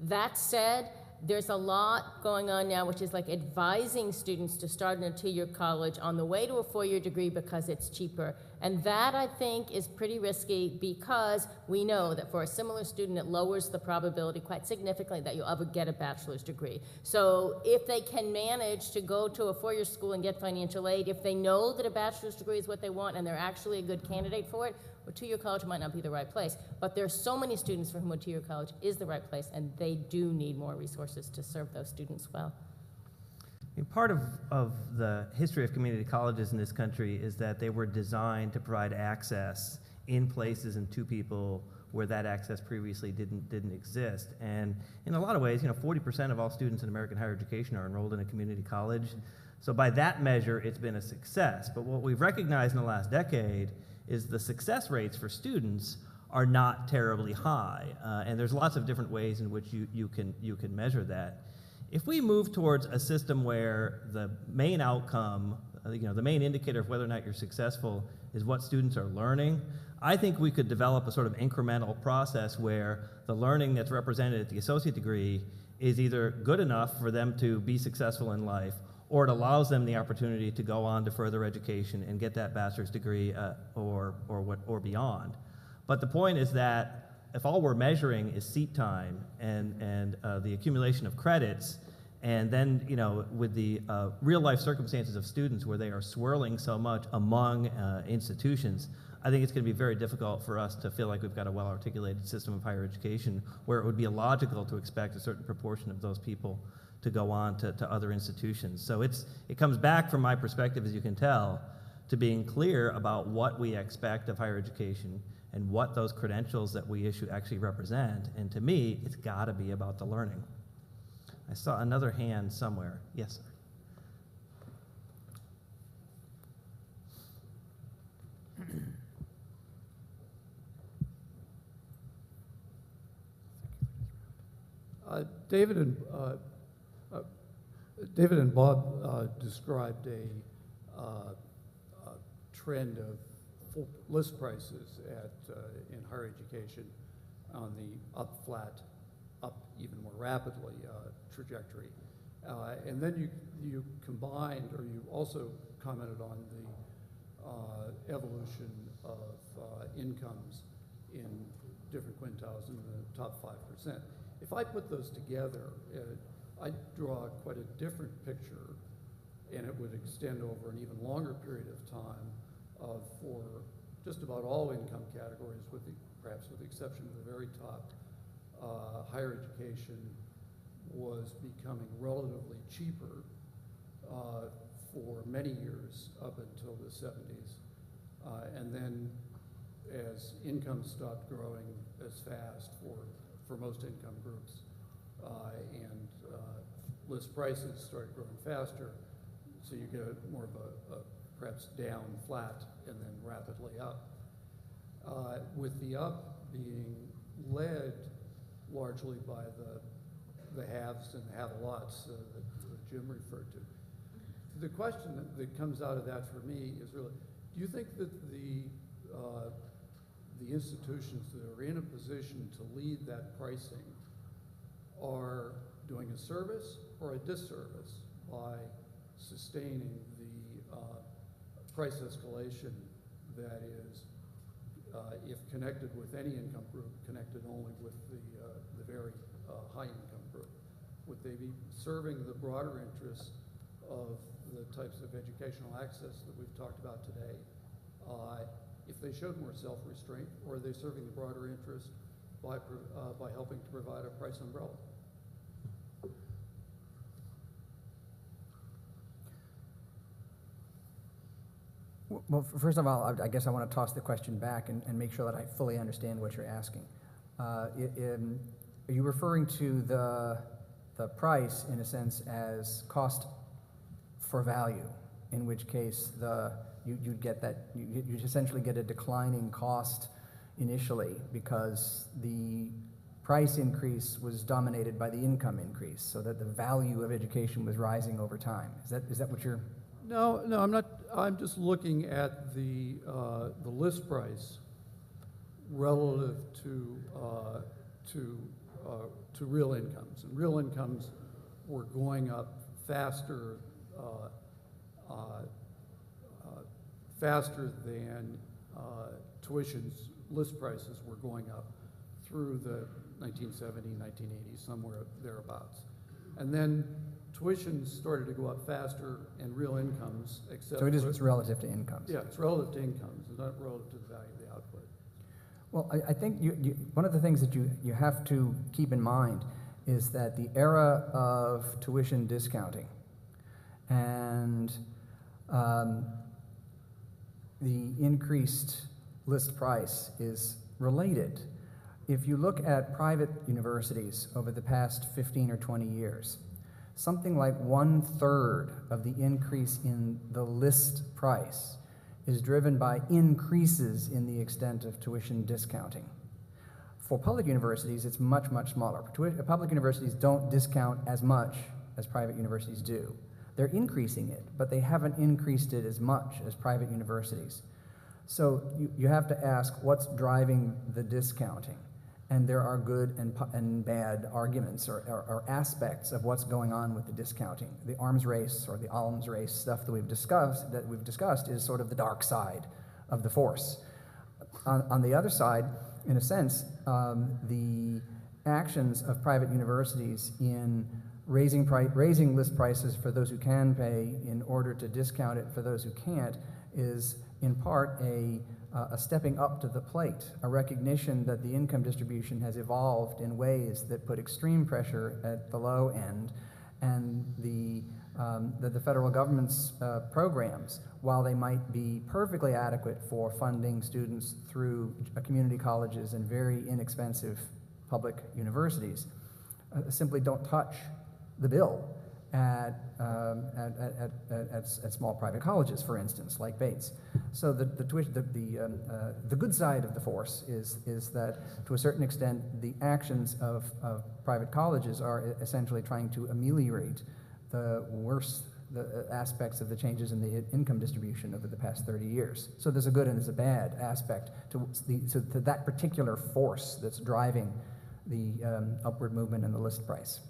That said, there's a lot going on now, which is like advising students to start in a two-year college on the way to a four-year degree because it's cheaper. And that, I think, is pretty risky, because we know that for a similar student, it lowers the probability quite significantly that you'll ever get a bachelor's degree. So if they can manage to go to a four-year school and get financial aid, if they know that a bachelor's degree is what they want and they're actually a good candidate for it, a two-year college might not be the right place. But there's so many students for whom a two-year college is the right place, and they do need more resources to serve those students well. Part of the history of community colleges in this country is that they were designed to provide access in places and to people where that access previously didn't exist. And in a lot of ways, 40% of all students in American higher education are enrolled in a community college. So by that measure, it's been a success. But what we've recognized in the last decade is the success rates for students are not terribly high. And there's lots of different ways in which you can measure that. If we move towards a system where the main outcome, the main indicator of whether or not you're successful is what students are learning, I think we could develop a sort of incremental process where the learning that's represented at the associate degree is either good enough for them to be successful in life, or it allows them the opportunity to go on to further education and get that bachelor's degree or beyond. But the point is that if all we're measuring is seat time and the accumulation of credits, and then with the real life circumstances of students where they are swirling so much among institutions, I think it's going to be very difficult for us to feel like we've got a well-articulated system of higher education where it would be illogical to expect a certain proportion of those people to go on to other institutions. So it comes back, from my perspective, as you can tell, to being clear about what we expect of higher education and what those credentials that we issue actually represent. And to me, it's got to be about the learning. I saw another hand somewhere. Yes, sir. David and Bob described a trend of full list prices in higher education on the up even more rapidly trajectory. And then you combined, or you also commented on the evolution of incomes in different quintiles in the top 5%. if I put those together, I draw quite a different picture, and it would extend over an even longer period of time for just about all income categories, perhaps with the exception of the very top. Higher education was becoming relatively cheaper for many years up until the 70s. And then as income stopped growing as fast for most income groups, and list prices started growing faster, so you get more of a perhaps down, flat, and then rapidly up. With the up being led largely by the haves and have-a-lots that Jim referred to. The question that comes out of that for me is really, do you think that the institutions that are in a position to lead that pricing are doing a service or a disservice by sustaining the price escalation that is, if connected with any income group, connected only with the very high income group? Would they be serving the broader interests of the types of educational access that we've talked about today if they showed more self-restraint, or are they serving the broader interest by helping to provide a price umbrella? Well, first of all, I guess I want to toss the question back and make sure that I fully understand what you're asking. Are you referring to the price, in a sense, as cost for value, in which case you'd get that, you'd essentially get a declining cost initially because the price increase was dominated by the income increase, so that the value of education was rising over time? Is that what you're... No, I'm not. I'm just looking at the list price relative to real incomes, and real incomes were going up faster than tuition's list prices were going up through the 1970s, 1980s, somewhere thereabouts, and then tuition started to go up faster, and real incomes, except... So it's relative to incomes. Yeah, it's relative to incomes, it's not relative to the value of the output. Well, I think one of the things that you have to keep in mind is that the era of tuition discounting and the increased list price is related. If you look at private universities over the past 15 or 20 years, something like 1/3 of the increase in the list price is driven by increases in the extent of tuition discounting. For public universities, it's much, much smaller. Public universities don't discount as much as private universities do. They're increasing it, but they haven't increased it as much as private universities. So you have to ask, what's driving the discounting? And there are good and bad arguments or aspects of what's going on with the discounting. The arms race or the alms race stuff that we've discussed is sort of the dark side of the force. On the other side, in a sense, the actions of private universities in raising list prices for those who can pay in order to discount it for those who can't is in part a stepping up to the plate, a recognition that the income distribution has evolved in ways that put extreme pressure at the low end, and that the federal government's programs, while they might be perfectly adequate for funding students through community colleges and very inexpensive public universities, simply don't touch the bill at small private colleges, for instance, like Bates. So the good side of the force is that, to a certain extent, the actions of private colleges are essentially trying to ameliorate the aspects of the changes in the income distribution over the past 30 years. So there's a good and there's a bad aspect to that particular force that's driving the upward movement in the list price.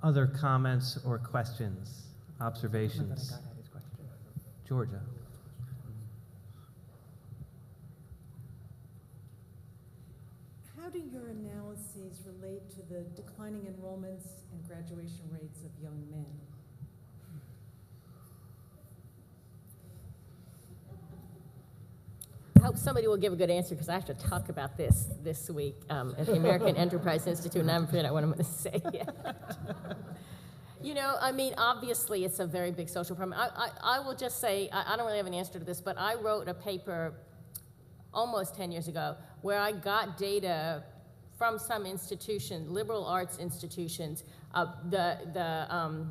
Other comments or questions, observations? Georgia. How do your analyses relate to the declining enrollments and graduation rates of young men? I hope somebody will give a good answer because I have to talk about this week at the American Enterprise Institute, and I haven't figured out what I'm going to say yet. You know, I mean, obviously it's a very big social problem. I will just say, I don't really have an answer to this, but I wrote a paper almost 10 years ago where I got data from some institutions, liberal arts institutions, the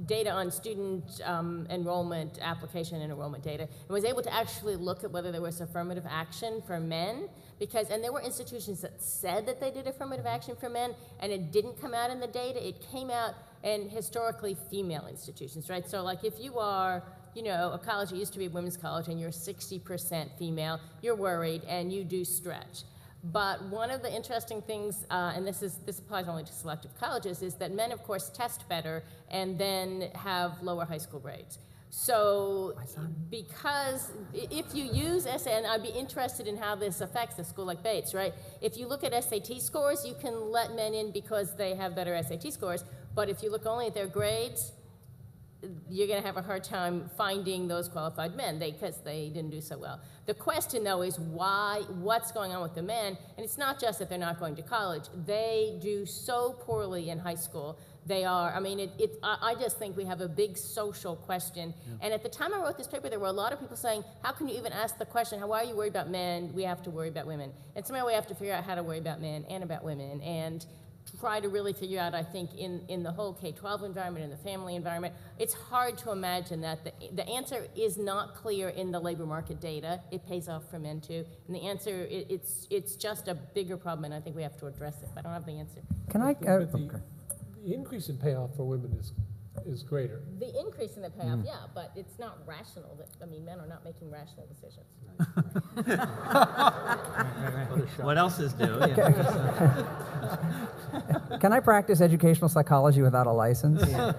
data on student enrollment, application and enrollment data, and was able to actually look at whether there was affirmative action for men, and there were institutions that said that they did affirmative action for men, and it didn't come out in the data. It came out in historically female institutions, right? So like if you are, you know, a college that used to be a women's college and you're 60% female, you're worried and you do stretch. But one of the interesting things, and this applies only to selective colleges, is that men, of course, test better and then have lower high school grades. So because if you use SAT, and I'd be interested in how this affects a school like Bates, right? If you look at SAT scores, you can let men in because they have better SAT scores, but if you look only at their grades, you're going to have a hard time finding those qualified men because they didn't do so well. The question, though, is why, what's going on with the men? And it's not just that they're not going to college. They do so poorly in high school. They are, I mean, I just think we have a big social question. Yeah. And at the time I wrote this paper, there were a lot of people saying, how can you even ask the question, why are you worried about men? We have to worry about women. And somehow we have to figure out how to worry about men and about women. And try to really figure out, I think, in the whole K-12 environment, in the family environment, it's hard to imagine that the answer is not clear in the labor market data. It pays off for men too. And the answer, it's just a bigger problem, and I think we have to address it. I don't have the answer. Can I? The increase in payoff for women is greater. The increase in the payoff, yeah, but it's not rational. Men are not making rational decisions. Right. What else is new? Can I practice educational psychology without a license? Yeah.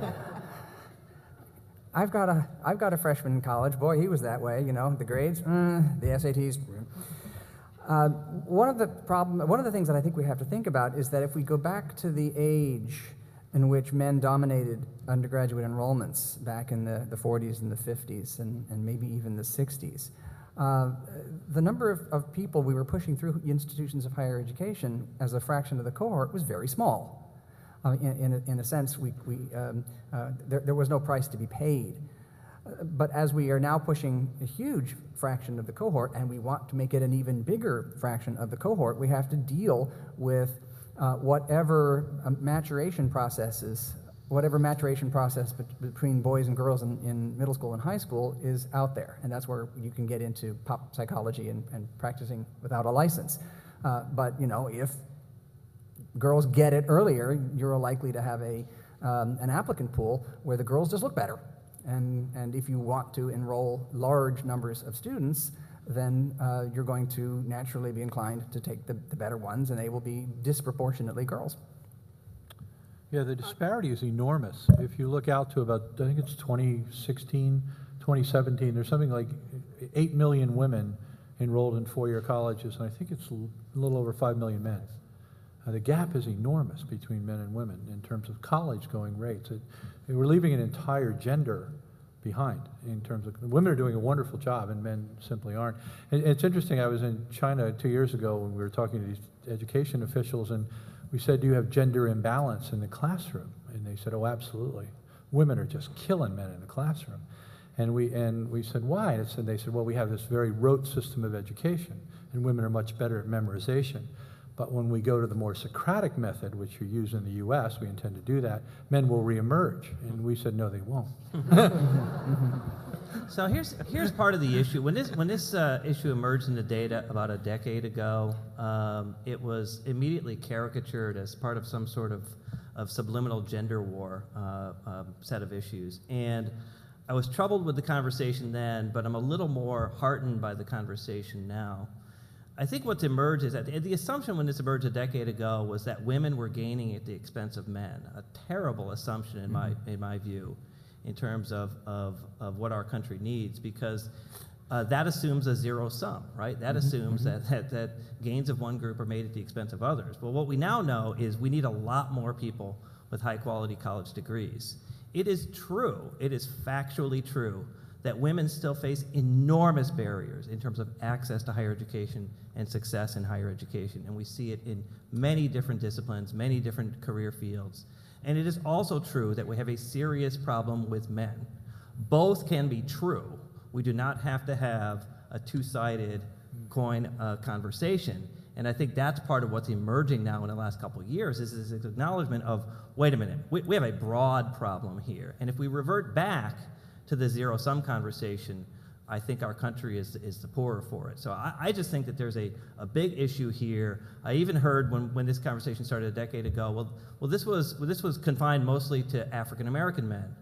I've got a freshman in college. Boy, he was that way. You know, the grades, the SATs. One of the things that I think we have to think about is that if we go back to the age in which men dominated undergraduate enrollments back in the 40s and the 50s and maybe even the 60s, the number of people we were pushing through institutions of higher education as a fraction of the cohort was very small. In a sense, there was no price to be paid. But as we are now pushing a huge fraction of the cohort, and we want to make it an even bigger fraction of the cohort, we have to deal with whatever maturation process between boys and girls in middle school and high school is out there. And that's where you can get into pop psychology and practicing without a license. But, you know, if girls get it earlier, you're likely to have an applicant pool where the girls just look better. And if you want to enroll large numbers of students, then you're going to naturally be inclined to take the better ones, and they will be disproportionately girls. Yeah, the disparity is enormous. If you look out to about, I think it's 2016, 2017, there's something like 8 million women enrolled in four-year colleges, and I think it's a little over 5 million men. The gap is enormous between men and women in terms of college-going rates. We're leaving an entire gender behind in terms of, women are doing a wonderful job and men simply aren't. And it's interesting, I was in China 2 years ago when we were talking to these education officials, and we said, do you have gender imbalance in the classroom? And they said, oh, absolutely. Women are just killing men in the classroom. And we said, why? And they said, well, we have this very rote system of education, and women are much better at memorization. But when we go to the more Socratic method, which you use in the US, we intend to do that, men will reemerge. And we said, no, they won't. So here's part of the issue. When this issue emerged in the data about a decade ago, it was immediately caricatured as part of some sort of subliminal gender war set of issues. And I was troubled with the conversation then, but I'm a little more heartened by the conversation now. I think what's emerged is that the assumption when this emerged a decade ago was that women were gaining at the expense of men. A terrible assumption in my view, in terms of what our country needs, because that assumes a zero sum, right? That assumes that gains of one group are made at the expense of others. Well, what we now know is we need a lot more people with high quality college degrees. It is true, it is factually true, that women still face enormous barriers in terms of access to higher education and success in higher education. And we see it in many different disciplines, many different career fields. And it is also true that we have a serious problem with men. Both can be true. We do not have to have a two-sided coin conversation. And I think that's part of what's emerging now in the last couple of years is this acknowledgement of, wait a minute, we have a broad problem here. And if we revert back to the zero-sum conversation, I think our country is the poorer for it. So I just think that there's a big issue here. I even heard when this conversation started a decade ago, well, this was confined mostly to African-American men.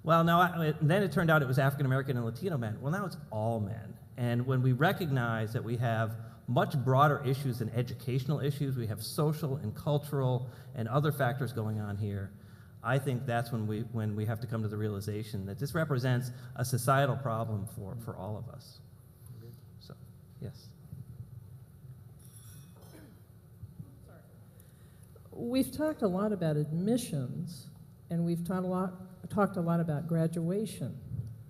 Well, no, then it turned out it was African-American and Latino men. Well, now it's all men. And when we recognize that we have much broader issues than educational issues, we have social and cultural and other factors going on here, I think that's when we have to come to the realization that this represents a societal problem for all of us. So, yes. We've talked a lot about admissions, and we've talked a lot about graduation.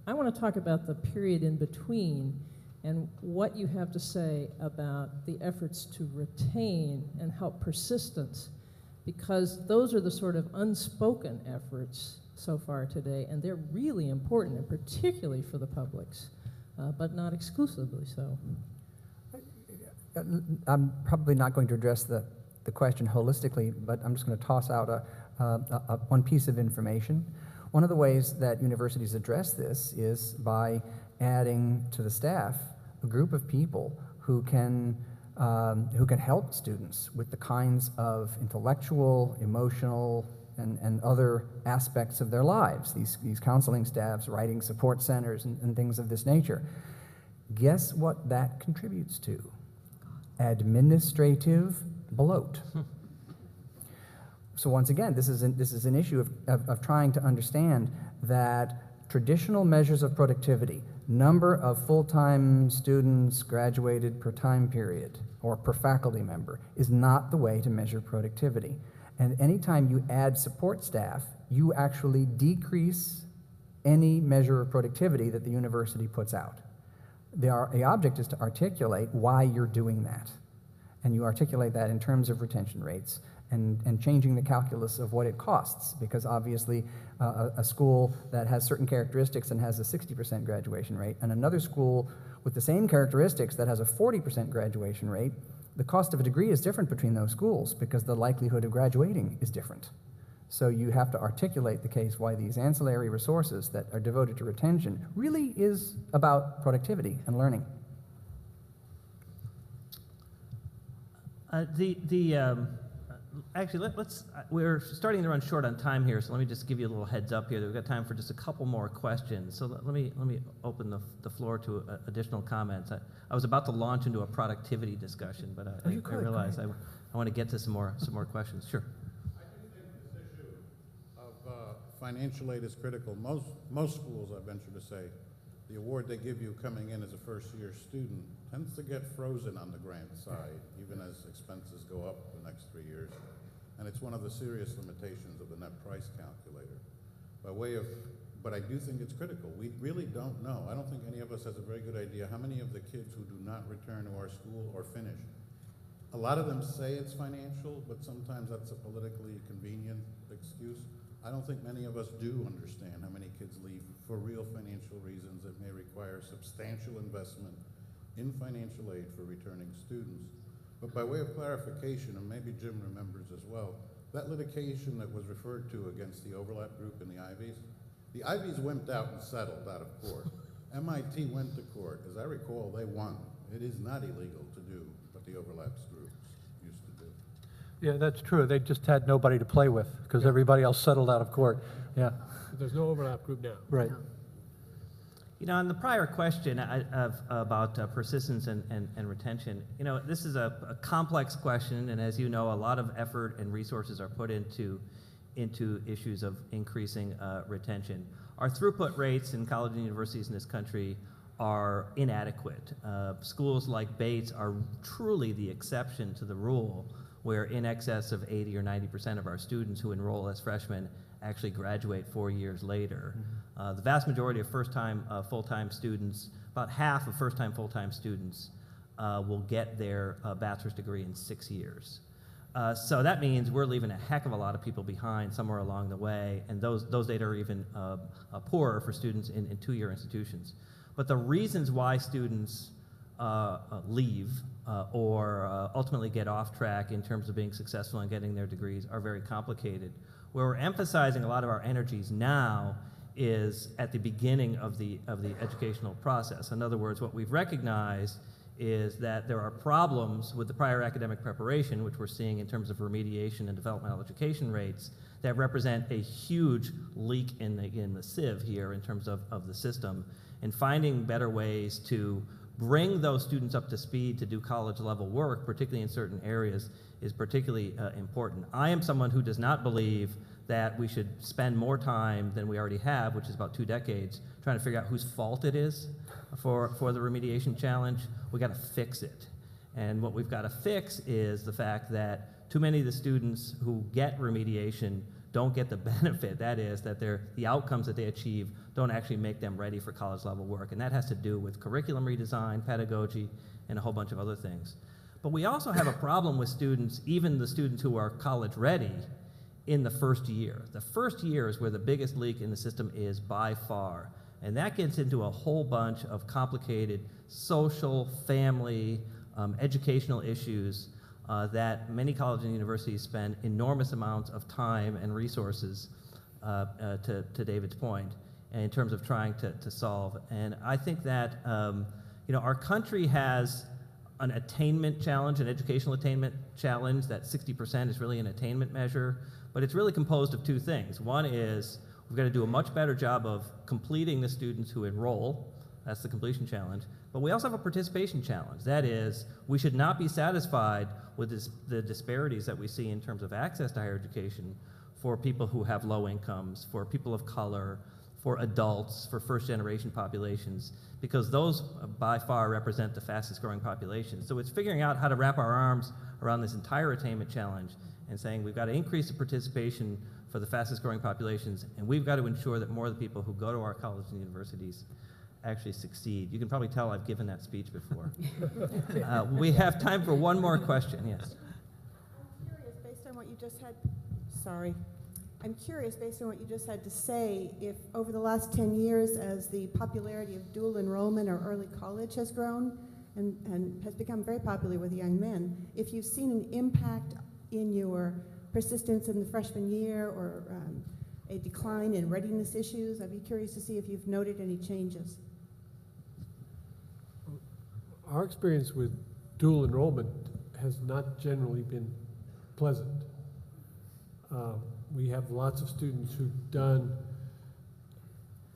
I want to talk about the period in between and what you have to say about the efforts to retain and help persistence, because those are the sort of unspoken efforts so far today, and they're really important, and particularly for the publics, but not exclusively so. I'm probably not going to address the question holistically, but I'm just going to toss out one piece of information. One of the ways that universities address this is by adding to the staff a group of people who can help students with the kinds of intellectual, emotional, and other aspects of their lives, these counseling staffs, writing support centers, and things of this nature. Guess what that contributes to? Administrative bloat. So once again, this is an issue of trying to understand that traditional measures of productivity, number of full-time students graduated per time period or per faculty member, is not the way to measure productivity. And anytime you add support staff, you actually decrease any measure of productivity that the university puts out. The object is to articulate why you're doing that. And you articulate that in terms of retention rates and changing the calculus of what it costs, because obviously a school that has certain characteristics and has a 60% graduation rate, and another school with the same characteristics that has a 40% graduation rate, the cost of a degree is different between those schools because the likelihood of graduating is different. So you have to articulate the case why these ancillary resources that are devoted to retention really is about productivity and learning. Actually, we're starting to run short on time here, so let me just give you a little heads up here that we've got time for just a couple more questions. So let me open the floor to additional comments. I was about to launch into a productivity discussion, but I realized I want to get to some more questions. Sure. I do think this issue of financial aid is critical. Most schools, I venture to say, the award they give you coming in as a first-year student tends to get frozen on the grant side, even as expenses go up the next 3 years. And it's one of the serious limitations of the net price calculator. But I do think it's critical. We really don't know. I don't think any of us has a very good idea how many of the kids who do not return to our school or finish. A lot of them say it's financial, but sometimes that's a politically convenient excuse. I don't think many of us do understand how many kids leave for real financial reasons that may require substantial investment in financial aid for returning students. But by way of clarification, and maybe Jim remembers as well, that litigation that was referred to against the overlap group and the Ivies wimped out and settled out of court. MIT went to court. As I recall, they won. It is not illegal to do what the overlaps groups used to do. Yeah, that's true. They just had nobody to play with because everybody else settled out of court. Yeah. There's no overlap group now. Right. You know, on the prior question about persistence and retention, you know, this is a complex question, and as you know, a lot of effort and resources are put into issues of increasing retention. Our throughput rates in college and universities in this country are inadequate. Schools like Bates are truly the exception to the rule, where in excess of 80 or 90% of our students who enroll as freshmen actually graduate 4 years later. The vast majority of first-time full-time students, about half of first-time full-time students, will get their bachelor's degree in 6 years. So that means we're leaving a heck of a lot of people behind somewhere along the way, and those data are even poorer for students in two-year institutions. But the reasons why students leave or ultimately get off track in terms of being successful in getting their degrees are very complicated. Where we're emphasizing a lot of our energies now is at the beginning of the educational process. In other words, what we've recognized is that there are problems with the prior academic preparation, which we're seeing in terms of remediation and developmental education rates, that represent a huge leak in the sieve here in terms of the system, and finding better ways to bring those students up to speed to do college-level work, particularly in certain areas, is particularly important. I am someone who does not believe that we should spend more time than we already have, which is about 2 decades, trying to figure out whose fault it is for the remediation challenge. We got to fix it. And what we've got to fix is the fact that too many of the students who get remediation don't get the benefit. That is, that the outcomes that they achieve don't actually make them ready for college-level work. And that has to do with curriculum redesign, pedagogy, and a whole bunch of other things. But we also have a problem with students, even the students who are college-ready, in the first year. The first year is where the biggest leak in the system is by far. And that gets into a whole bunch of complicated social, family, educational issues that many colleges and universities spend enormous amounts of time and resources, to David's point, in terms of trying to solve. And I think that our country has an attainment challenge, an educational attainment challenge, that 60% is really an attainment measure, but it's really composed of 2 things. One is we've got to do a much better job of completing the students who enroll. That's the completion challenge. But we also have a participation challenge. That is, we should not be satisfied with the disparities that we see in terms of access to higher education for people who have low incomes, for people of color, for adults, for first-generation populations, because those by far represent the fastest growing populations. So it's figuring out how to wrap our arms around this entire attainment challenge and saying we've got to increase the participation for the fastest growing populations, and we've got to ensure that more of the people who go to our colleges and universities actually succeed. You can probably tell I've given that speech before. We have time for one more question, yes. I'm curious, based on what you just had, I'm curious, based on what you just had to say, if over the last 10 years, as the popularity of dual enrollment or early college has grown and has become very popular with young men, if you've seen an impact in your persistence in the freshman year or a decline in readiness issues, I'd be curious to see if you've noted any changes. Our experience with dual enrollment has not generally been pleasant. We have lots of students who've done,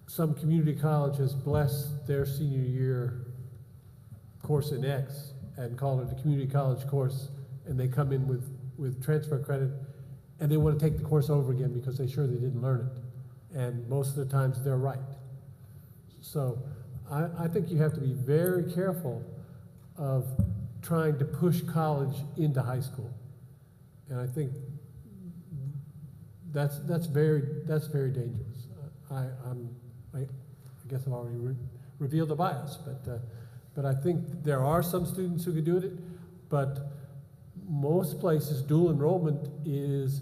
some community college has blessed their senior year course in X and called it a community college course, and they come in with transfer credit, and they want to take the course over again because they're sure they didn't learn it. And most of the times they're right. So I think you have to be very careful of trying to push college into high school. And I think that's very dangerous. I guess I've already revealed the bias, but I think there are some students who could do it, but most places dual enrollment is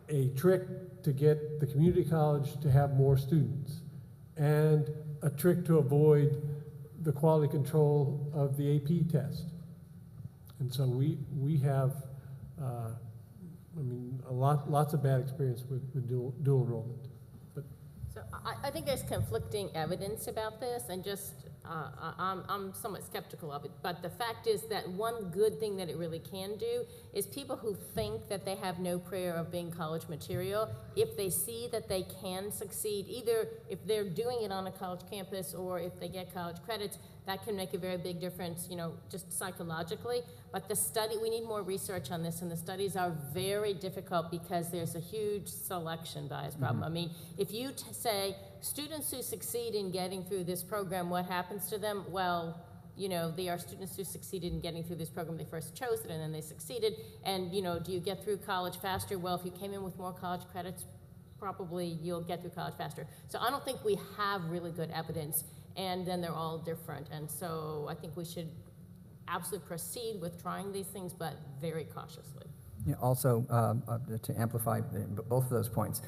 a trick to get the community college to have more students and a trick to avoid the quality control of the AP test. And so we have lots of bad experience with dual enrollment. But so I think there's conflicting evidence about this, and just I'm somewhat skeptical of it. But the fact is that one good thing that it really can do is people who think that they have no prayer of being college material, if they see that they can succeed, either if they're doing it on a college campus or if they get college credits, that can make a very big difference, just psychologically. But we need more research on this, and the studies are very difficult because there's a huge selection bias problem. I mean, if you say students who succeed in getting through this program, what happens to them? Well, they are students who succeeded in getting through this program. They first chose it and then they succeeded. And, do you get through college faster? Well, if you came in with more college credits, probably you'll get through college faster. So I don't think we have really good evidence, and then they're all different. And so I think we should absolutely proceed with trying these things, but very cautiously. Yeah, also, to amplify both of those points,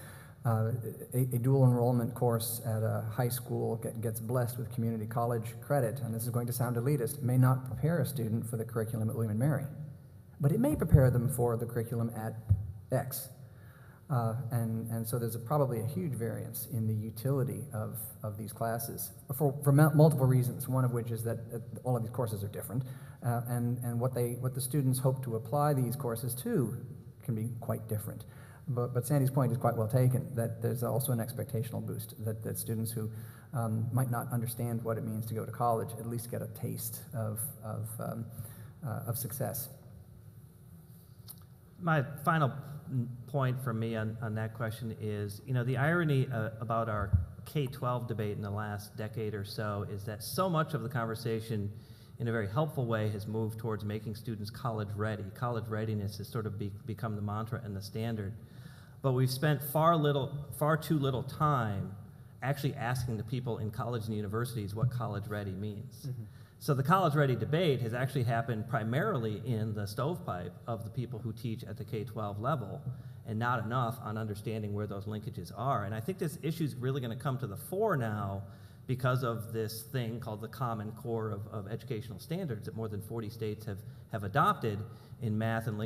a dual enrollment course at a high school gets blessed with community college credit, and this is going to sound elitist, may not prepare a student for the curriculum at William & Mary, but it may prepare them for the curriculum at X. And so there's probably a huge variance in the utility of these classes for multiple reasons, one of which is that all of these courses are different, and what the students hope to apply these courses to can be quite different. But Sandy's point is quite well taken, that there's also an expectational boost, that students who might not understand what it means to go to college at least get a taste of success. My final point from me on that question is, the irony about our K-12 debate in the last decade or so is that so much of the conversation in a very helpful way has moved towards making students college ready. College readiness has sort of become the mantra and the standard. But we've spent far too little time actually asking the people in colleges and universities what college ready means. Mm-hmm. So the college ready debate has actually happened primarily in the stovepipe of the people who teach at the K-12 level, and not enough on understanding where those linkages are. And I think this issue is really going to come to the fore now because of this thing called the Common Core of educational standards that more than 40 states have adopted in math and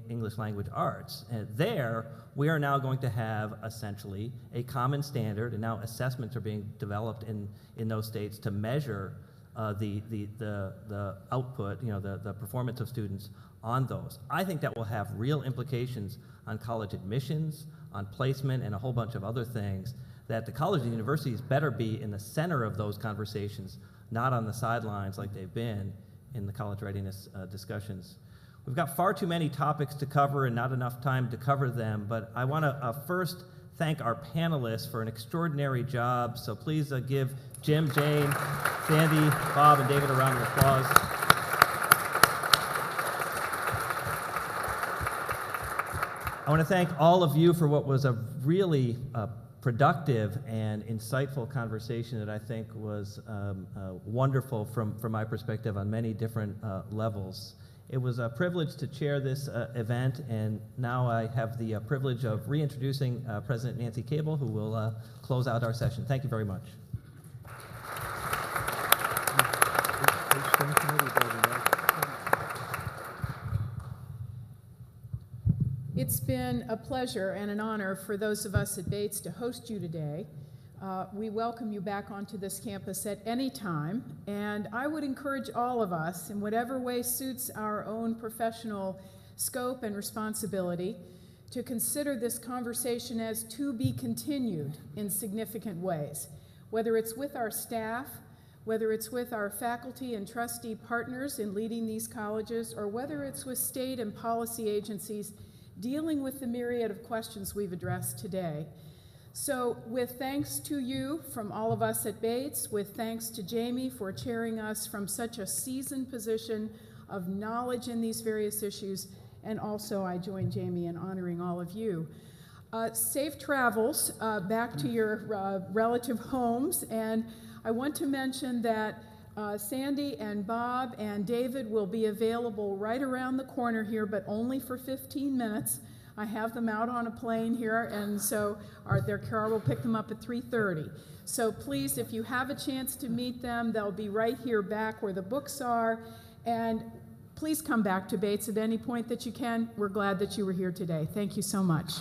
English language arts. And there, we are now going to have essentially a common standard, and now assessments are being developed in those states to measure the output, the performance of students on those. I think that will have real implications on college admissions, on placement, and a whole bunch of other things, that the colleges and universities better be in the center of those conversations, not on the sidelines like they've been in the college readiness discussions. We've got far too many topics to cover and not enough time to cover them, but I want to first thank our panelists for an extraordinary job. So please give Jim, Jane, Sandy, Bob, and David a round of applause. I want to thank all of you for what was a really productive and insightful conversation that I think was wonderful from my perspective on many different levels. It was a privilege to chair this event, and now I have the privilege of reintroducing President Nancy Cable, who will close out our session. Thank you very much. It's been a pleasure and an honor for those of us at Bates to host you today. We welcome you back onto this campus at any time, and I would encourage all of us, in whatever way suits our own professional scope and responsibility, to consider this conversation as to be continued in significant ways, whether it's with our staff, whether it's with our faculty and trustee partners in leading these colleges, or whether it's with state and policy agencies dealing with the myriad of questions we've addressed today. So with thanks to you from all of us at Bates, with thanks to Jamie for chairing us from such a seasoned position of knowledge in these various issues, and also I join Jamie in honoring all of you. Safe travels back to your relative homes, and I want to mention that Sandy and Bob and David will be available right around the corner here, but only for 15 minutes. I have them out on a plane here, and so their car will pick them up at 3:30. So please, if you have a chance to meet them, they'll be right here back where the books are, and please come back to Bates at any point that you can. We're glad that you were here today. Thank you so much.